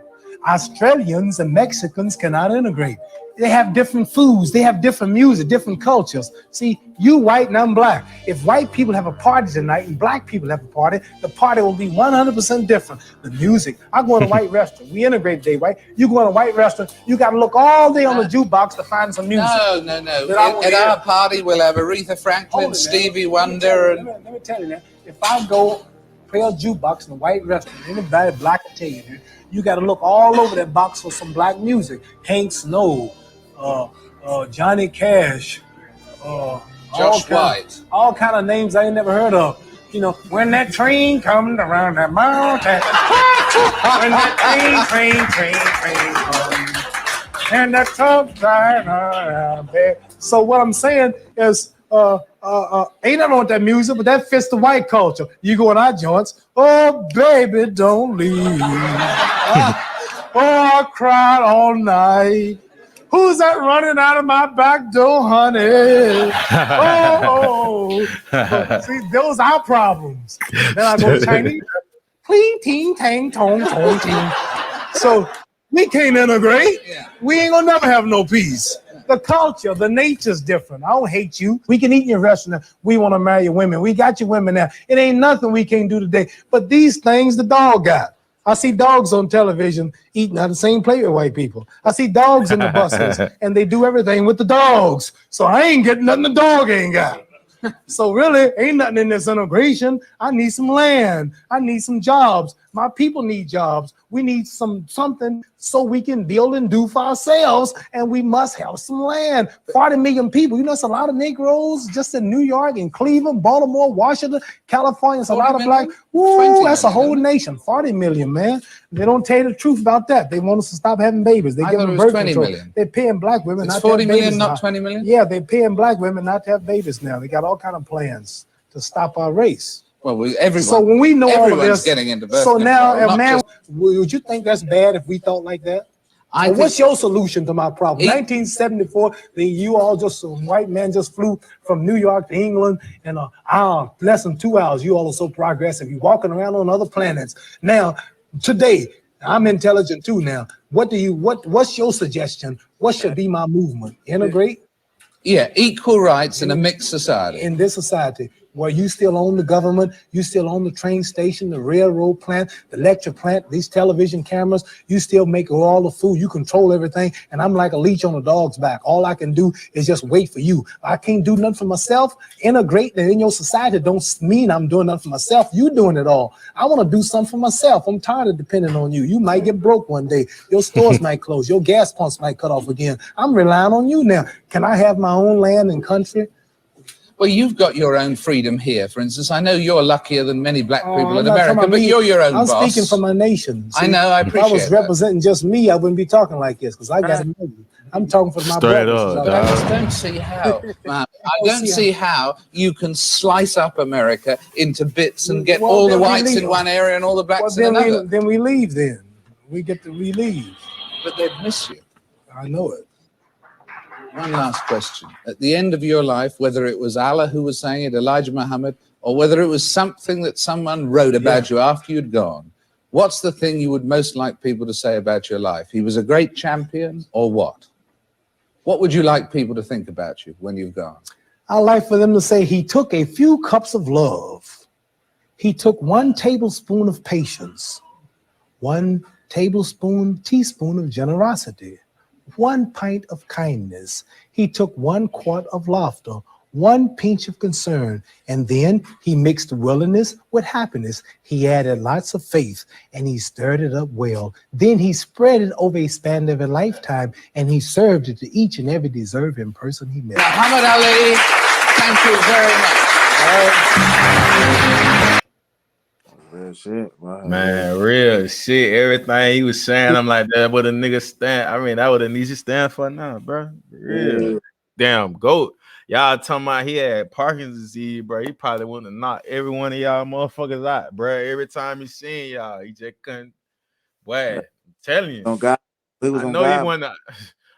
Australians and Mexicans cannot integrate. They have different foods. They have different music, different cultures. See, you white and I'm black. If white people have a party tonight and black people have a party, the party will be 100% different. The music. I go in a white restaurant. We integrate today, right? You go in a white restaurant, you got to look all day on the jukebox to find some music. No. At our party, we'll have Aretha Franklin, Stevie Wonder. Let me tell you that. If I go pale jukebox in a white restaurant. Anybody black can tell you, dude. You got to look all over that box for some black music. Hank Snow, Johnny Cash, Josh White. All kind of names I ain't never heard of. You know, when that train comes around that mountain, when that train comes, and that truck driving around there. So what I'm saying is, ain't nothing with that music, but that fits the white culture. You go in our joints, oh baby, don't leave. Oh, I cried all night. Who's that running out of my back door, honey? Oh. See, those are our problems. Then I go to Chinese. Clean, ting, tang, tong, tong, ting. So we can't integrate. We ain't gonna never have no peace. The culture, the nature's different. I don't hate you. We can eat in your restaurant. We want to marry your women. We got your women now. It ain't nothing we can't do today. But these things the dog got. I see dogs on television eating out of the same plate with white people. I see dogs in the buses, and they do everything with the dogs. So I ain't getting nothing the dog ain't got. So really, ain't nothing in this integration. I need some land. I need some jobs. My people need jobs. We need something so we can build and do for ourselves, and we must have some land. 40 million people. You know, it's a lot of Negroes just in New York and Cleveland, Baltimore, Washington, California. It's a lot of black. Woo, that's a whole nation. 40 million, man. They don't tell you the truth about that. They want us to stop having babies. They give them birth control. They're paying black women not to have babies. 40 million, not 20 million? Yeah, they're paying black women not to have babies now. They got all kind of plans to stop our race. Well, everyone. So when we know all of this, getting into birth so now, control, man, would you think that's bad if we thought like that? So what's your solution to my problem? 1974, you all some white man just flew from New York to England in an hour, less than 2 hours. You all are so progressive. You're walking around on other planets. Now, today, I'm intelligent too now. What's your suggestion? What should be my movement? Integrate? Yeah, equal rights in a mixed society. In this society, where you still own the government, you still own the train station, the railroad plant, the lecture plant, these television cameras, you still make all the food, you control everything, and I'm like a leech on a dog's back. All I can do is just wait for you. I can't do nothing for myself. Integrate in your society don't mean I'm doing nothing for myself. You doing it all. I want to do something for myself. I'm tired of depending on you. You might get broke one day. Your stores might close. Your gas pumps might cut off again. I'm relying on you now. Can I have my own land and country? Well, you've got your own freedom here. For instance, I know you're luckier than many black people in America, but you're your own boss. I'm speaking for my nation. I know, I appreciate that. If I was representing just me, I wouldn't be talking like this, because I got to know you. I'm talking for my brothers. But I just don't see how, man. I don't see how you can slice up America into bits and get all the whites in one area and all the blacks in another. Then we leave then. We leave. But they'd miss you. I know it. One last question. At the end of your life, whether it was Allah who was saying it, Elijah Muhammad, or whether it was something that someone wrote about you after you'd gone, what's the thing you would most like people to say about your life? He was a great champion, or what? What would you like people to think about you when you've gone? I'd like for them to say he took a few cups of love. He took 1 tablespoon of patience, 1 teaspoon of generosity, 1 pint of kindness. He took 1 quart of laughter, 1 pinch of concern, and then he mixed willingness with happiness. He added lots of faith, and he stirred it up well. Then he spread it over a span of a lifetime, and he served it to each and every deserving person he met. Muhammad Ali, thank you very much. Real shit, wow. Man, real shit. Everything he was saying, I'm like, that what a nigga stand. I mean, that what a nigga stand for now, bro. Real. Damn goat. Y'all talking about he had Parkinson's disease, bro. He probably wouldn't have knocked every one of y'all motherfuckers out, bro. Every time he seen y'all, he just couldn't. Boy, I'm telling you. On God. He was on God.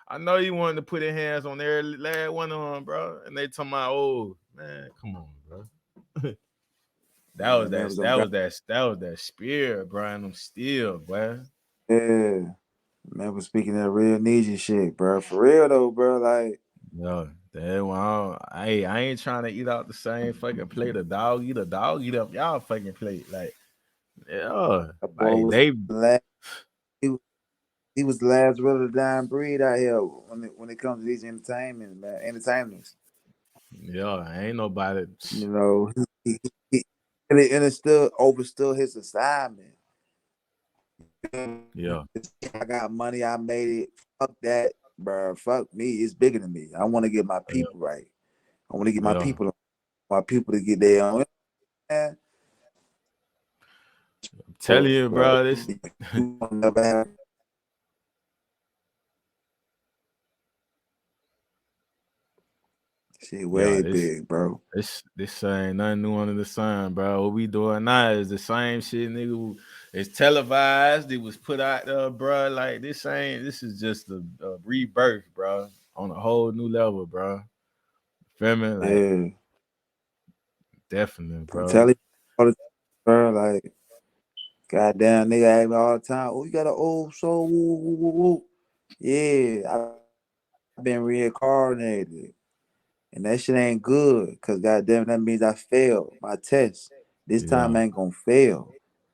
I know he wanted to put his hands on every last one of them, bro. And they talking about, oh man, come on, bro. That was that spirit, Brian. I'm still, boy. Yeah, man, was speaking that real ninja shit, bro. For real though, bro. Like, yo, I ain't trying to eat out the same fucking plate. A dog eat up y'all fucking plate. Like, yeah, like he was the last really dying breed out here when it comes to these entertainment, man, entertainers. Yeah, ain't nobody. You know, he really overstood his assignment. Yeah. I got money. I made it. Fuck that, bro. Fuck me. It's bigger than me. I want to get my people right. I want to get my people to get their own. Man. I'm telling you, bro. This. Shit, way this, big, bro. This ain't nothing new under the sun, bro. What we doing now is the same shit, nigga. It's televised. It was put out there, bro. Like this is just a rebirth, bro, on a whole new level, bro. Feel me? Like, Yeah. Definitely, bro. I'm telling you all the time, bro. Like, goddamn, nigga ask me all the time. Oh, you got an old soul. Woo, woo, woo, woo. Yeah, I've been reincarnated. And that shit ain't good. Cause goddamn, that means I failed my test. This time I ain't gonna fail.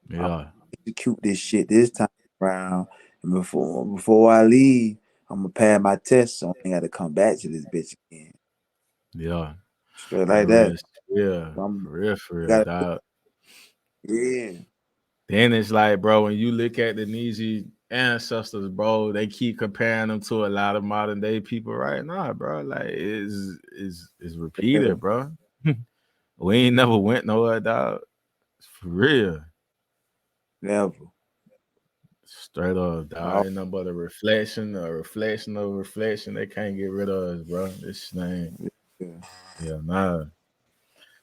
Yeah. Execute this shit this time around. And before I leave, I'm gonna pass my test, so I ain't gotta come back to this bitch again. Yeah. Straight like that. Yeah. For real, dog. Yeah. Then it's like, bro, when you look at the Nietzsche ancestors, bro, they keep comparing them to a lot of modern day people right now, bro. Like it's repeated, bro. We ain't never went nowhere, dog. For real. Never. Straight up, dog. Ain't nothing but a reflection of reflection. They can't get rid of us, bro. This thing. Yeah, nah.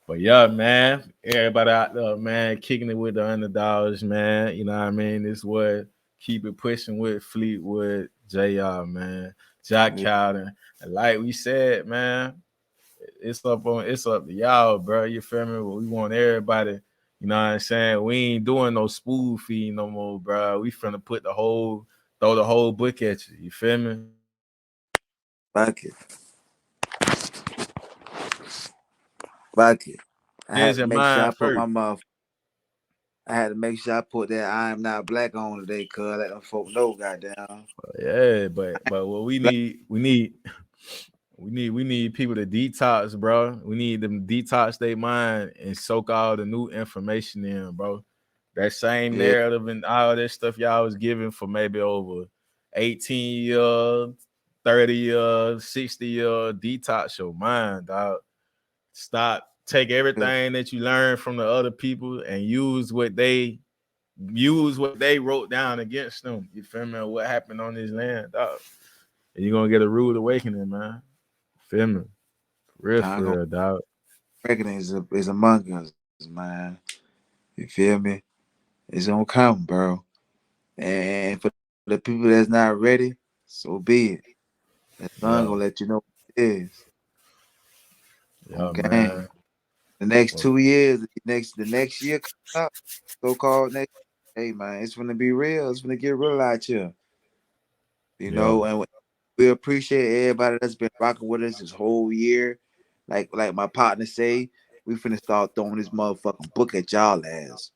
But yeah, man, everybody out there, man, kicking it with the underdogs, man. You know what I mean? This what keep it pushing with Fleetwood, JR, man, Jack Cowden. And like we said, man, it's up to y'all, bro. You feel me? We want everybody, you know what I'm saying? We ain't doing no spoon feed no more, bro. We finna throw the whole book at you. You feel me? Fuck it. Fuck it. I had Here's to your make sure I mind put first. I had to make sure I put that I am not black on today, cuz let them folk know, goddamn. Yeah, but what we need people to detox, bro. We need them to detox their mind and soak all the new information in, bro. That same narrative and all that stuff y'all was giving for maybe over 18 years, 30 years, 60 years, detox your mind, dog. Take everything that you learned from the other people and use what they wrote down against them. You feel me? What happened on this land, dog? And you're gonna get a rude awakening, man. Feel me? For real, dog. Awakening is among us, man. You feel me? It's gonna come, bro. And for the people that's not ready, so be it. That sun gonna let you know what it is. Yeah, okay. Man. The next 2 years, the next year coming up, so-called next. Hey man, it's gonna be real. It's gonna get real out here. You know, and we appreciate everybody that's been rocking with us this whole year. Like my partner say, we finna start throwing this motherfucking book at y'all ass.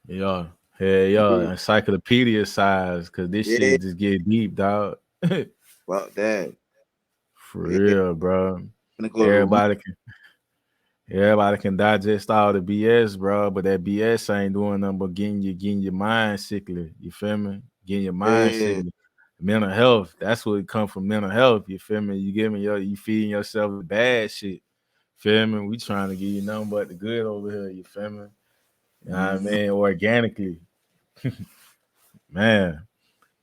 Yeah. Yeah. Encyclopedia size, cause this shit just get deep, dog. Fuck that. For real, bro. Everybody can digest all the BS, bro, but that BS ain't doing nothing but getting your mind sickly. You feel me? Getting your mind sickly. Mental health. That's what it come from, mental health. You feel me? You feeding yourself the bad shit. Feel me? We trying to give you nothing but the good over here. You feel me? You know what I mean? Organically. Man.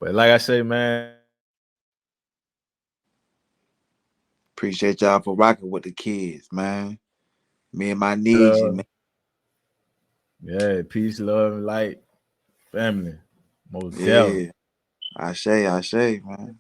But like I say, man. Appreciate y'all for rocking with the kids, man. Me and my niece, man. Yeah, peace, love, and light. Family. Most yeah. I say, man.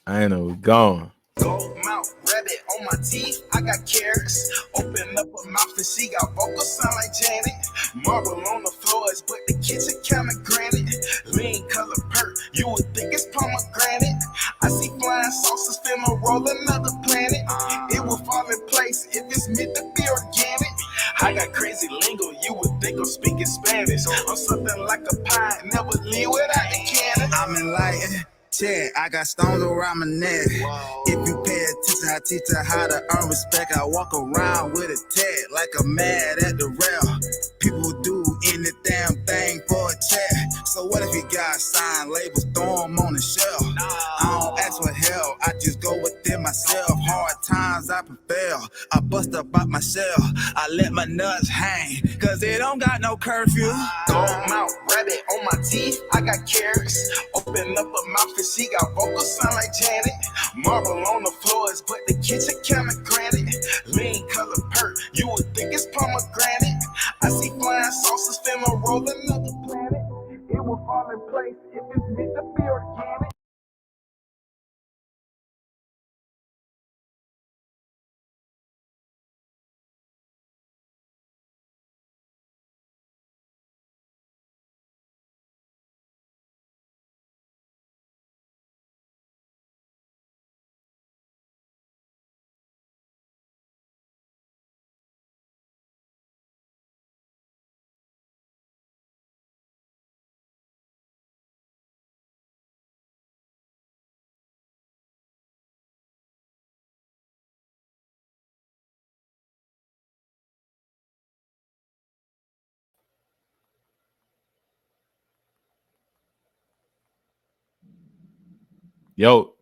I know we gone. Gold mouth, rabbit on my teeth, I got carrots. Open up her mouth and she got vocals sound like Janet. Marble on the floors, but the kitchen kinda granite. Lean color perk, you would think it's pomegranate. I see flying saucers finna roll another planet. It will fall in place if it's meant to be organic. I got crazy lingo, you would think I'm speaking Spanish. I'm something like a pie, never leave without the cannon. I'm enlightened. Check, I got stones around my neck. If you pay attention, I teach her how to earn respect. I walk around with a tag like I'm mad at the ref. I bust up out my cell. I let my nuts hang, cause they don't got no curfew. Gold mouth, rabbit on my teeth, I got carrots. Open up a mouth and she got vocals sound like Janet. Marble on the floors, but the kitchen kinda granite. Lean color perk, you would think it's pomegranate. I see flying saucers finna roll another planet. It will fall in place if it's meant to be organic. Yo,